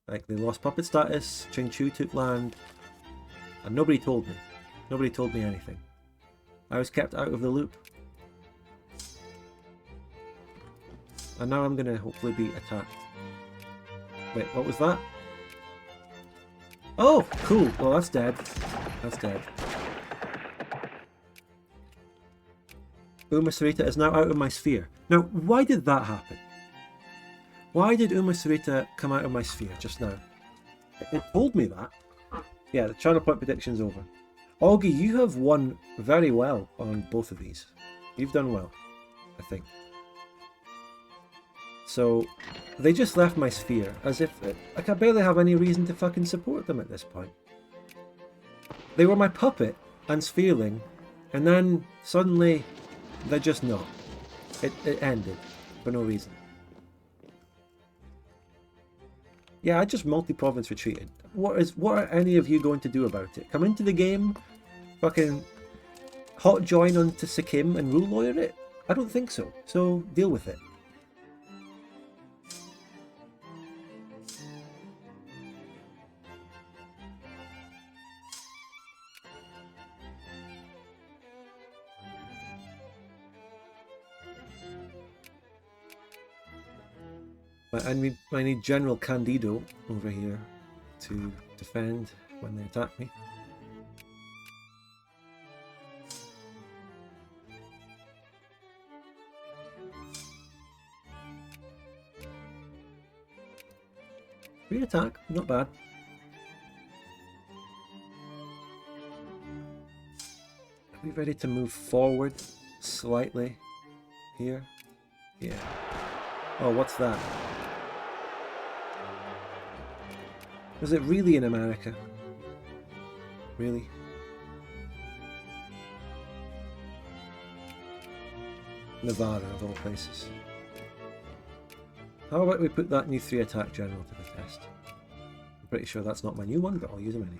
Like, they lost puppet status, Chengchu took land, and nobody told me. Nobody told me anything. I was kept out of the loop. And now I'm gonna hopefully be attacked. Wait, what was that? Oh, cool. Well, that's dead. That's dead. Sarita is now out of my sphere. Now, why did that happen? Why did Sarita come out of my sphere just now? It told me that. Yeah, the channel point prediction's over. Augie, you have won very well on both of these. You've done well, I think. So, they just left my sphere, as if, like, I barely have any reason to fucking support them at this point. They were my puppet and sphereling, and then suddenly they're just not. It ended for no reason. Yeah, I just multi-province retreated. What are any of you going to do about it? Come into the game, fucking hot join onto Sikkim and rule lawyer it? I don't think so. So deal with it. I need General Candido over here to defend when they attack me. Free attack, not bad. Are we ready to move forward slightly here? Yeah. Oh, what's that? Was it really in America? Really? Nevada, of all places. How about we put that new 3 attack general to the test? I'm pretty sure that's not my new one, but I'll use him anyway.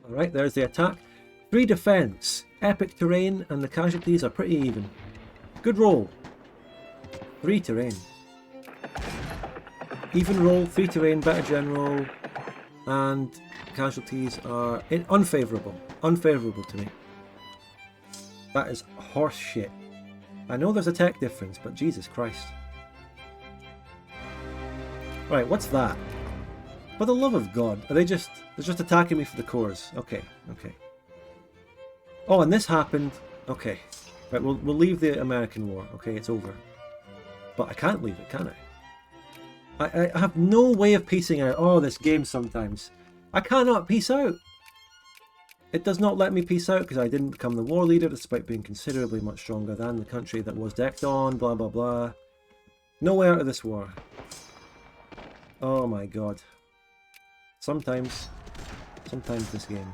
Alright, there's the attack. 3 defense, epic terrain, and the casualties are pretty even. Good roll. 3 terrain. Even roll, 3 terrain, better general, and casualties are unfavourable. Unfavourable to me. That is horse shit. I know there's a tech difference, but Jesus Christ. Right, what's that? For the love of God, are they just... They're just attacking me for the cores. Okay, okay. Oh, and this happened... Okay. Right, we'll leave the American war. Okay, it's over. But I can't leave it, can I? I have no way of piecing out. Oh, this game sometimes. I cannot piece out. It does not let me piece out because I didn't become the war leader despite being considerably much stronger than the country that was decked on, blah blah blah. No way out of this war. Oh my God. Sometimes this game.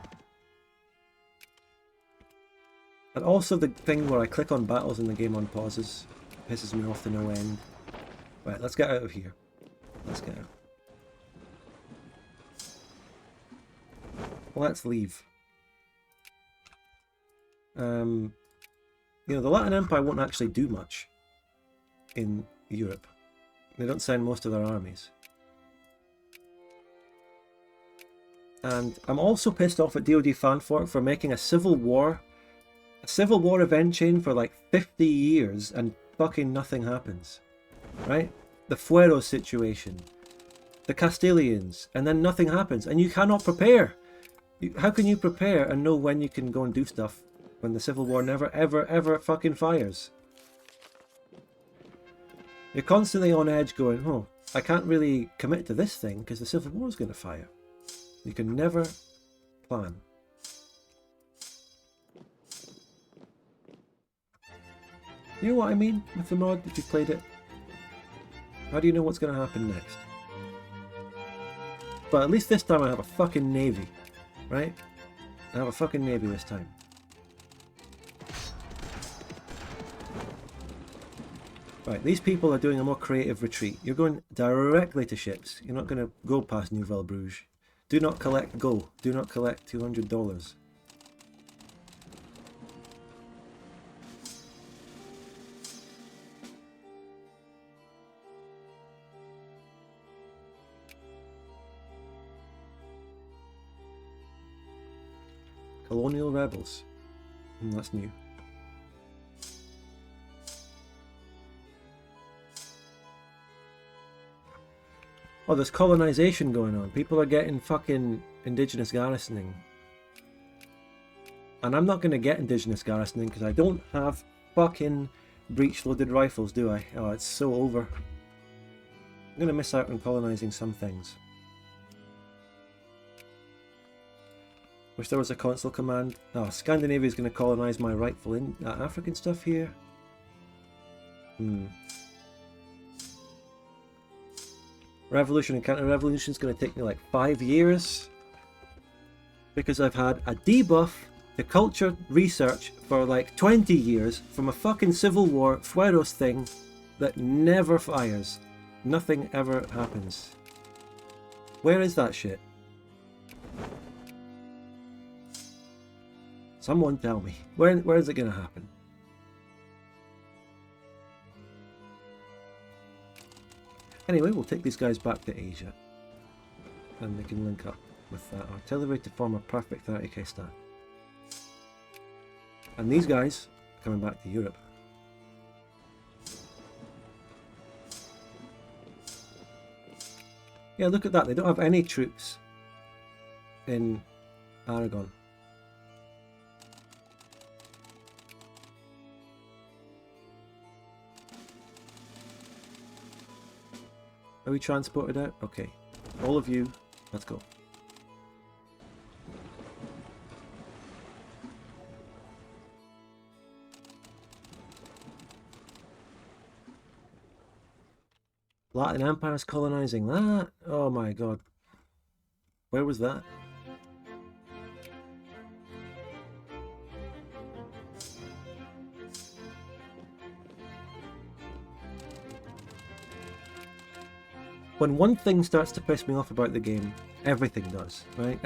And also the thing where I click on battles and the game unpauses pisses me off to no end. Right, let's get out of here. Let's get out. Let's leave. You know, the Latin Empire won't actually do much in Europe. They don't send most of their armies. And I'm also pissed off at DoD Fanfork for making a civil war event chain for like 50 years and fucking nothing happens. Right? The Fueros situation, the Castilians, and then nothing happens, and you cannot prepare. How can you prepare and know when you can go and do stuff when the Civil War never ever ever fucking fires? You're constantly on edge going, oh, I can't really commit to this thing because the Civil War is going to fire. You can never plan. You know what I mean with the mod if you've played it? How do you know what's going to happen next? But at least this time I have a fucking navy, right? I have a fucking navy this time. Right, these people are doing a more creative retreat. You're going directly to ships. You're not going to go past Naval Bruges. Do not collect gold. Do not collect $200. Colonial rebels. That's new. Oh, there's colonization going on. People are getting fucking indigenous garrisoning. And I'm not going to get indigenous garrisoning because I don't have fucking breech-loaded rifles, do I? Oh, it's so over. I'm going to miss out on colonizing some things. Wish there was a console command. Oh, Scandinavia is going to colonize my rightful African stuff here. Revolution and counter-revolution is going to take me like 5 years. Because I've had a debuff to culture research for like 20 years from a fucking Civil War Fueros thing that never fires. Nothing ever happens. Where is that shit? Someone tell me. Where is it going to happen? Anyway, we'll take these guys back to Asia. And they can link up with that artillery to form a perfect 30k stack. And these guys are coming back to Europe. Yeah, look at that. They don't have any troops in Aragon. Are we transported out? Okay. All of you, let's go. Latin Empire is colonizing that? Oh my god. Where was that? When one thing starts to piss me off about the game, everything does, right?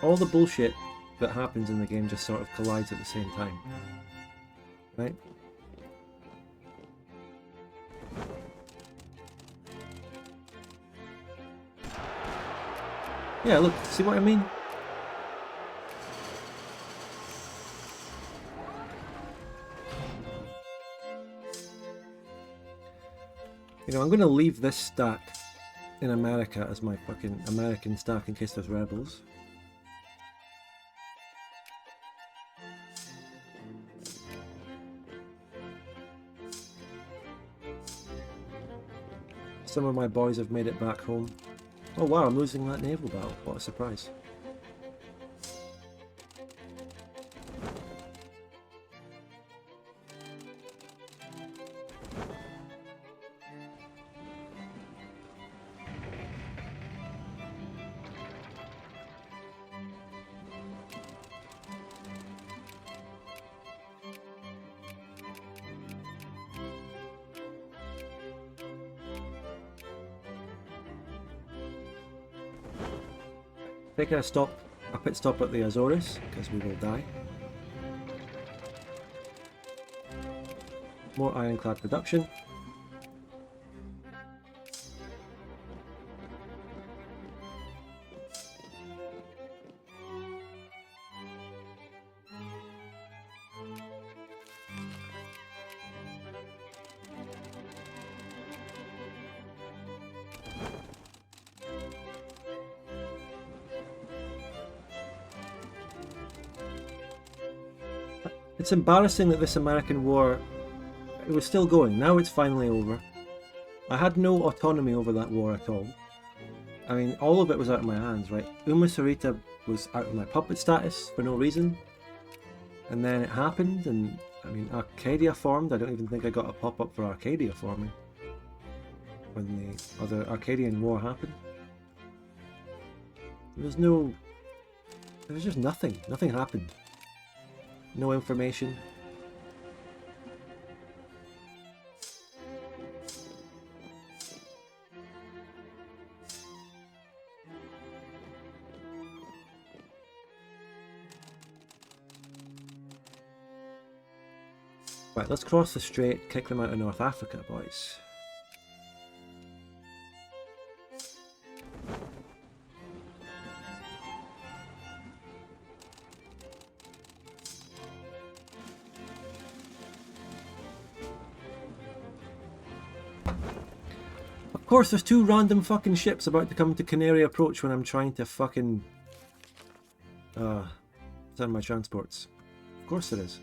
All the bullshit that happens in the game just sort of collides at the same time, right? Yeah, look, see what I mean? You know, I'm going to leave this stack in America as my fucking American stack in case there's rebels. Some of my boys have made it back home. Oh wow, I'm losing that naval battle. What a surprise. Taking a pit stop at the Azores, because we will die. More ironclad production. It's embarrassing that this American war, it was still going. Now it's finally over. I had no autonomy over that war at all. I mean, all of it was out of my hands, right? Uma Sarita was out of my puppet status for no reason. And then it happened, and I mean, Arcadia formed. I don't even think I got a pop-up for Arcadia forming when the other Arcadian war happened. There was just nothing. Nothing happened. No information. Right, let's cross the strait, kick them out of North Africa, boys. Of course, there's two random fucking ships about to come to Canary Approach when I'm trying to fucking send my transports. Of course there is.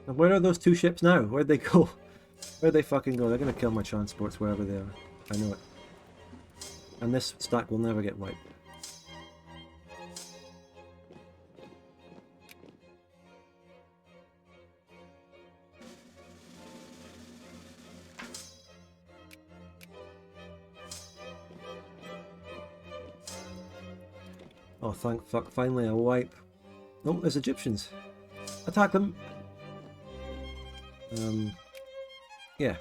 And where are those two ships now? Where'd they go? Where'd they fucking go? They're gonna kill my transports wherever they are. I know it. And this stack will never get wiped. Oh, thank fuck, finally a wipe. Oh, there's Egyptians. Attack them! Yeah.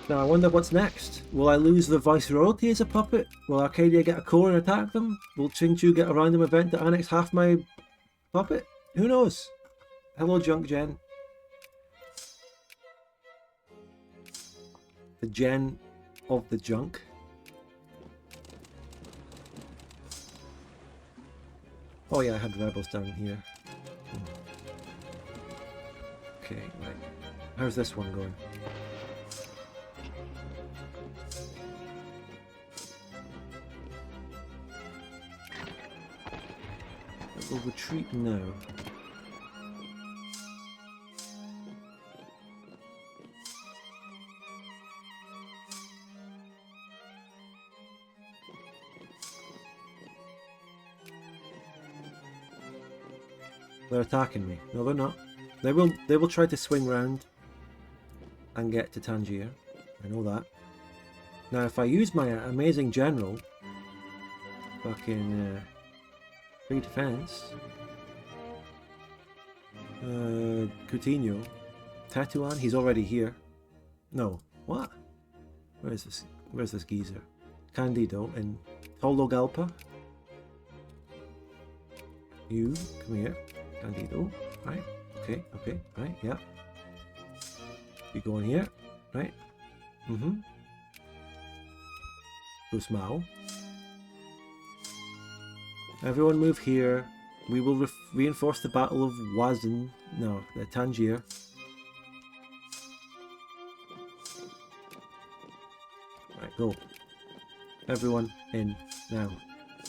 Now I wonder what's next. Will I lose the Viceroyalty as a puppet? Will Arcadia get a core and attack them? Will Qingchu get a random event to annex half my puppet? Who knows? Hello, Junk Gen. The Gen of the Junk. Oh yeah, I had rebels down here. Okay, right. How's this one going? We'll retreat now. They're attacking me. No, they're not. They will try to swing round and get to Tangier. I know that. Now, if I use my amazing general, fucking free defense, Coutinho, Tetuan, he's already here. No, what? Where is this? Where's this geezer? Candido and Tologalpa. You come here. Candido, right? Okay, right, yeah. You go in here, right? Usmao. Everyone move here. We will reinforce the Battle of Wazin. No, the Tangier. Right, go. Everyone in now.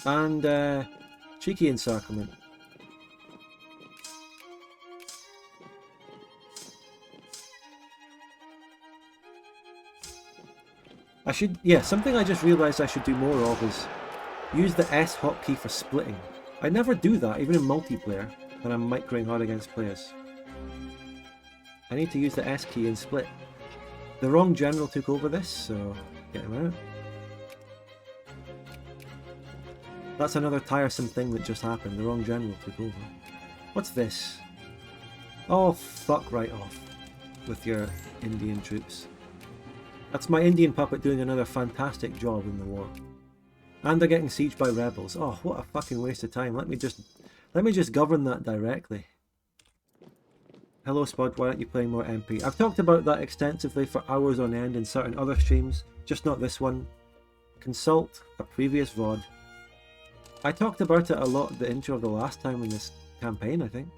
And cheeky encirclement. I should, yeah, something I just realised I should do more of is use the S hotkey for splitting. I never do that, even in multiplayer, when I'm microing hard against players. I need to use the S key and split. The wrong general took over this, so Get him out. That's another tiresome thing that just happened. The wrong general took over. What's this? Oh, fuck right off with your Indian troops. That's my Indian puppet doing another fantastic job in the war. And they're getting sieged by rebels. Oh, what a fucking waste of time. Let me just govern that directly. Hello Spud, why aren't you playing more MP? I've talked about that extensively for hours on end in certain other streams, just not this one. Consult a previous VOD. I talked about it a lot at the intro of the last time in this campaign, I think.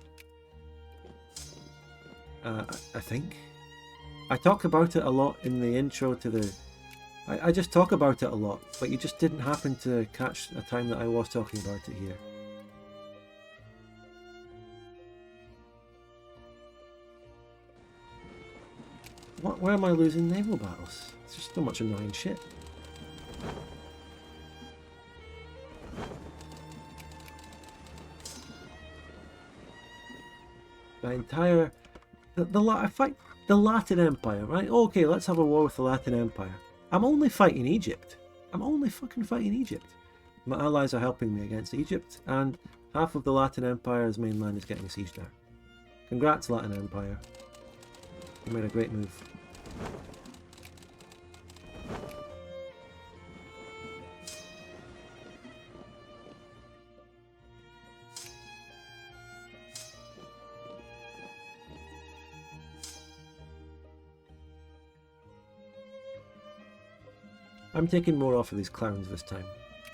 I talk about it a lot in the intro to the... I just talk about it a lot, but you just didn't happen to catch a time that I was talking about it here. Why am I losing naval battles? It's just so much annoying shit. The entire... I fight the Latin Empire, right? Okay, let's have a war with the Latin Empire. I'm only fighting Egypt. I'm only fucking fighting Egypt. My allies are helping me against Egypt, and half of the Latin Empire's mainland is getting sieged now. Congrats, Latin Empire. You made a great move. I'm taking more off of these clowns this time.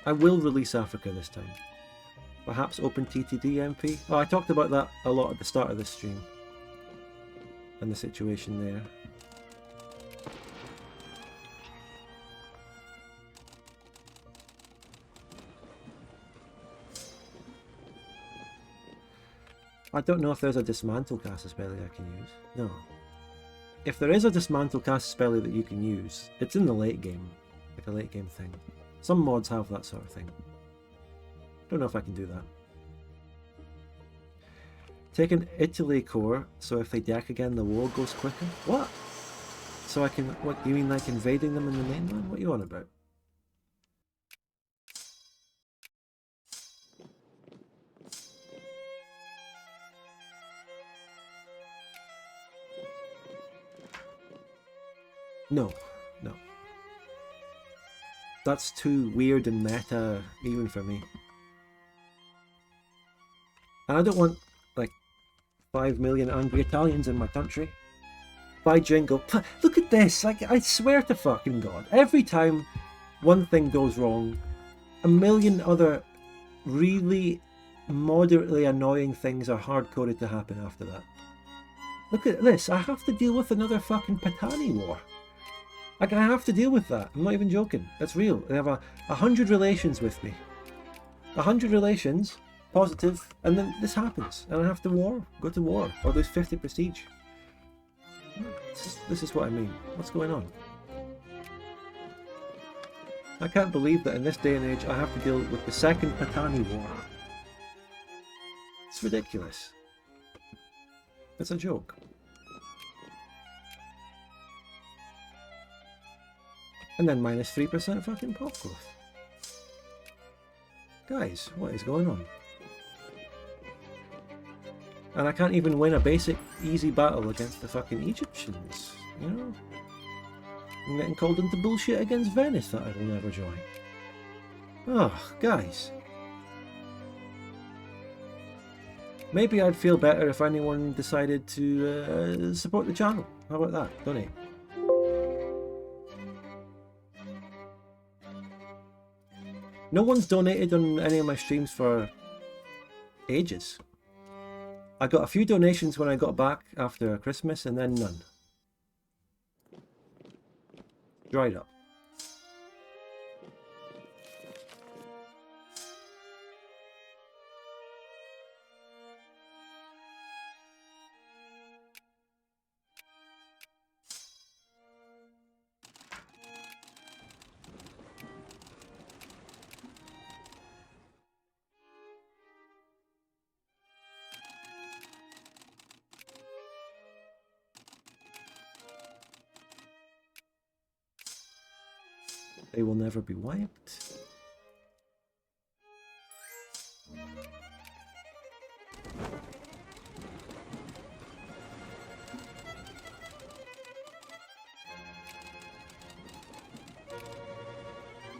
I will release Africa this time. Perhaps open TTD MP? Oh, I talked about that a lot at the start of this stream. And the situation there. I don't know if there's a dismantle Casus-Belli I can use. No. If there is a dismantle Casus-Belli that you can use, it's in the late game. Like a late game thing. Some mods have that sort of thing. Don't know if I can do that. Take an Italy core, so if they deck again the war goes quicker? What? So I can... What, you mean like invading them in the mainland? What are you on about? No. No. That's too weird and meta, even for me. And I don't want, like, 5 million angry Italians in my country. By jingo. Look at this! Like, I swear to fucking God. Every time one thing goes wrong, a million other really moderately annoying things are hard-coded to happen after that. Look at this. I have to deal with another fucking Patani war. Like, I have to deal with that. I'm not even joking. That's real. They have 100 relations with me. 100 relations, positive, and then this happens. And I have to go to war, or lose 50 prestige. This is what I mean. What's going on? I can't believe that in this day and age I have to deal with the second Patani war. It's ridiculous. It's a joke. And then minus 3% fucking pop growth. Guys, what is going on? And I can't even win a basic, easy battle against the fucking Egyptians, you know? I'm getting called into bullshit against Venice that I will never join. Oh, guys. Maybe I'd feel better if anyone decided to support the channel. How about that? Donate. No one's donated on any of my streams for ages. I got a few donations when I got back after Christmas, and then none. Dried up. They will never be wiped.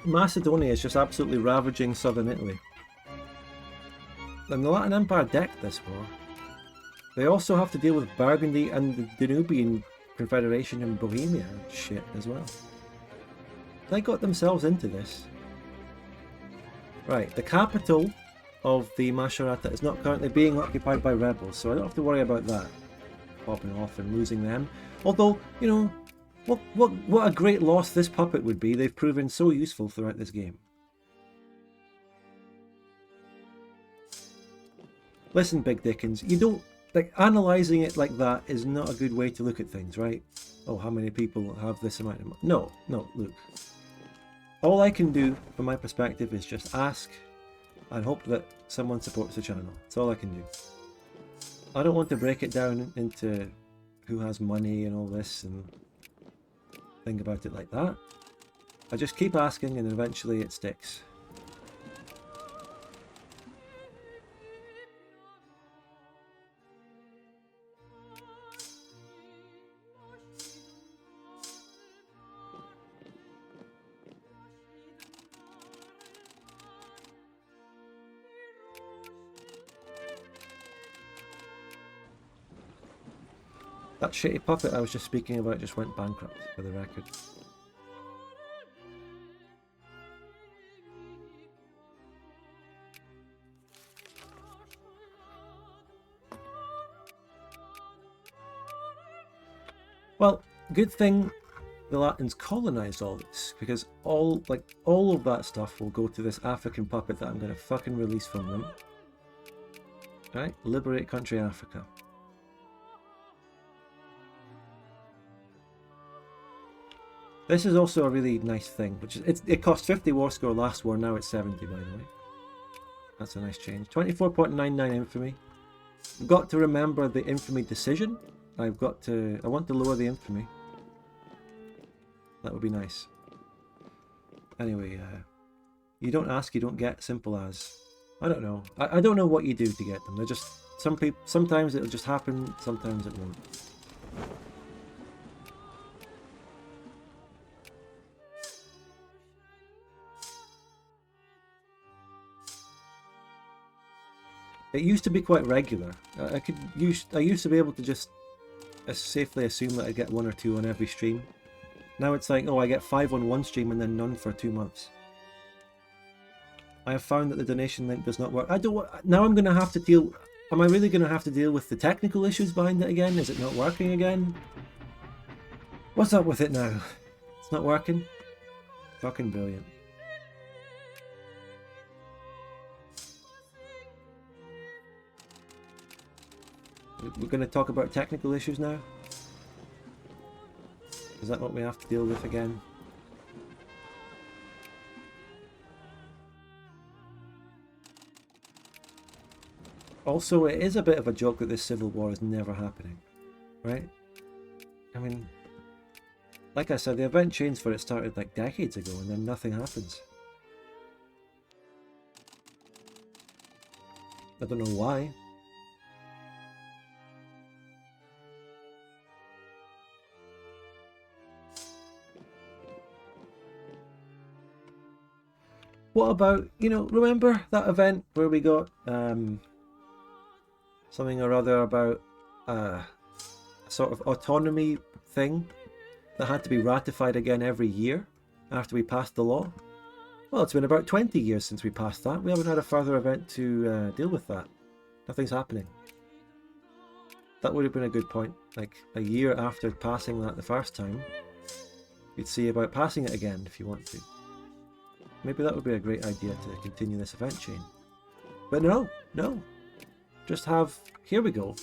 Macedonia is just absolutely ravaging southern Italy. And the Latin Empire decked this war. They also have to deal with Burgundy and the Danubian Confederation in Bohemia and shit as well. They got themselves into this. Right, the capital of the Masharata is not currently being occupied by rebels, so I don't have to worry about that popping off and losing them. Although, you know, what a great loss this puppet would be. They've proven so useful throughout this game. Listen, Big Dickens, you don't, like, analysing it like that is not a good way to look at things, right? Oh, how many people have this amount of money? No, look. All I can do, from my perspective, is just ask and hope that someone supports the channel. That's all I can do. I don't want to break it down into who has money and all this and think about it like that. I just keep asking and eventually it sticks. That shitty puppet I was just speaking about just went bankrupt, for the record. Well, good thing the Latins colonized all this, because all of that stuff will go to this African puppet that I'm going to fucking release from them. Right? Liberate country Africa. This is also a really nice thing, which is it cost 50 war score last war, now it's 70 by the way. That's a nice change. 24.99 infamy. I've got to remember the infamy decision. I want to lower the infamy. That would be nice. Anyway, you don't ask, you don't get, simple as. I don't know. I don't know what you do to get them. They're just, sometimes it'll just happen, sometimes it won't. It used to be quite regular. I used to be able to just safely assume that I'd get 1 or 2 on every stream. Now it's like, oh, I get 5 on one stream and then none for 2 months. I have found that the donation link does not work. Now I'm going to have to deal... Am I really going to have to deal with the technical issues behind it again? Is it not working again? What's up with it now? It's not working? Fucking brilliant. We're going to talk about technical issues now? Is that what we have to deal with again? Also, it is a bit of a joke that this civil war is never happening, right? I mean, like I said, the event chains for it started like decades ago and then nothing happens. I don't know why. What about, you know, remember that event where we got something or other about a sort of autonomy thing that had to be ratified again every year after we passed the law? Well, it's been about 20 years since we passed that. We haven't had a further event to deal with that. Nothing's happening. That would have been a good point. Like, a year after passing that the first time, you'd see about passing it again if you want to. Maybe that would be a great idea to continue this event chain. But no. Just have... Here we go.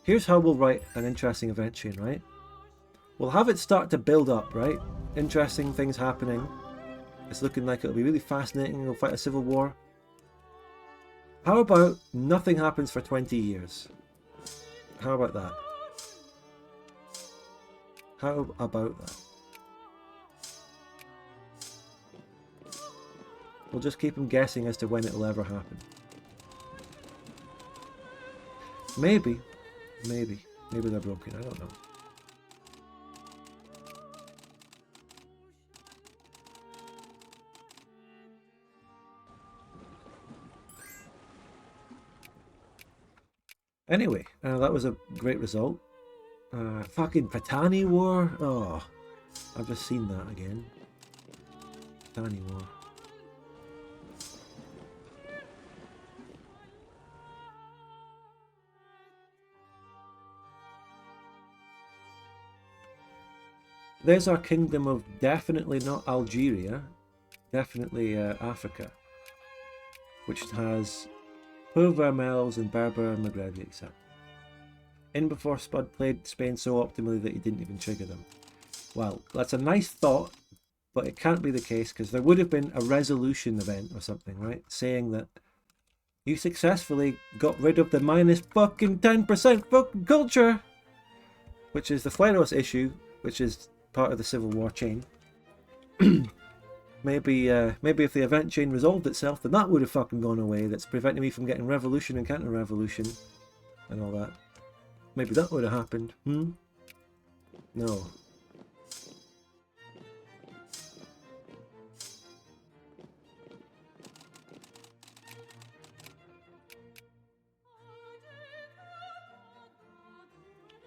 Here's how we'll write an interesting event chain, right? We'll have it start to build up, right? Interesting things happening. It's looking like it'll be really fascinating. We'll fight a civil war. How about nothing happens for 20 years? How about that? How about that? We'll just keep them guessing as to when it'll ever happen. Maybe they're broken, I don't know. Anyway, that was a great result. Fucking Patani War. Oh, I've just seen that again. Patani War. There's our kingdom of definitely not Algeria, definitely Africa, which has poor Vermels and Berber and Maghreb, etc. In before Spud played Spain so optimally that he didn't even trigger them. Well, that's a nice thought, but it can't be the case because there would have been a resolution event or something, right? Saying that you successfully got rid of the minus fucking 10% fucking culture, which is the Fleros issue, which is part of the Civil War chain. Maybe if the event chain resolved itself, then that would have fucking gone away. That's preventing me from getting revolution and counter-revolution and all that. Maybe that would have happened. No.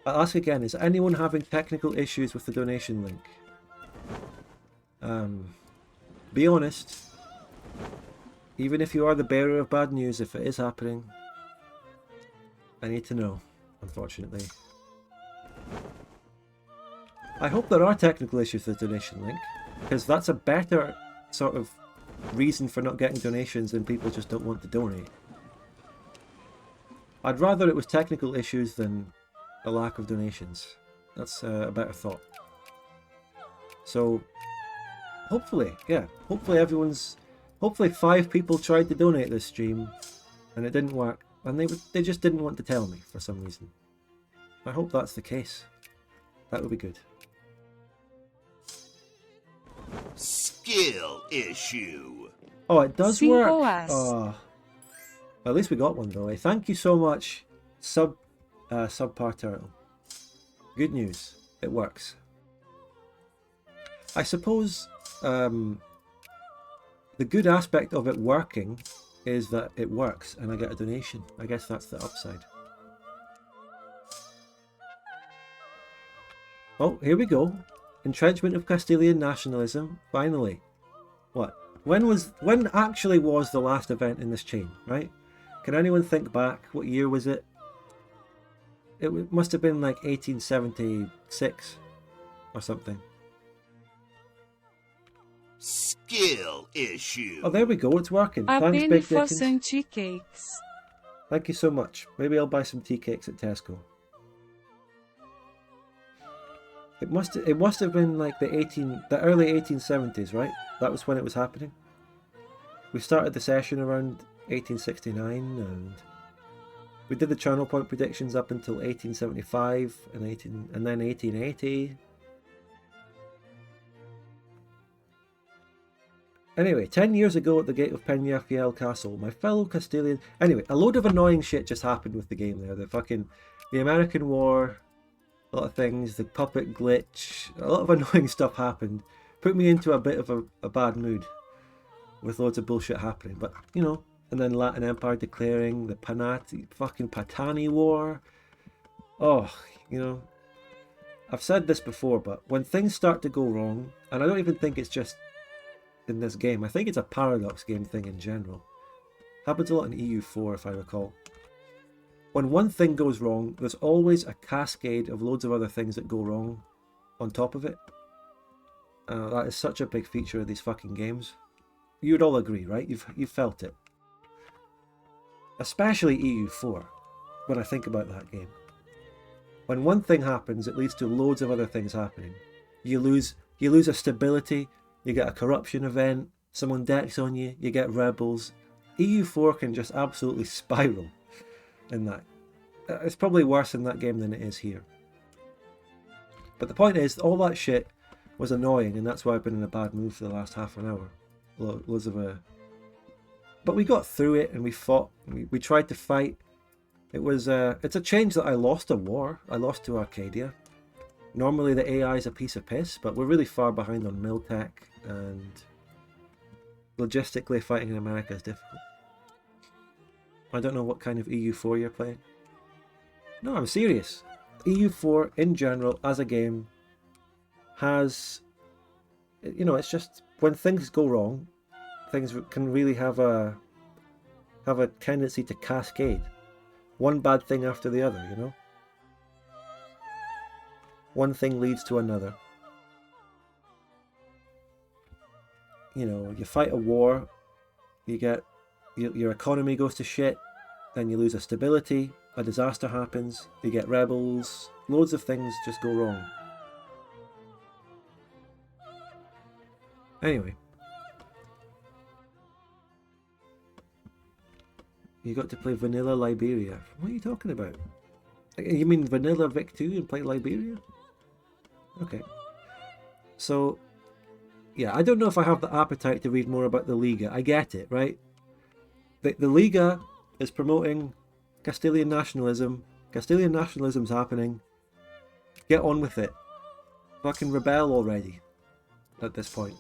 I'll ask again, is anyone having technical issues with the donation link? Be honest. Even if you are the bearer of bad news, if it is happening, I need to know, unfortunately. I hope there are technical issues with the donation link, because that's a better sort of reason for not getting donations than people just don't want to donate. I'd rather it was technical issues than a lack of donations. That's a better thought. So, hopefully, yeah, hopefully 5 people tried to donate this stream and it didn't work, and they just didn't want to tell me for some reason. I hope that's the case. That would be good. Skill issue. Oh, it does work. Oh, at least we got one though. Thank you so much, Subpar Turtle. Good news. It works. I suppose the good aspect of it working is that it works and I get a donation. I guess that's the upside. Oh, here we go. Entrenchment of Castilian nationalism. Finally. What? When actually was the last event in this chain, right? Can anyone think back? What year was it? It must have been like 1876 or something. Skill issue. Oh, there we go. It's working. Thanks, Big Dickens. Tea cakes. Thank you so much. Maybe I'll buy some tea cakes at Tesco. It must have been like the early 1870s, right? That was when it was happening. We started the session around 1869, and we did the channel point predictions up until 1875 and then 1880. Anyway, 10 years ago at the gate of Peñafiel Castle, my fellow Castilian... Anyway, a load of annoying shit just happened with the game there. The American War, a lot of things, the puppet glitch, a lot of annoying stuff happened. Put me into a bit of a bad mood with loads of bullshit happening. But, you know, and then Latin Empire declaring, the fucking Patani War. Oh, you know, I've said this before, but when things start to go wrong, and I don't even think it's just in this game, I think it's a Paradox game thing in general. Happens a lot in EU4 if I recall. When one thing goes wrong, there's always a cascade of loads of other things that go wrong on top of it. That is such a big feature of these fucking games. You'd all agree, right? You've felt it. Especially EU4, when I think about that game. When one thing happens, it leads to loads of other things happening. You lose a stability, you get a corruption event, someone decks on you, you get rebels. EU4 can just absolutely spiral in that. It's probably worse in that game than it is here. But the point is, all that shit was annoying, and that's why I've been in a bad mood for the last half an hour. Loads of But we got through it and we fought. We tried to fight. It was it's a change that I lost a war. I lost to Arcadia. Normally the AI is a piece of piss, but we're really far behind on mill tech, and logistically fighting in America is difficult. I don't know what kind of EU4 you're playing. No, I'm serious. EU4 in general as a game has, you know, it's just when things go wrong, things can really have a tendency to cascade. One bad thing after the other, you know? One thing leads to another. You know, you fight a war, you get, your economy goes to shit, then you lose a stability, a disaster happens, you get rebels, loads of things just go wrong. Anyway. You got to play vanilla Liberia. What are you talking about? You mean vanilla Vic 2 and play Liberia? Okay. So, yeah, I don't know if I have the appetite to read more about the Liga. I get it, right? The Liga is promoting Castilian nationalism. Castilian nationalism's happening. Get on with it. Fucking rebel already at this point.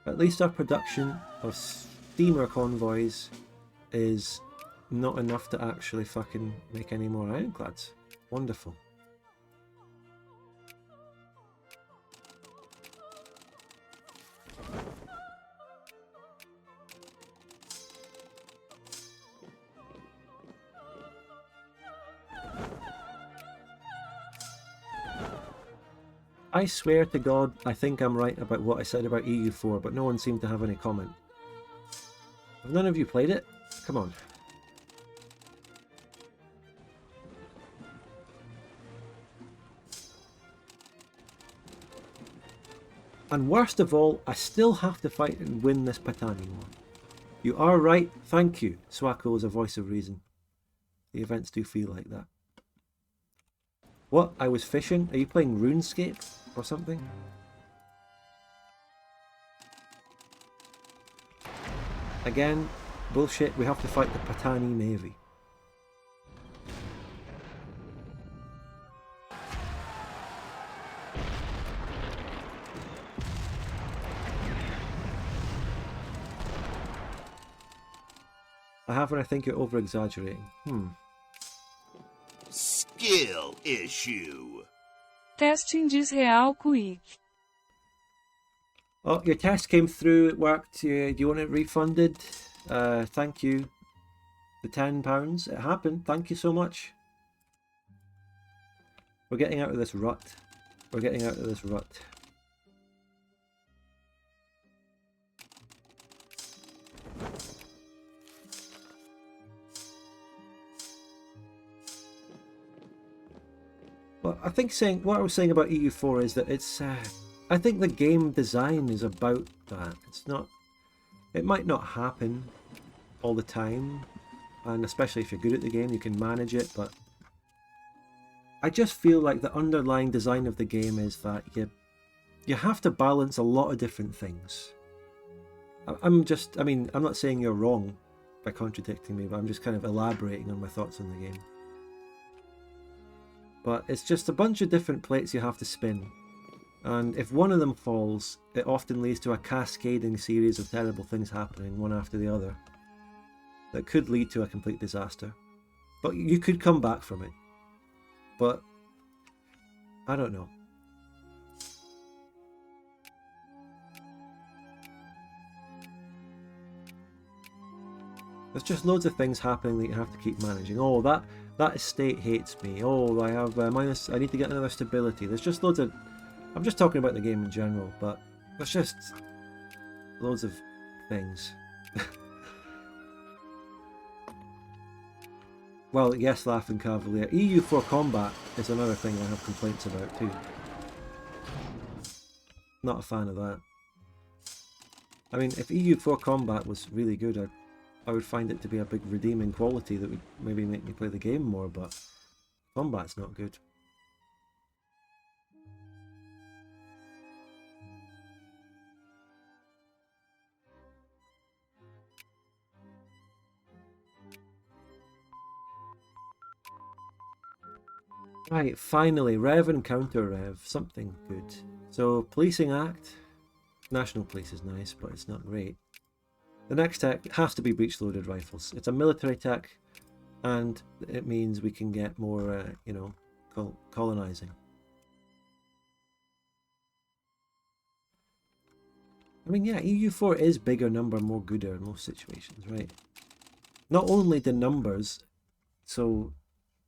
At least our production of steamer convoys is not enough to actually fucking make any more ironclads. Wonderful. I swear to God, I think I'm right about what I said about EU4, but no one seemed to have any comment. Have none of you played it? Come on. And worst of all, I still have to fight and win this Patani war. You are right, thank you. Swako is a voice of reason. The events do feel like that. What? I was fishing? Are you playing RuneScape or something? Again, bullshit, we have to fight the Patani Navy. I have and I think you're over-exaggerating. Skill issue. Testing diz real quick. Oh, your test came through, it worked. Do you want it refunded? Thank you. The £10, it happened. Thank you so much. We're getting out of this rut. We're getting out of this rut. Well, I think what I was saying about EU4 is that it's, I think the game design is about that. It's not, it might not happen all the time, and especially if you're good at the game, you can manage it, but I just feel like the underlying design of the game is that you have to balance a lot of different things. I'm not saying you're wrong by contradicting me, but I'm just kind of elaborating on my thoughts on the game. But it's just a bunch of different plates you have to spin. And if one of them falls, it often leads to a cascading series of terrible things happening one after the other. That could lead to a complete disaster. But you could come back from it. But I don't know. There's just loads of things happening that you have to keep managing. Oh, that estate hates me. Oh, I have I need to get another stability. There's just loads of... I'm just talking about the game in general, but there's just loads of things. Well, yes, Laughing Cavalier. EU4 combat is another thing I have complaints about too. Not a fan of that. I mean, if EU4 combat was really good, I would find it to be a big redeeming quality that would maybe make me play the game more, but combat's not good. Right, finally, Rev and Counter Rev, something good. So, Policing Act, National Police is nice, but it's not great. The next tech has to be breech-loaded rifles. It's a military tech, and it means we can get more, you know, colonizing. I mean, yeah, EU4 is bigger number, more gooder in most situations, right? Not only the numbers, so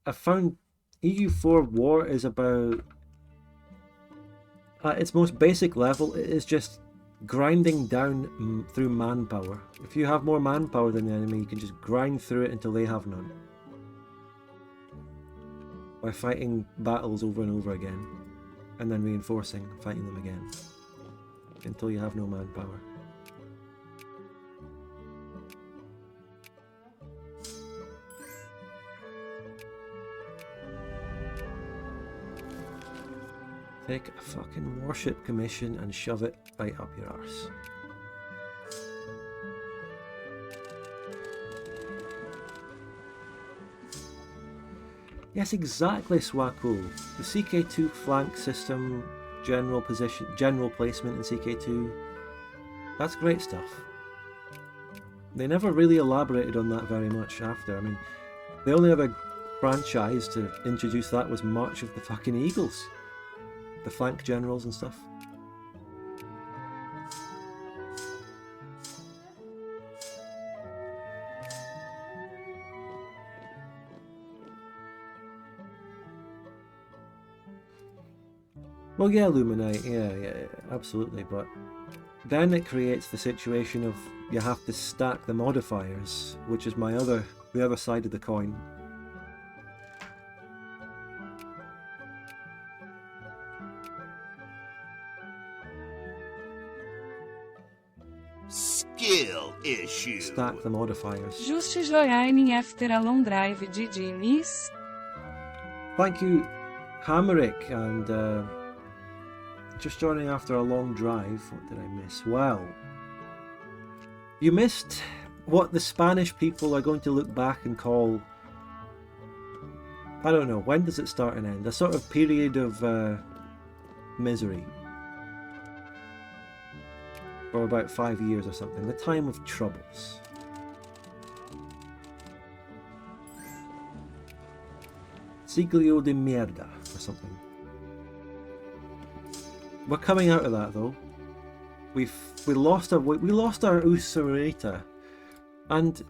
I found EU4 war is about, at its most basic level, it is just grinding down through manpower. If you have more manpower than the enemy, you can just grind through it until they have none. By fighting battles over and over again, and then reinforcing, fighting them again, until you have no manpower. Take a fucking warship commission and shove it right up your arse. Yes, exactly, Swako. The CK2 flank system, general position, general placement in CK2, that's great stuff. They never really elaborated on that very much after. I mean, the only other franchise to introduce that was March of the fucking Eagles. The flank generals and stuff. Well, yeah, Luminite, yeah, absolutely, but then it creates the situation of you have to stack the modifiers, which is the other side of the coin. Skill issue. Stack the modifiers. Just joining after a long drive, did you miss? Thank you, Hammerick, and just joining after a long drive. What did I miss? Well, you missed what the Spanish people are going to look back and call, I don't know, when does it start and end? A sort of period of misery. For about 5 years or something. The time of troubles. Siglo de mierda or something. We're coming out of that though. We lost our Usurita, and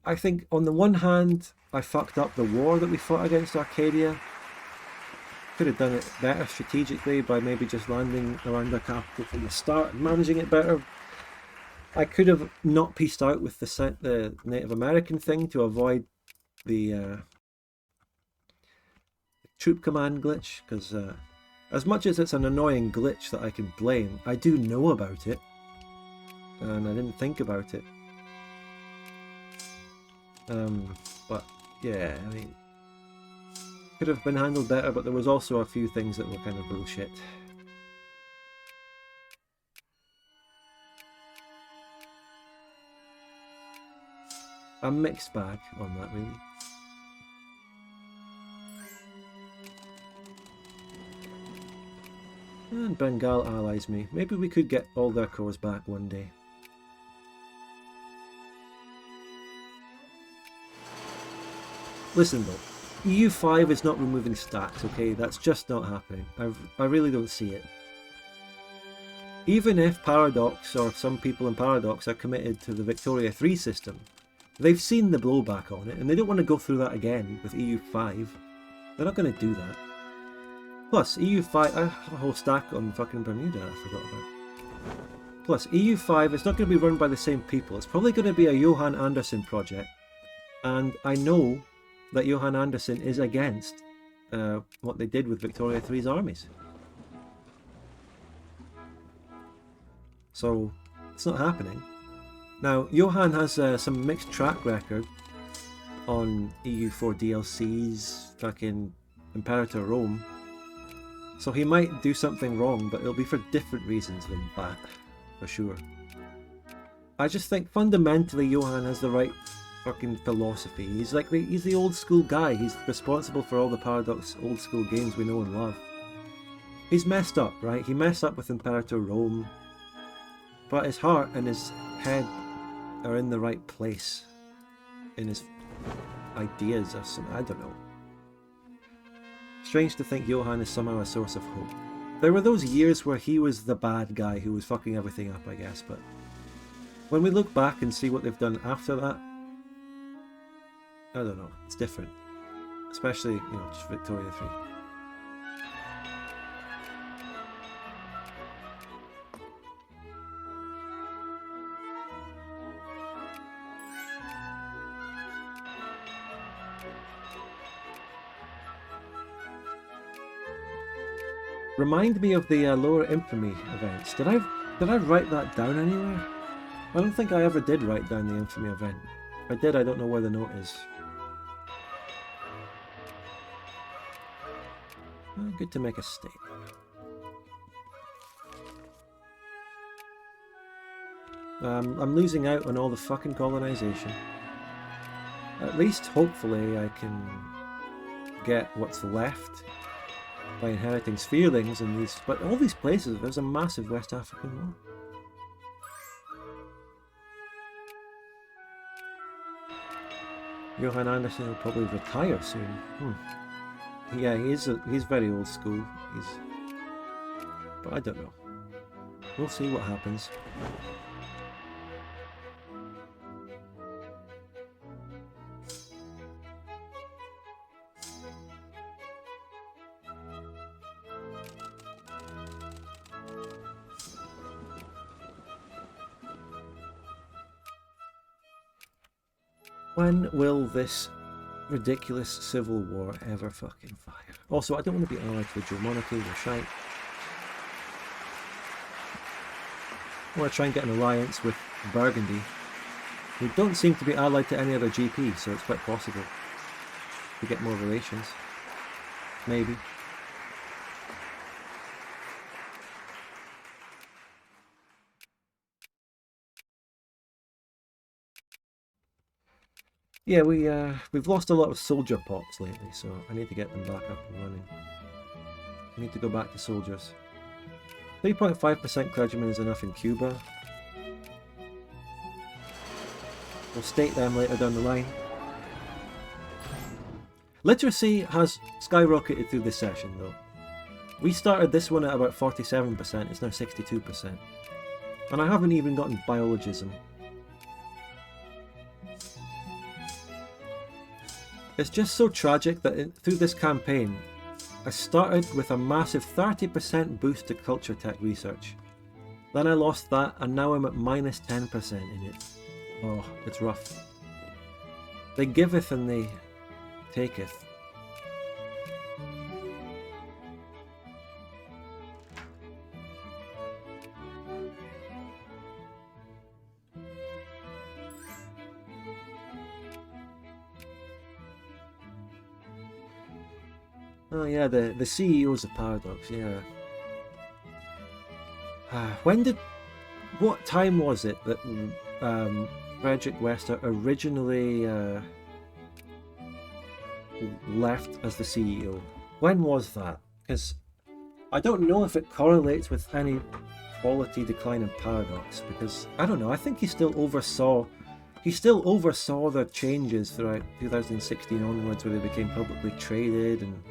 I think on the one hand I fucked up the war that we fought against Arcadia. Could have done it better strategically by maybe just landing around our capital from the start and managing it better. I could have not pieced out with the Native American thing to avoid the troop command glitch, because as much as it's an annoying glitch that I can blame, I do know about it, and I didn't think about it. But yeah, I mean, could have been handled better, but there was also a few things that were kind of bullshit. A mixed bag on that, really. And Bengal allies me. Maybe we could get all their cores back one day. Listen though, EU5 is not removing stacks, okay? That's just not happening. I really don't see it. Even if Paradox, or some people in Paradox, are committed to the Victoria 3 system, they've seen the blowback on it, and they don't want to go through that again with EU5. They're not going to do that. Plus, EU5, I have a whole stack on fucking Bermuda I forgot about. Plus, EU5 is not going to be run by the same people. It's probably going to be a Johan Anderson project, and I know that Johan Anderson is against what they did with Victoria 3's armies. So, It's not happening. Now, Johan has some mixed track record on EU4 DLCs, fucking Imperator Rome. So he might do something wrong, but it'll be for different reasons than that, for sure. I just think fundamentally Johan has the right fucking philosophy. He's like he's the old school guy. He's responsible for all the Paradox old school games we know and love. He's messed up, right? He messed up with Imperator Rome, but his heart and his head are in the right place. In his ideas or something, I don't know. Strange to think Johan is somehow a source of hope. There were those years where he was the bad guy who was fucking everything up, I guess, but when we look back and see what they've done after that, I don't know, it's different. Especially, you know, just Victoria 3. Remind me of the Lower Infamy events. Did I write that down anywhere? I don't think I ever did write down the Infamy event. If I did, I don't know where the note is. Well, good to make a statement. I'm losing out on all the fucking colonization. At least, hopefully, I can get what's left by inheriting spherelings in these, but all these places, there's a massive West African war. Johan Anderson will probably retire soon. Yeah, he's very old school. But I don't know. We'll see what happens. When will this ridiculous civil war ever fucking fire? Also, I don't want to be allied to the Joe monarchy, they're shite. I want to try and get an alliance with Burgundy, who don't seem to be allied to any other GP, so it's quite possible to get more relations. Maybe. Yeah, we've lost a lot of soldier pops lately, so I need to get them back up and running. I need to go back to soldiers. 3.5% clergymen is enough in Cuba. We'll state them later down the line. Literacy has skyrocketed through this session though. We started this one at about 47%, it's now 62%. And I haven't even gotten biologism. It's just so tragic that through this campaign, I started with a massive 30% boost to culture tech research. Then I lost that and now I'm at minus 10% in it. Oh, it's rough. They giveth and they taketh. Oh yeah, the CEOs of Paradox, yeah. What time was it that Frederick Wester originally left as the CEO? When was that? Because I don't know if it correlates with any quality decline in Paradox, because I don't know, I think he still oversaw the changes throughout 2016 onwards where they became publicly traded, and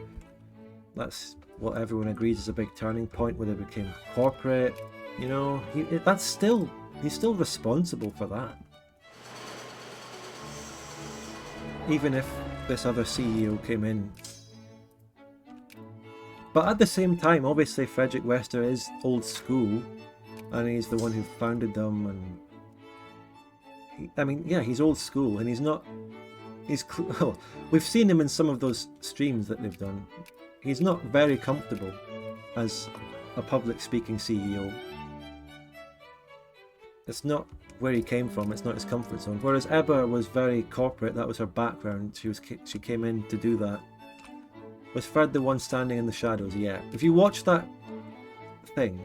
that's what everyone agrees is a big turning point where they became corporate. You know, he's still responsible for that. Even if this other CEO came in. But at the same time, obviously Frederick Wester is old school, and he's the one who founded them, and he's old school, and we've seen him in some of those streams that they've done. He's not very comfortable as a public speaking CEO. It's not where he came from. It's not his comfort zone. Whereas Ebba was very corporate. That was her background. She came in to do that. Was Fred the one standing in the shadows? Yeah. If you watch that thing,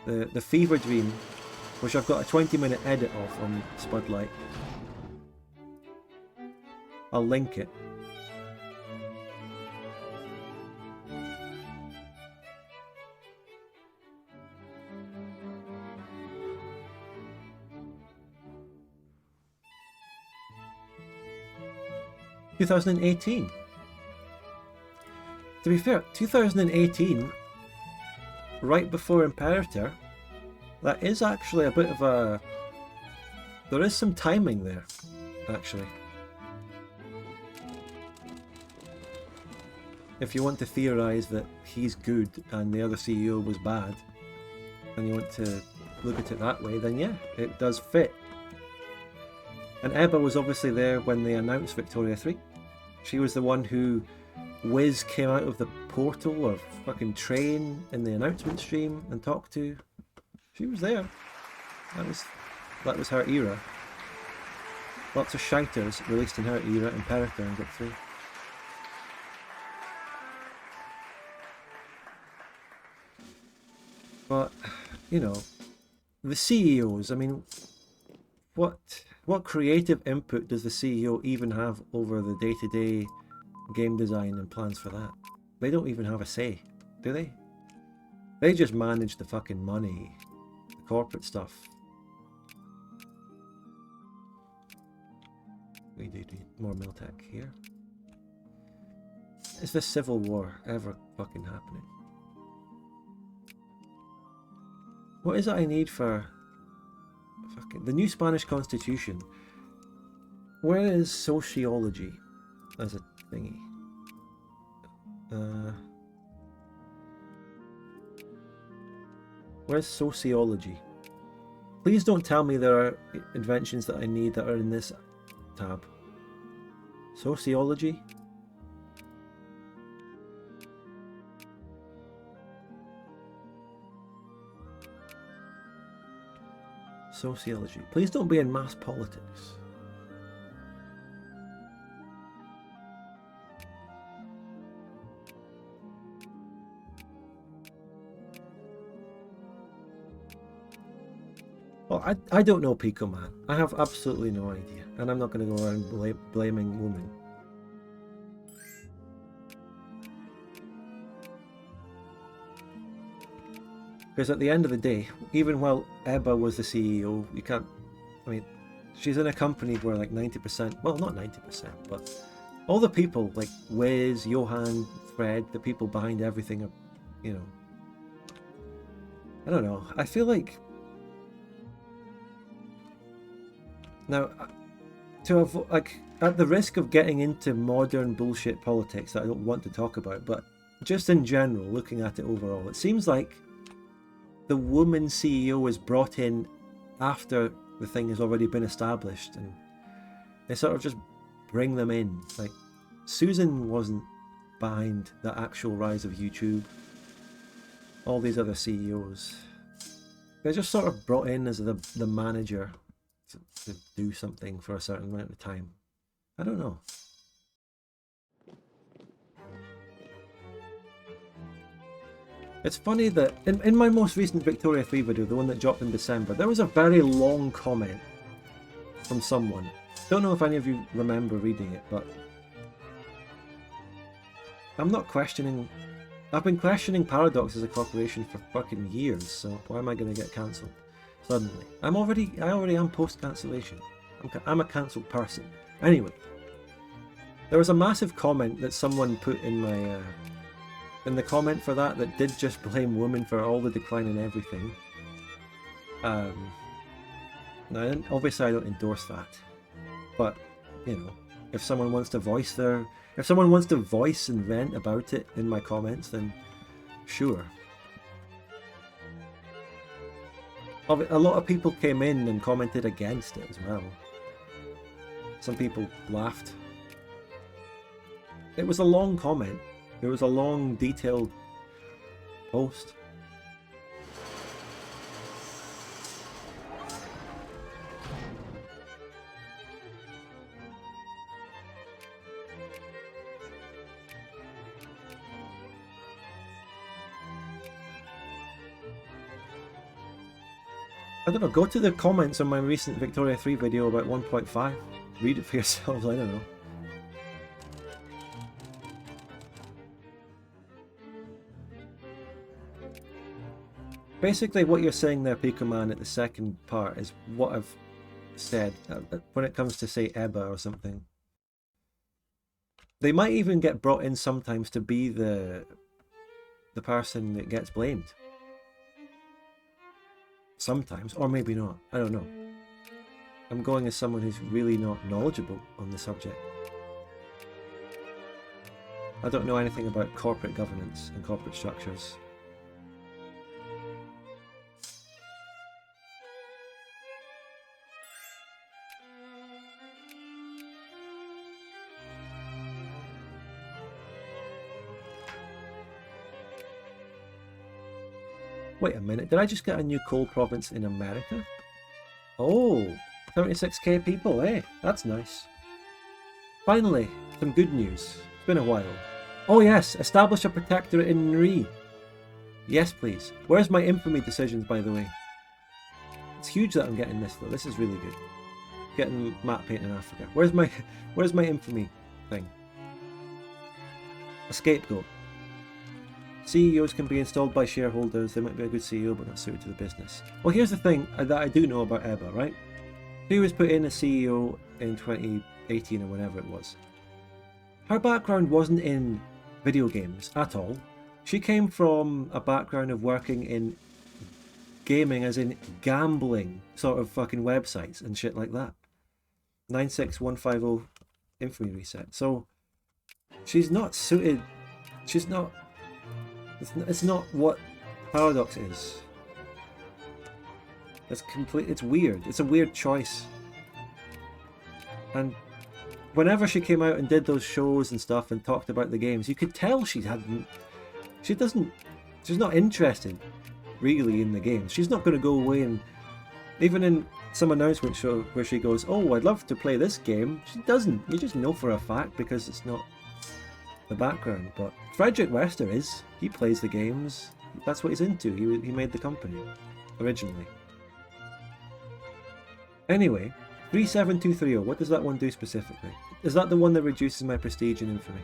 the fever dream, which I've got a 20-minute edit of on Spudlight, I'll link it. (2018). To be fair, 2018, right before Imperator, that is actually a bit of a... There is some timing there, actually. If you want to theorise that he's good and the other CEO was bad, and you want to look at it that way, then yeah, it does fit. And Ebba was obviously there when they announced Victoria 3. She was the one who Wiz came out of the portal or fucking train in the announcement stream and talked to. She was there. That was her era. Lots of shouters released in her era, Imperator and Vic 3. But, you know, the CEOs, I mean, what creative input does the CEO even have over the day-to-day game design and plans for that? They don't even have a say, do they? They just manage the fucking money, the corporate stuff. We do need more Miltech here. Is this civil war ever fucking happening? What is it I need for fucking the new Spanish Constitution? Where is sociology as a thingy? Where's sociology? Please don't tell me there are inventions that I need that are in this tab. Sociology? Sociology. Please don't be in mass politics. Well, I don't know, Pico Man. I have absolutely no idea. And I'm not going to go around blaming women. Because at the end of the day, even while Ebba was the CEO, you can't... I mean, she's in a company where like 90%... Well, not 90%, but all the people, like Wiz, Johan, Fred, the people behind everything are, you know... I don't know. I feel like... Now, like, at the risk of getting into modern bullshit politics that I don't want to talk about, but just in general, looking at it overall, it seems like the woman CEO is brought in after the thing has already been established, and they sort of just bring them in. Like, Susan wasn't behind the actual rise of YouTube. All these other CEOs, they're just sort of brought in as the manager to do something for a certain amount of time. I don't know. It's funny that in my most recent Victoria 3 video, the one that dropped in December, there was a very long comment from someone. Don't know if any of you remember reading it, but I'm not questioning... I've been questioning Paradox as a corporation for fucking years, so why am I going to get cancelled suddenly? I already am post-cancellation. I'm a cancelled person. Anyway, there was a massive comment that someone put in my... in the comment for that did just blame women for all the decline in everything. Now, obviously I don't endorse that, but, you know, if someone wants to voice and vent about it in my comments, then sure. A lot of people came in and commented against it as well. Some people laughed. It was a long comment. It was a long, detailed post. I don't know, go to the comments on my recent Victoria 3 video about 1.5. Read it for yourselves, I don't know. Basically what you're saying there, Pico Man, at the second part is what I've said when it comes to, say, EBA or something. They might even get brought in sometimes to be the person that gets blamed. Sometimes, or maybe not, I don't know. I'm going as someone who's really not knowledgeable on the subject. I don't know anything about corporate governance and corporate structures. Wait a minute, did I just get a new coal province in America? Oh, 76k people, eh? That's nice. Finally, some good news. It's been a while. Oh yes, establish a protectorate in Nri. Yes please. Where's my infamy decisions, by the way? It's huge that I'm getting this though, this is really good. Getting map paint in Africa. Where's my infamy thing? A scapegoat. CEOs can be installed by shareholders. They might be a good CEO, but not suited to the business. Well, here's the thing that I do know about EBA, right? She was put in as CEO in 2018 or whenever it was. Her background wasn't in video games at all. She came from a background of working in gaming, as in gambling sort of fucking websites and shit like that. 96150 infamy reset. So she's not suited. She's not. It's not what Paradox is. It's weird. It's a weird choice. And whenever she came out and did those shows and stuff and talked about the games, you could tell she's not interested really in the games. She's not going to go away and, even in some announcement show where she goes, oh, I'd love to play this game, she doesn't. You just know for a fact because it's not the background. But Frederick Wester is. He plays the games. That's what he's into. He made the company originally. Anyway, 37230, what does that one do specifically? Is that the one that reduces my prestige and infamy?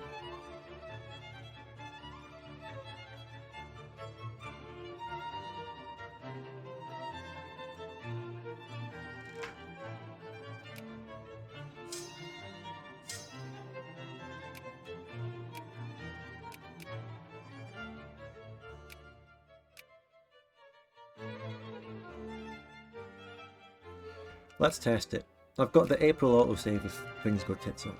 Let's test it. I've got the April autosave if things go tits up.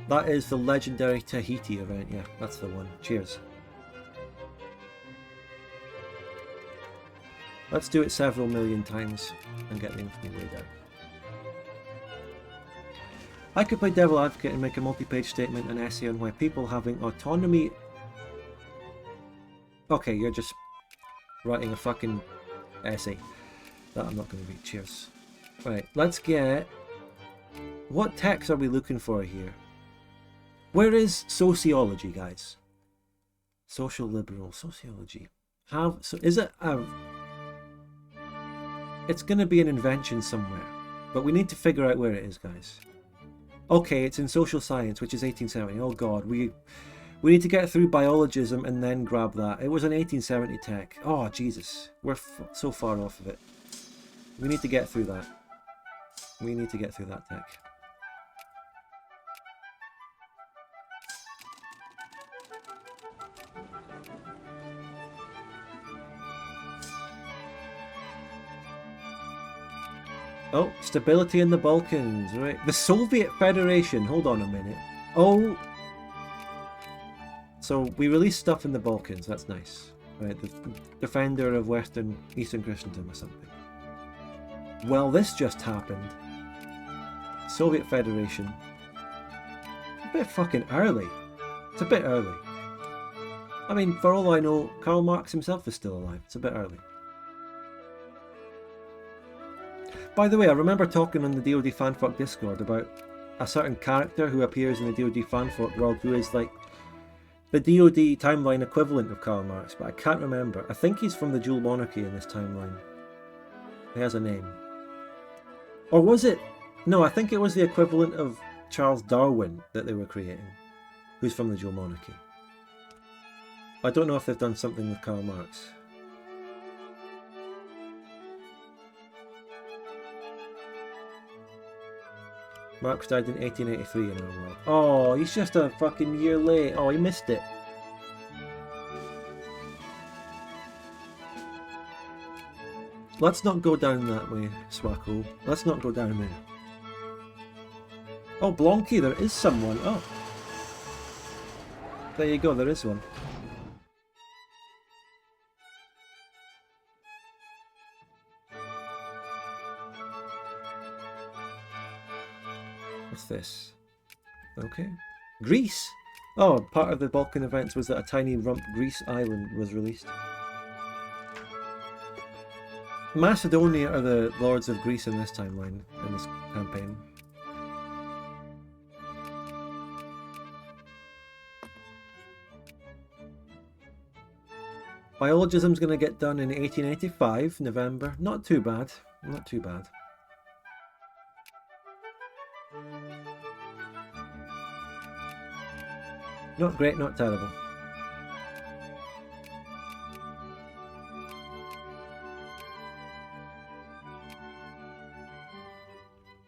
That is the legendary Tahiti event, yeah, that's the one. Cheers. Let's do it several million times and get the infamy way down. I could play devil advocate and make a multi-page statement, an essay on why people having autonomy... Okay, you're just writing a fucking essay that I'm not going to read. Cheers. Right, let's get... What text are we looking for here? Where is sociology, guys? Social liberal sociology. So is it a... It's going to be an invention somewhere, but we need to figure out where it is, guys. Okay, it's in social science, which is 1870. Oh god, we need to get through biologism and then grab that. It was an 1870 tech. Oh Jesus, we're so far off of it. We need to get through that. We need to get through that tech. Oh, stability in the Balkans, right? The Soviet Federation, hold on a minute. Oh, so we released stuff in the Balkans, that's nice. Right, the defender of Eastern Christendom or something. Well, this just happened. Soviet Federation. A bit fucking early. It's a bit early. I mean, for all I know, Karl Marx himself is still alive. It's a bit early. By the way, I remember talking on the DoD fanfuck Discord about a certain character who appears in the DoD fanfic world who is like the DoD timeline equivalent of Karl Marx, but I can't remember. I think he's from the dual monarchy in this timeline. He has a name. Or was it? No, I think it was the equivalent of Charles Darwin that they were creating, who's from the dual monarchy. I don't know if they've done something with Karl Marx. Marx died in 1883 in our world. Oh, he's just a fucking year late. Oh, he missed it. Let's not go down that way, Swacko. Let's not go down there. Oh, Blonky, there is someone. Oh. There you go, there is one. What's this? Okay. Greece! Oh, part of the Balkan events was that a tiny rump Greece island was released. Macedonia are the lords of Greece in this timeline, in this campaign. Biologism's going to get done in 1885, November. Not too bad. Not too bad. Not great, not terrible.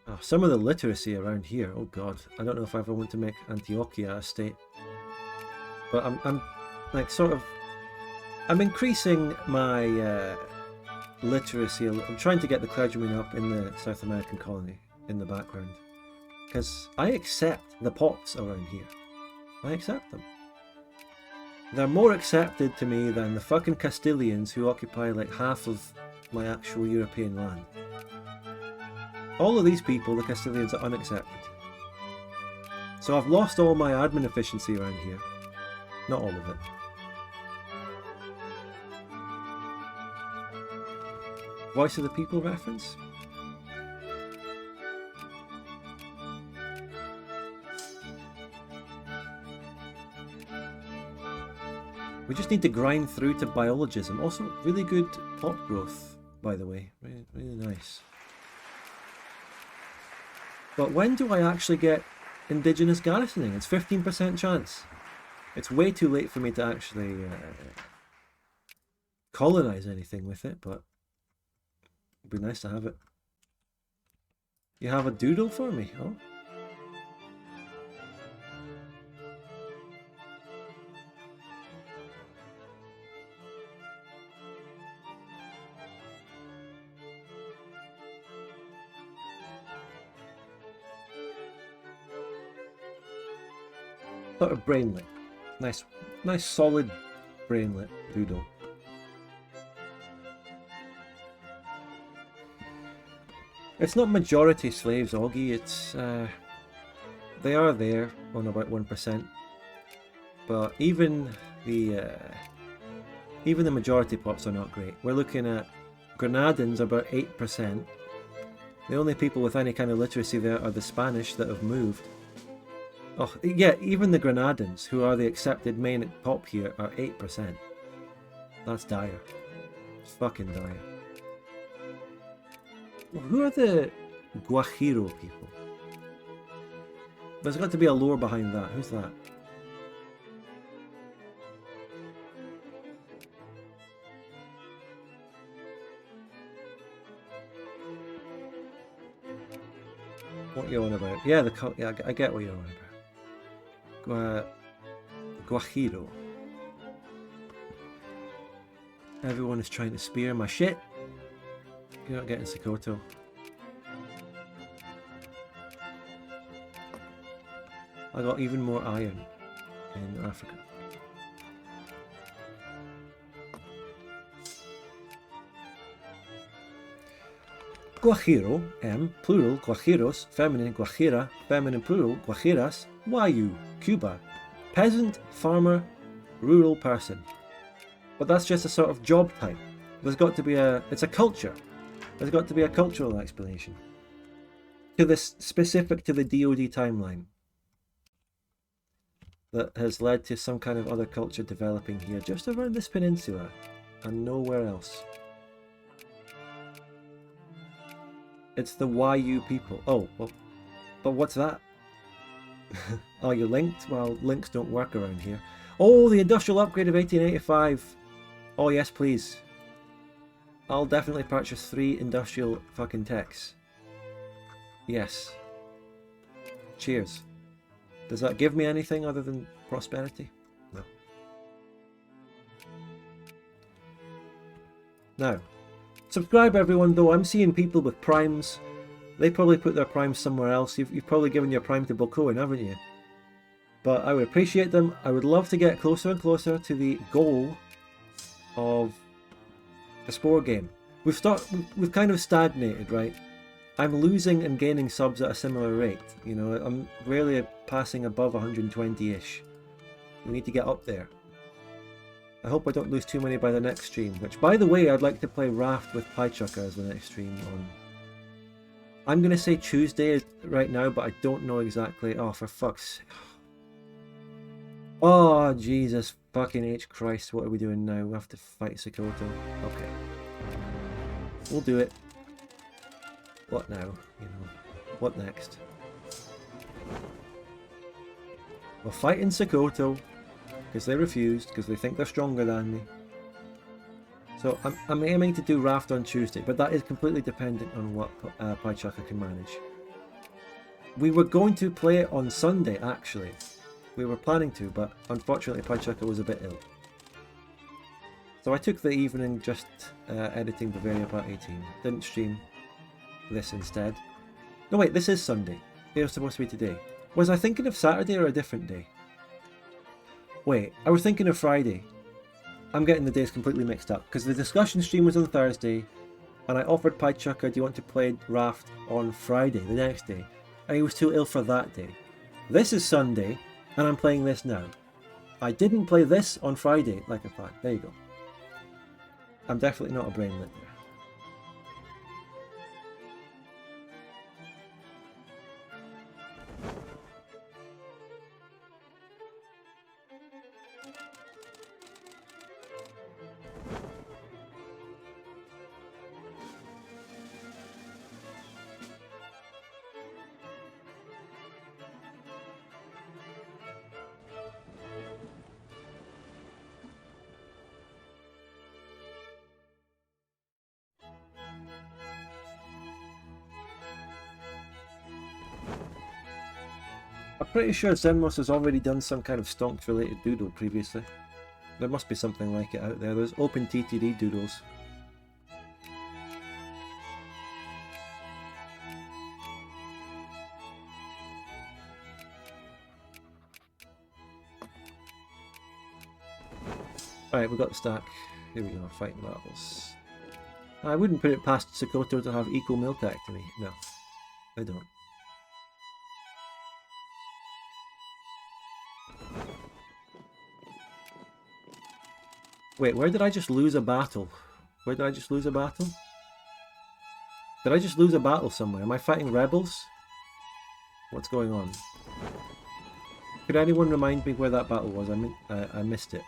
Oh, some of the literacy around here, oh god. I don't know if I ever want to make Antioquia a state. But I'm like sort of... I'm increasing my literacy. I'm trying to get the clergymen up in the South American colony in the background. Because I accept the pots around here. I accept them. They're more accepted to me than the fucking Castilians who occupy like half of my actual European land. All of these people, the Castilians, are unaccepted. So I've lost all my admin efficiency around here. Not all of it. Voice of the People reference? We just need to grind through to biologism. Also, really good pop growth, by the way. Really, really nice. But when do I actually get indigenous garrisoning? It's 15% chance. It's way too late for me to actually colonize anything with it, but it'd be nice to have it. You have a doodle for me, huh? Sort of brainlet. Nice solid brainlet doodle. It's not majority slaves, Augie. It's they are there on about 1%, but even the majority pops are not great. We're looking at Grenadans about 8%. The only people with any kind of literacy there are the Spanish that have moved. Oh, yeah, even the Grenadans, who are the accepted main pop here, are 8%. That's dire. It's fucking dire. Well, who are the Guajiro people? There's got to be a lore behind that. Who's that? What you on about? Yeah, yeah, I get what you're on about. Guajiro. Everyone is trying to spear my shit. You're not getting Sokoto. I got even more iron in Africa. Guajiro, plural, guajiros, feminine, guajira, feminine, plural, guajiras, Wayu, Cuba. Peasant, farmer, rural person. But that's just a sort of job type. There's got to be it's a culture. There's got to be a cultural explanation. to this specific to the DoD timeline that has led to some kind of other culture developing here, just around this peninsula, and nowhere else. It's the YU people. Oh, well, but what's that? Oh, you're linked? Well, links don't work around here. Oh, the industrial upgrade of 1885. Oh, yes, please. I'll definitely purchase 3 industrial fucking techs. Yes. Cheers. Does that give me anything other than prosperity? No. Now, subscribe everyone though. I'm seeing people with primes. They probably put their primes somewhere else. You've probably given your prime to Bokoin, haven't you? But I would appreciate them. I would love to get closer and closer to the goal of the spore game. We've kind of stagnated, right? I'm losing and gaining subs at a similar rate. You know, I'm rarely passing above 120-ish. We need to get up there. I hope I don't lose too many by the next stream. Which, by the way, I'd like to play Raft with Piechucker as the next stream on. I'm going to say Tuesday right now, but I don't know exactly. Oh, for fuck's sake. Oh, Jesus fucking H Christ, what are we doing now? We have to fight Sokoto. Okay. We'll do it. What now? You know, what next? We're fighting Sokoto because they refused, because they think they're stronger than me. So I'm aiming to do Raft on Tuesday, but that is completely dependent on what Paichaka can manage. We were going to play it on Sunday, actually. We were planning to, but unfortunately Paichaka was a bit ill. So I took the evening just editing Bavaria Part 18. Didn't stream this instead. No wait, this is Sunday. It was supposed to be today. Was I thinking of Saturday or a different day? Wait, I was thinking of Friday. I'm getting the days completely mixed up, because the discussion stream was on Thursday, and I offered Paichaka, do you want to play Raft on Friday, the next day? And he was too ill for that day. This is Sunday, and I'm playing this now. I didn't play this on Friday like I planned. There you go. I'm definitely not a brainlet there. I'm pretty sure Zenmos has already done some kind of stonks related doodle previously. There must be something like it out there. There's open TTD doodles. Alright, we've got the stack. Here we go, fighting battles. I wouldn't put it past Sokoto to have equal Miltech to me. No, I don't. Wait, where did I just lose a battle? Where did I just lose a battle? Did I just lose a battle somewhere? Am I fighting rebels? What's going on? Could anyone remind me where that battle was? I missed it.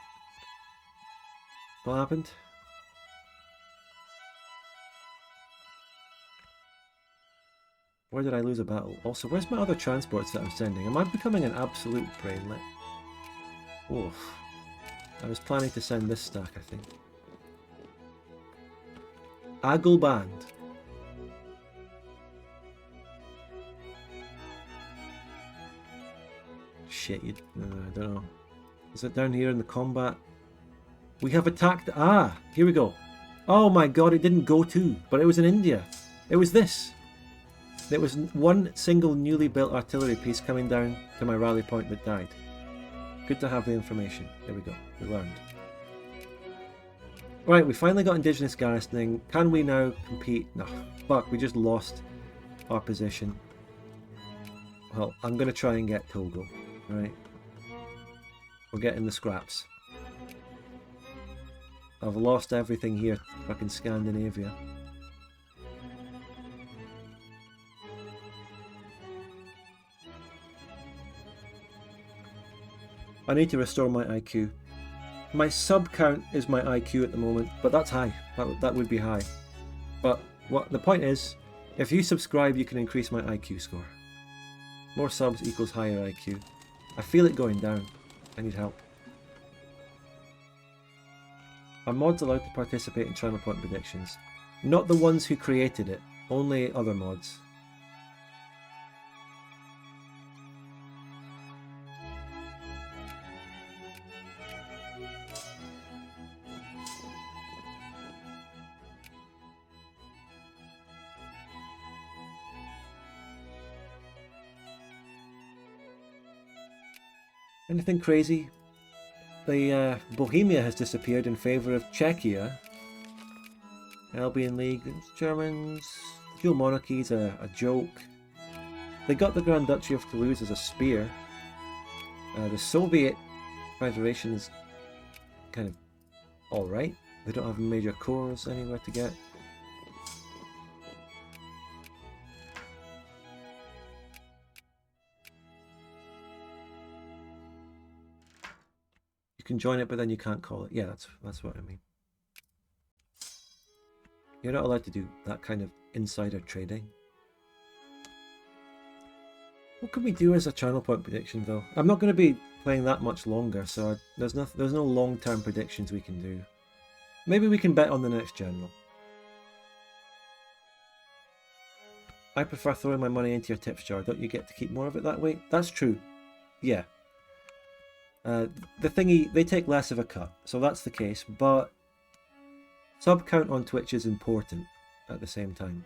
What happened? Where did I lose a battle? Also, where's my other transports that I'm sending? Am I becoming an absolute brainlet? Oof. I was planning to send this stack, I think. Aggle Band. Shit, I don't know. Is it down here in the combat? We have attacked... Ah, here we go. Oh my god, it didn't go to, but it was in India. It was this. It was one single newly built artillery piece coming down to my rally point that died. Good to have the information. There we go. We learned. Right, we finally got indigenous garrisoning. Can we now compete? No. Fuck, we just lost our position. Well, I'm going to try and get Togo. Right. We're getting the scraps. I've lost everything here. Fucking Scandinavia. I need to restore my IQ. My sub count is my IQ at the moment, but that's high. That would be high. But the point is, if you subscribe, you can increase my IQ score. More subs equals higher IQ. I feel it going down. I need help. Are mods allowed to participate in channel point predictions? Not the ones who created it, only other mods. Anything crazy? The Bohemia has disappeared in favour of Czechia. Albion League, Germans, dual monarchies are a joke. They got the Grand Duchy of Toulouse as a spear. The Soviet Federation is kind of alright. They don't have major cores anywhere to get. You can join it, but then you can't call it. Yeah, that's what I mean. You're not allowed to do that kind of insider trading. What can we do as a channel point prediction, though? I'm not going to be playing that much longer, so there's no long-term predictions we can do. Maybe we can bet on the next general. I prefer throwing my money into your tips jar. Don't you get to keep more of it that way? That's true. Yeah. The thingy, they take less of a cut, so that's the case, but sub count on Twitch is important at the same time.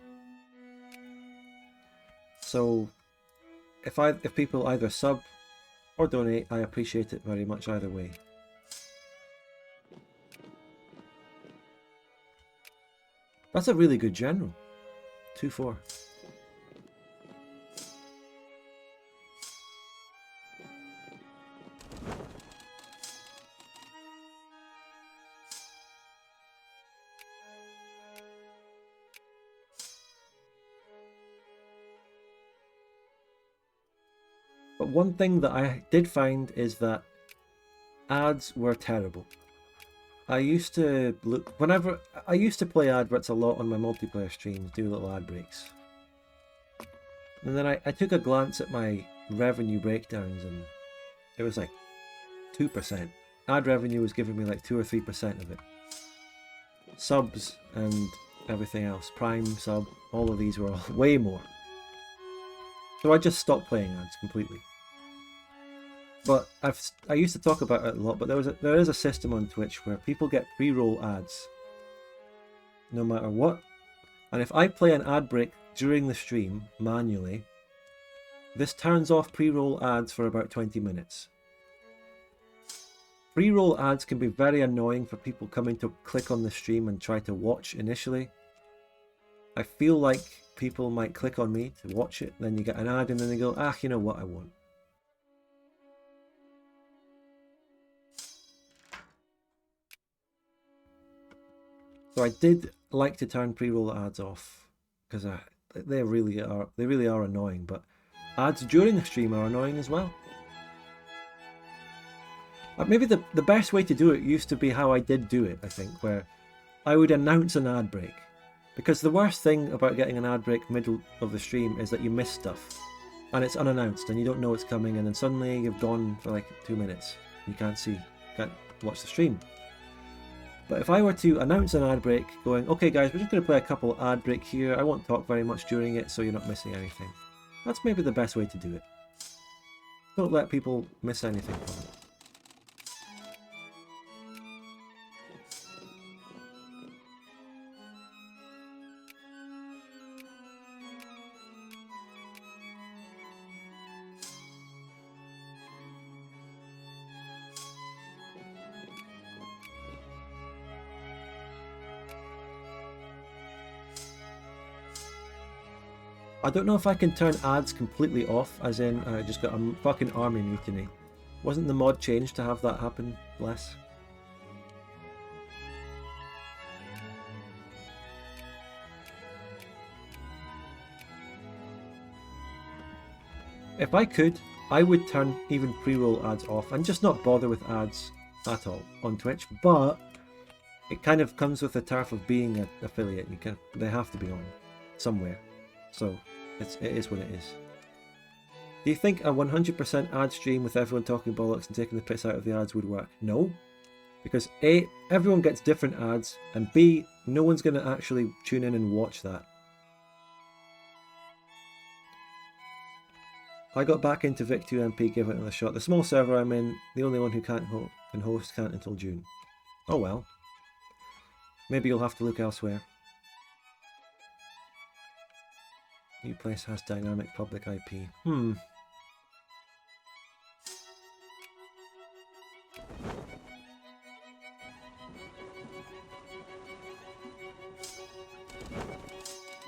So if people either sub or donate, I appreciate it very much either way. That's a really good general. 2-4. But one thing that I did find is that ads were terrible. I used to play adverts a lot on my multiplayer streams, do little ad breaks. And then I took a glance at my revenue breakdowns and it was like 2%. Ad revenue was giving me like 2 or 3% of it. Subs and everything else, Prime, sub, all of these were all way more. So I just stopped playing ads completely. But I used to talk about it a lot, but there is a system on Twitch where people get pre-roll ads no matter what. And if I play an ad break during the stream manually, this turns off pre-roll ads for about 20 minutes. Pre-roll ads can be very annoying for people coming to click on the stream and try to watch initially. I feel like people might click on me to watch it, then you get an ad and then they go, ah, you know what I want. So I did like to turn pre-roll ads off because they really are annoying, but ads during the stream are annoying as well. Maybe the best way to do it used to be how I did do it, I think, where I would announce an ad break. Because the worst thing about getting an ad break middle of the stream is that you miss stuff. And it's unannounced and you don't know it's coming and then suddenly you've gone for like 2 minutes. You can't watch the stream. But if I were to announce an ad break going, okay guys, we're just going to play a couple ad break here. I won't talk very much during it so you're not missing anything. That's maybe the best way to do it. Don't let people miss anything from it. I don't know if I can turn ads completely off, as in I just got a fucking army mutiny. Wasn't the mod changed to have that happen less? If I could, I would turn even pre-roll ads off and just not bother with ads at all on Twitch, but it kind of comes with the turf of being an affiliate. They have to be on somewhere, so it is what it is. Do you think a 100% ad stream with everyone talking bollocks and taking the piss out of the ads would work? No, because A, everyone gets different ads, and B, no one's going to actually tune in and watch that. I got back into Vic2MP, gave it another shot. The small server I'm in, the only one who can host can't until June. Oh well. Maybe you'll have to look elsewhere. New place has dynamic public IP.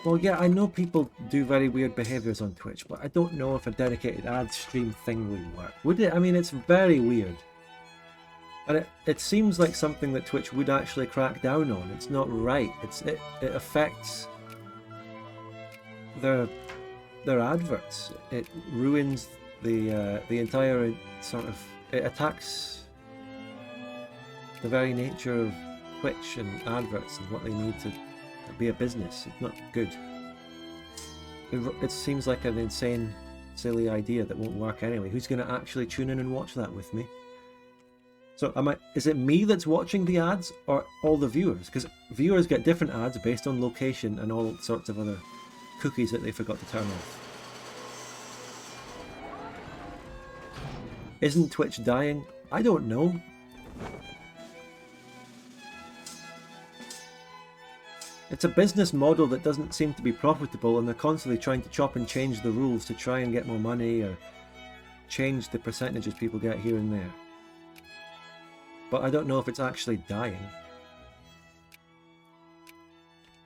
Well, yeah, I know people do very weird behaviours on Twitch, but I don't know if a dedicated ad stream thing would work. Would it? I mean, it's very weird. And it seems like something that Twitch would actually crack down on. It's not right. It affects their adverts. It ruins the entire sort of... It attacks the very nature of Twitch and adverts and what they need to be a business. It's not good. It seems like an insane, silly idea that won't work anyway. Who's going to actually tune in and watch that with me? So is it me that's watching the ads or all the viewers? Because viewers get different ads based on location and all sorts of other cookies that they forgot to turn off. Isn't Twitch dying? I don't know. It's a business model that doesn't seem to be profitable, and they're constantly trying to chop and change the rules to try and get more money or change the percentages people get here and there. But I don't know if it's actually dying.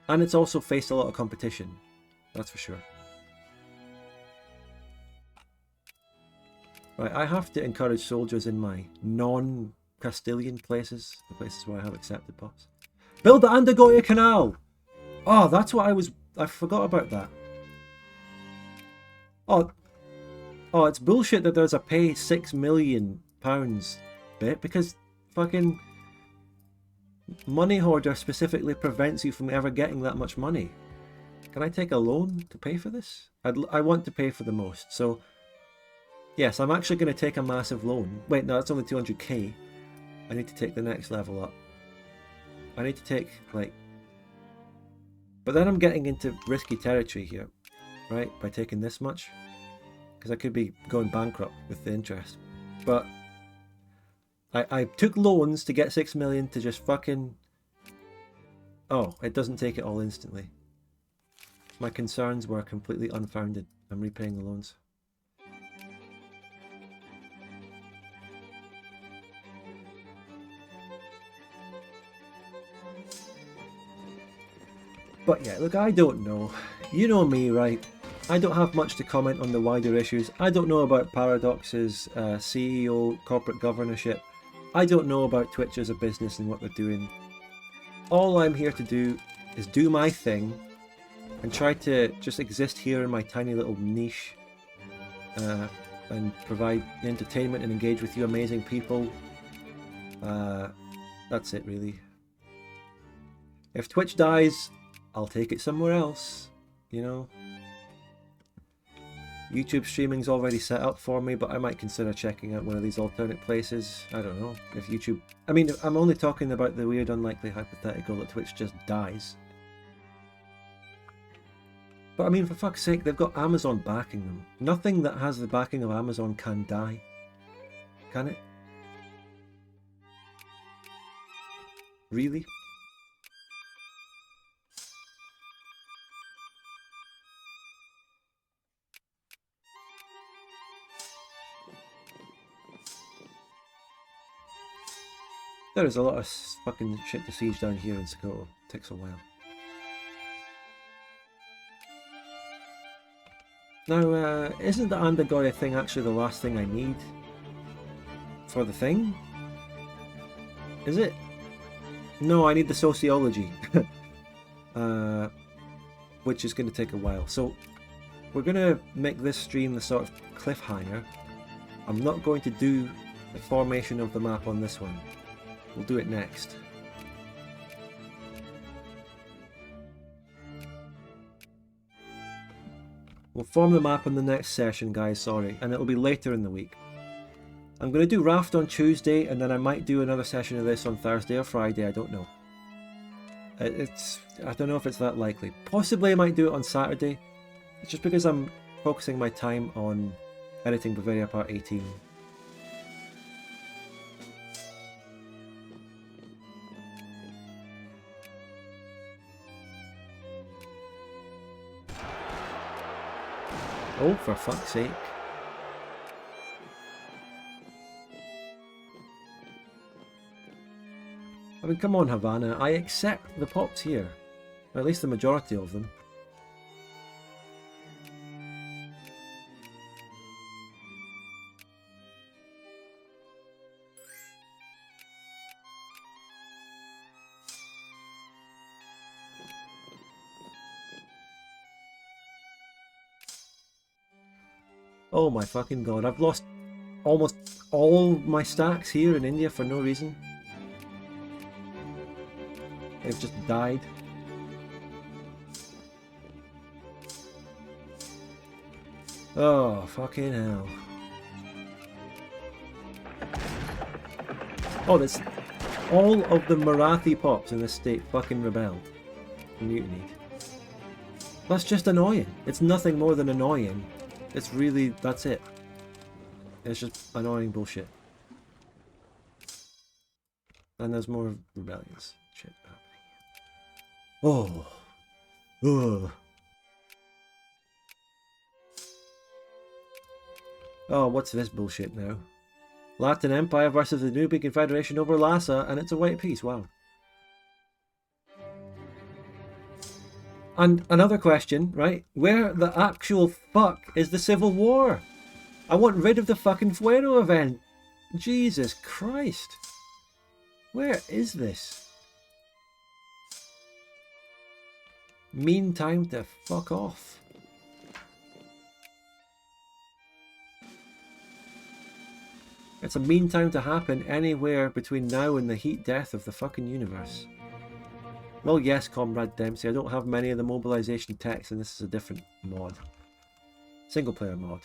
And it's also faced a lot of competition, that's for sure. Right, I have to encourage soldiers in my non-Castilian places, the places where I have accepted pops. Build the Arcadia Canal! Oh, that's what I forgot about that. Oh, it's bullshit that there's a pay £6 million bit, because fucking Money Hoarder specifically prevents you from ever getting that much money. Can I take a loan to pay for this? I want to pay for the most, so yes, I'm actually going to take a massive loan. Wait, no, that's only 200k. I need to take the next level up. I need to take, like... But then I'm getting into risky territory here, right? By taking this much. Because I could be going bankrupt with the interest. But I took loans to get 6 million to just fucking... Oh, it doesn't take it all instantly. My concerns were completely unfounded. I'm repaying the loans. But yeah, look, I don't know. You know me, right? I don't have much to comment on the wider issues. I don't know about Paradox's CEO, corporate governorship. I don't know about Twitch as a business and what they're doing. All I'm here to do is do my thing and try to just exist here in my tiny little niche and provide entertainment and engage with you amazing people. That's it, really. If Twitch dies, I'll take it somewhere else, you know. YouTube streaming's already set up for me, but I might consider checking out one of these alternate places. I don't know, if YouTube... I mean, I'm only talking about the weird, unlikely hypothetical that Twitch just dies. But I mean, for fuck's sake, they've got Amazon backing them. Nothing that has the backing of Amazon can die. Can it? Really? There is a lot of fucking shit to siege down here in Sokoto. Takes a while. Now, isn't the Andagoria thing actually the last thing I need for the thing? Is it? No, I need the sociology. Which is going to take a while. So, we're going to make this stream the sort of cliffhanger. I'm not going to do the formation of the map on this one. We'll do it next. We'll form the map on the next session, guys, sorry, and it'll be later in the week. I'm going to do Raft on Tuesday, and then I might do another session of this on Thursday or Friday, I don't know. I don't know if it's that likely. Possibly I might do it on Saturday. It's just because I'm focusing my time on editing Bavaria Part 18. Oh, for fuck's sake. I mean, come on, Havana. I accept the pops here. Or at least the majority of them. Oh my fucking god, I've lost almost all my stacks here in India for no reason. They've just died. Oh, fucking hell. Oh, that's all of the Marathi pops in this state fucking rebelled. Mutinied. That's just annoying. It's nothing more than annoying. It's really, that's it. It's just annoying bullshit. And there's more rebellions shit happening. Oh. Ugh. Oh, what's this bullshit now? Latin Empire versus the Nubian Confederation over Lhasa, and it's a white piece, wow. And another question, right? Where the actual fuck is the Civil War? I want rid of the fucking Fuero event. Jesus Christ. Where is this? Mean time to fuck off. It's a mean time to happen anywhere between now and the heat death of the fucking universe. Well, yes, Comrade Dempsey, I don't have many of the mobilization techs, and this is a different mod. Single player mod.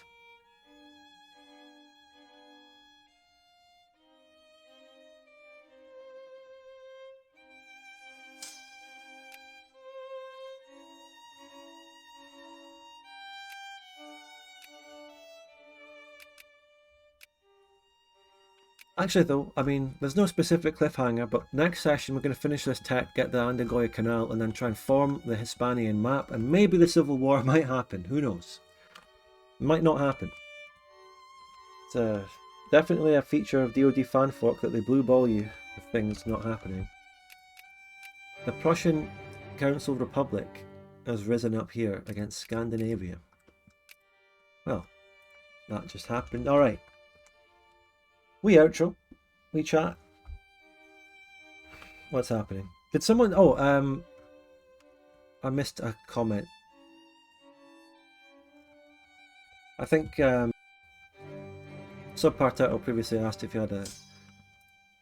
Actually though, I mean, there's no specific cliffhanger, but next session we're going to finish this tech, get the Andagoya Canal, and then try and form the Hispanian map, and maybe the Civil War might happen, who knows? It might not happen. It's definitely a feature of DoD fanfork that they blue ball you with things not happening. The Prussian Council Republic has risen up here against Scandinavia. Well, that just happened. Alright. We outro. We chat. What's happening? Did someone... Oh, I missed a comment. I think Subpartitle previously asked if you had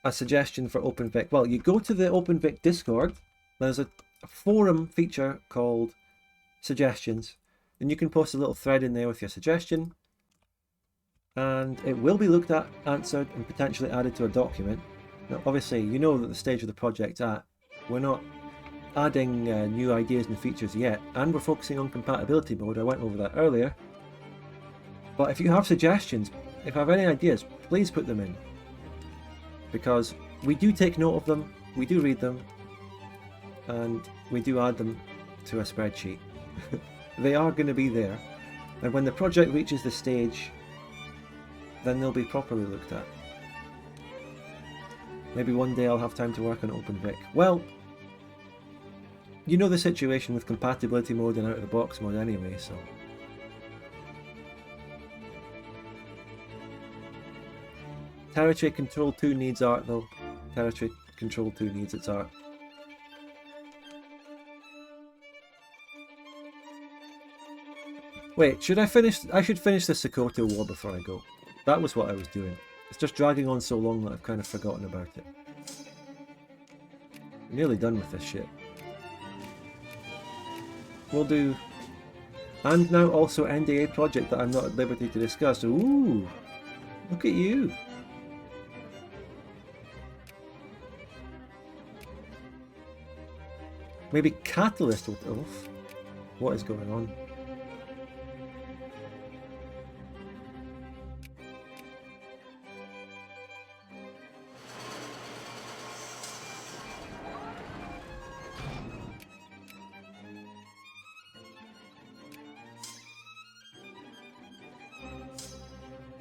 a suggestion for OpenVic. Well, you go to the OpenVic Discord. There's a forum feature called Suggestions. And you can post a little thread in there with your suggestion. And it will be looked at, answered, and potentially added to a document. Now, obviously, you know that the stage of the project's at. We're not adding new ideas and features yet, and we're focusing on compatibility mode. I went over that earlier. But if you have suggestions, if you have any ideas, please put them in. Because we do take note of them, we do read them, and we do add them to a spreadsheet. They are going to be there. And when the project reaches the stage, then they'll be properly looked at. Maybe one day I'll have time to work on OpenVic. Well, you know the situation with compatibility mode and out of the box mode anyway, so. Territory Control 2 needs art though. Territory Control 2 needs its art. Wait, should I finish? I should finish the Sokoto War before I go. That was what I was doing. It's just dragging on so long that I've kind of forgotten about it. I'm nearly done with this shit. We'll do... And now also NDA project that I'm not at liberty to discuss. Ooh! Look at you! Maybe Catalyst will... Oh, what is going on?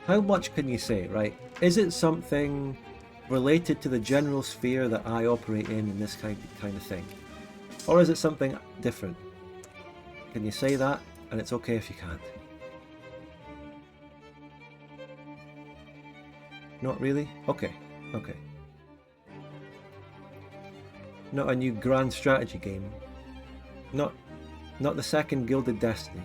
How much can you say, right? Is it something related to the general sphere that I operate in this kind of thing? Or is it something different? Can you say that? And it's okay if you can't. Not really? Okay, okay. Not a new grand strategy game. Not the second Gilded Destiny.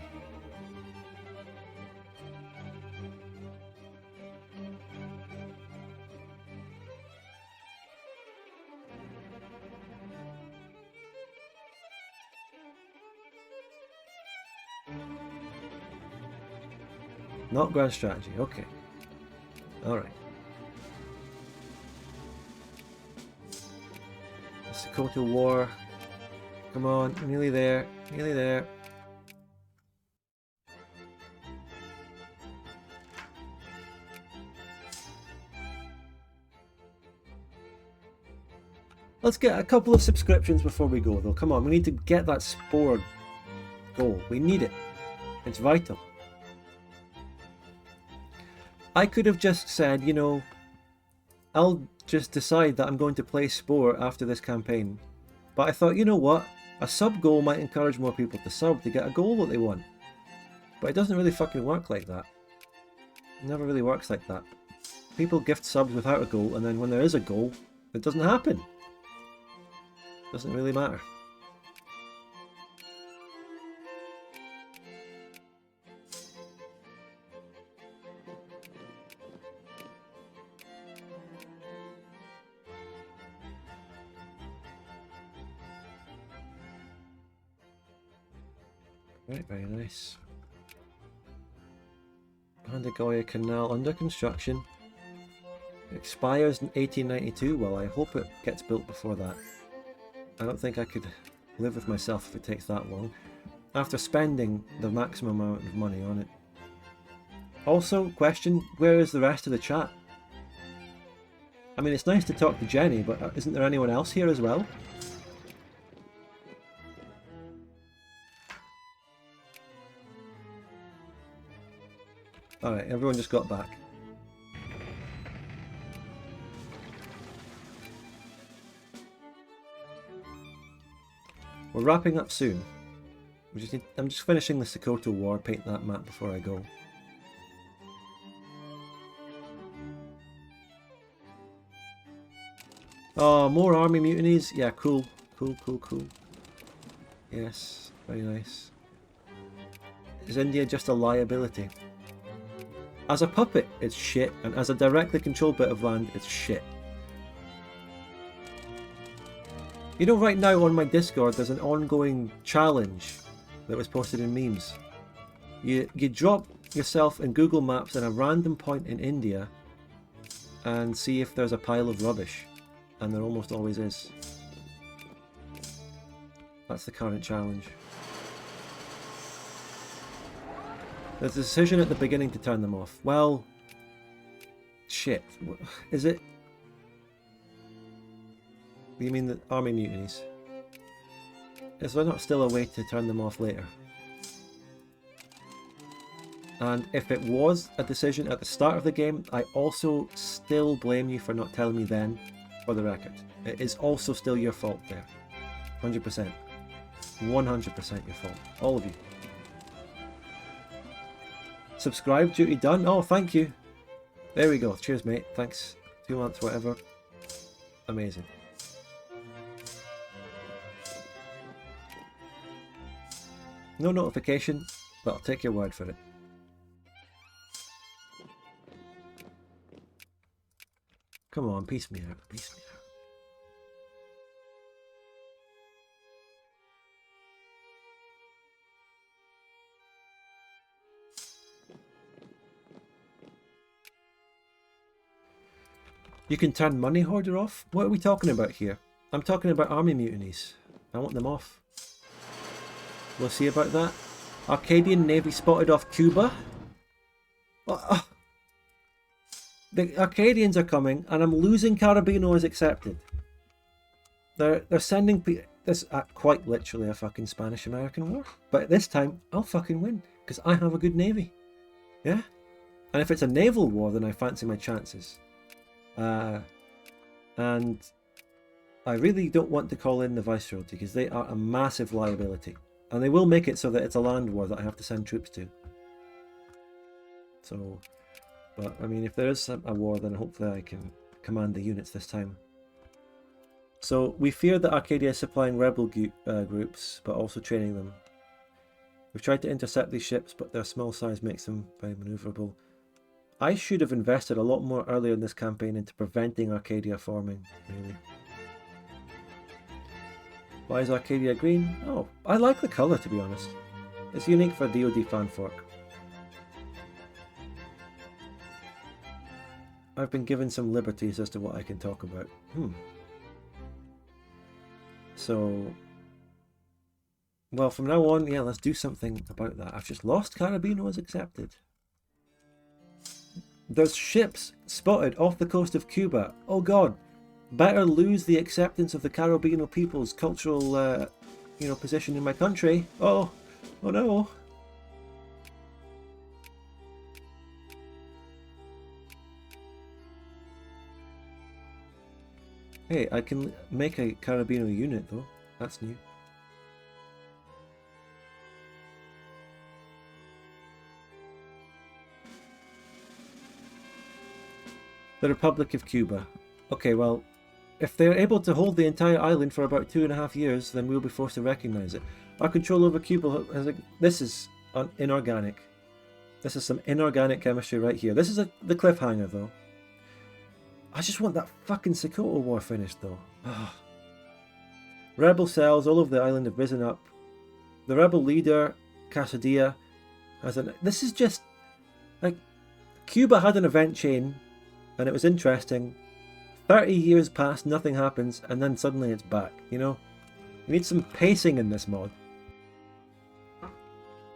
Not grand strategy, okay. Alright. Dakota War. Come on, nearly there, nearly there. Let's get a couple of subscriptions before we go though. Come on, we need to get that spore goal. We need it. It's vital. I could have just said, you know, I'll just decide that I'm going to play Spore after this campaign. But I thought, you know what? A sub goal might encourage more people to sub to get a goal that they want. But it doesn't really fucking work like that. It never really works like that. People gift subs without a goal, and then when there is a goal, it doesn't happen. Doesn't really matter. Right, very nice. Arcadia Canal under construction. It expires in 1892. Well, I hope it gets built before that. I don't think I could live with myself if it takes that long. After spending the maximum amount of money on it. Also, question, where is the rest of the chat? I mean, it's nice to talk to Jenny, but isn't there anyone else here as well? Alright, everyone just got back. We're wrapping up soon. I'm just finishing the Sokoto War, paint that map before I go. Oh, more army mutinies? Yeah, cool. Cool, cool, cool. Yes, very nice. Is India just a liability? As a puppet, it's shit, and as a directly controlled bit of land, it's shit. You know, right now on my Discord, there's an ongoing challenge that was posted in memes. You drop yourself in Google Maps in a random point in India and see if there's a pile of rubbish. And there almost always is. That's the current challenge. There's a decision at the beginning to turn them off. Well, shit. Is it? You mean the army mutinies? Is there not still a way to turn them off later? And if it was a decision at the start of the game, I also still blame you for not telling me then, for the record. It is also still your fault there. 100%. 100% your fault. All of you. Subscribe duty done. Oh, thank you. There we go. Cheers, mate. Thanks. 2 months, whatever. Amazing. No notification, but I'll take your word for it. come on, piece me out, piece me out. You can turn money hoarder off? What are we talking about here? I'm talking about army mutinies. I want them off. We'll see about that. Arcadian Navy spotted off Cuba. The Arcadians are coming, and I'm losing Carabino as accepted. They're sending this quite literally a fucking Spanish-American war. But this time, I'll fucking win, because I have a good navy. Yeah? And if it's a naval war, then I fancy my chances. And I really don't want to call in the Viceroyalty, because they are a massive liability. And they will make it so that it's a land war that I have to send troops to. So, but I mean, if there is a war, then hopefully I can command the units this time. So, we fear that Arcadia is supplying rebel groups, but also training them. We've tried to intercept these ships, but their small size makes them very maneuverable. I should have invested a lot more earlier in this campaign into preventing Arcadia forming, really. Why is Arcadia green? Oh, I like the colour, to be honest. It's unique for DoD fanfork. I've been given some liberties as to what I can talk about. So, well, from now on, yeah, let's do something about that. I've just lost Carabino as accepted. There's ships spotted off the coast of Cuba. Oh god. Better lose the acceptance of the Carabino people's cultural, position in my country. Oh no. Hey, I can make a Carabino unit though. That's new. The Republic of Cuba. Okay, well, if they're able to hold the entire island for about 2.5 years, then we'll be forced to recognize it. Our control over Cuba has this is inorganic. This is some inorganic chemistry right here. This is the cliffhanger, though. I just want that fucking Sokoto war finished, though. Rebel cells all over the island have risen up. The rebel leader, Casadilla, has an... This is just... like, Cuba had an event chain, and it was interesting. 30 years pass, nothing happens, and then suddenly it's back, you know? You need some pacing in this mod.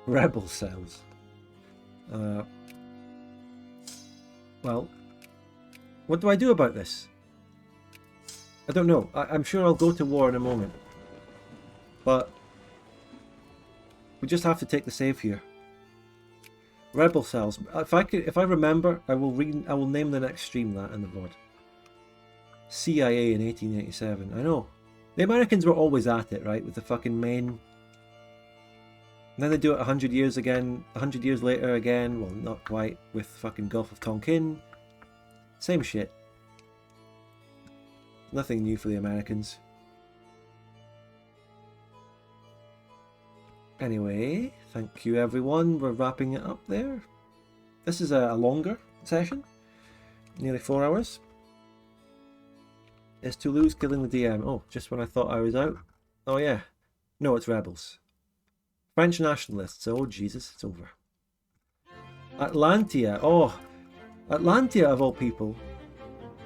Rebel cells. Well, what do I do about this? I don't know. I'm sure I'll go to war in a moment. But we just have to take the save here. Rebel cells. If I remember, I will name the next stream that in the VOD. CIA in 1887. I know. The Americans were always at it, right? With the fucking main. And then they do it 100 years again. 100 years later again. Well, not quite. With fucking Gulf of Tonkin. Same shit. Nothing new for the Americans. Anyway, thank you everyone. We're wrapping it up there. This is a longer session. Nearly 4 hours. Is Toulouse killing the DM? Oh, just when I thought I was out. Oh yeah. No, it's rebels. French nationalists. Oh Jesus, it's over. Atlantia. Oh, Atlantia of all people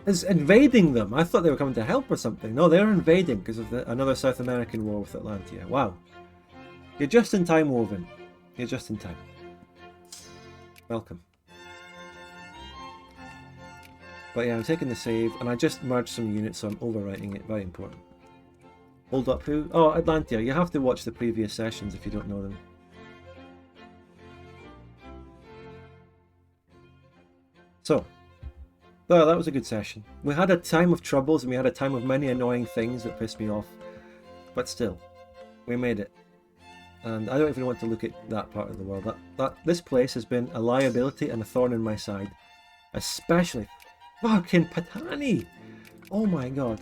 is invading them. I thought they were coming to help or something. No, they're invading because of another South American war with Atlantia. Wow. You're just in time, Woven. You're just in time. Welcome. But yeah, I'm taking the save, and I just merged some units, so I'm overwriting it. Very important. Hold up who? Oh, Atlantia. You have to watch the previous sessions if you don't know them. So, well, that was a good session. We had a time of troubles, and we had a time of many annoying things that pissed me off. But still, we made it. And I don't even want to look at that part of the world. This place has been a liability and a thorn in my side. Especially fucking Patani! Oh my god.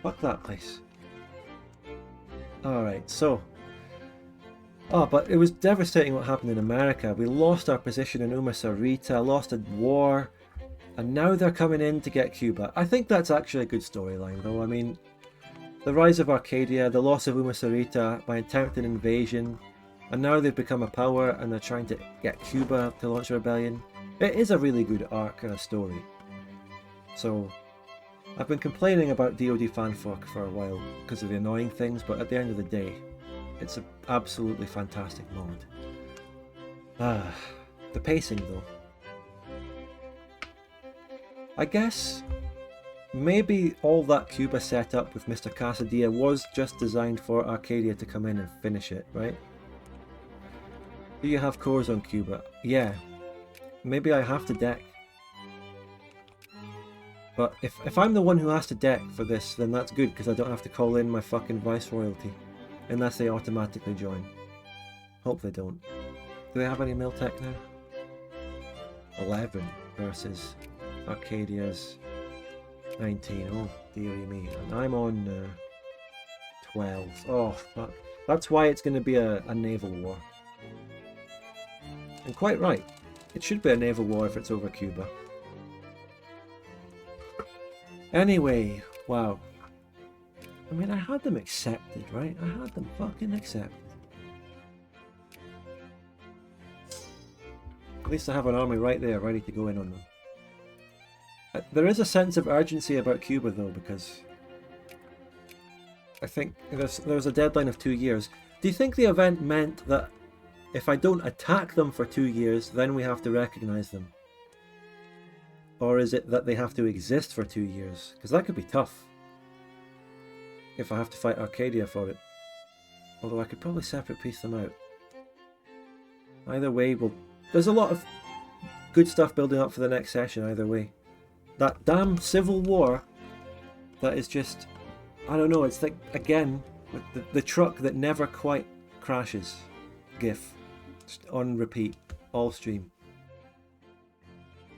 Fuck that place. Alright, so... Oh, but it was devastating what happened in America. We lost our position in Umasarita, lost a war. And now they're coming in to get Cuba. I think that's actually a good storyline, though. I mean, the rise of Arcadia, the loss of Umasarita by attempted invasion, and now they've become a power and they're trying to get Cuba to launch a rebellion. It is a really good arc and a story. So, I've been complaining about DoD fanfork for a while because of the annoying things, but at the end of the day, it's an absolutely fantastic mod. The pacing though. I guess maybe all that Cuba setup with Mr. Casadilla was just designed for Arcadia to come in and finish it, right? Do you have cores on Cuba? Yeah. Maybe I have to deck. But if I'm the one who has to deck for this, then that's good, because I don't have to call in my fucking Viceroyalty. Unless they automatically join. Hope they don't. Do they have any Miltech now? 11 versus Arcadia's 19. Oh, dearie me. And I'm on 12. Oh, fuck. That's why it's going to be a naval war. And quite right. It should be a naval war if it's over Cuba. Anyway, wow. I mean, I had them accepted, right? I had them fucking accepted. At least I have an army right there, ready to go in on them. There is a sense of urgency about Cuba, though, because I think there's a deadline of 2 years. Do you think the event meant that if I don't attack them for 2 years, then we have to recognize them? Or is it that they have to exist for 2 years? Because that could be tough. If I have to fight Arcadia for it. Although I could probably separate piece them out. Either way, there's a lot of good stuff building up for the next session either way. That damn civil war, that is just, I don't know, it's like, again, with the truck that never quite crashes. GIF. Just on repeat. All stream.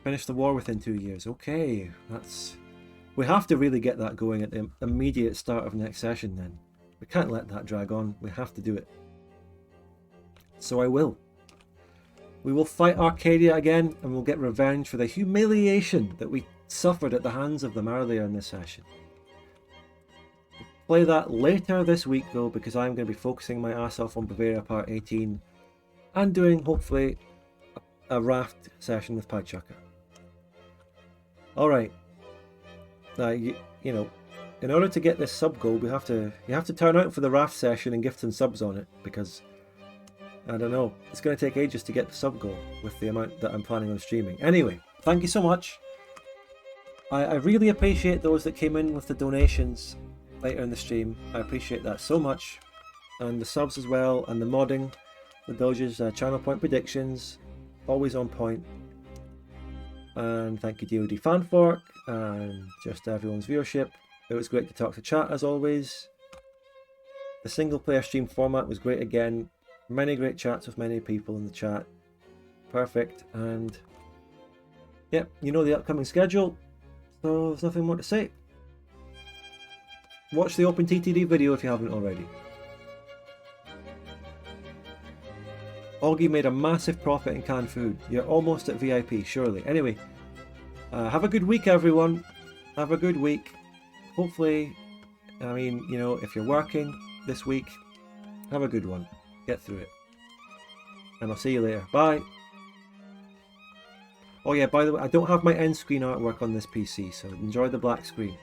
Finish the war within 2 years. Okay, that's... We have to really get that going at the immediate start of next session then. We can't let that drag on. We have to do it. So I will. We will fight Arcadia again, and we'll get revenge for the humiliation that we suffered at the hands of them earlier in this session. We'll play that later this week though, because I'm going to be focusing my ass off on Bavaria Part 18 and doing, hopefully, a raft session with Pidechucker. Alright. Now, you know, in order to get this sub goal, you have to turn out for the raft session and gift some subs on it, because I don't know, it's going to take ages to get the sub goal with the amount that I'm planning on streaming. Anyway, thank you so much. I really appreciate those that came in with the donations later in the stream. I appreciate that so much, and the subs as well, and the modding, the Doge's channel point predictions, always on point. And thank you DoD fanfork and just everyone's viewership. It was great to talk to chat as always. The single player stream format was great again. Many great chats with many people in the chat. Perfect. And yeah, you know the upcoming schedule, so there's nothing more to say. Watch the OpenTTD video if you haven't already. Augie made a massive profit in canned food. You're almost at VIP, surely. Anyway, have a good week, everyone. Have a good week. Hopefully, I mean, you know, if you're working this week, have a good one. Get through it. And I'll see you later. Bye. Oh yeah, by the way, I don't have my end screen artwork on this PC, so enjoy the black screen.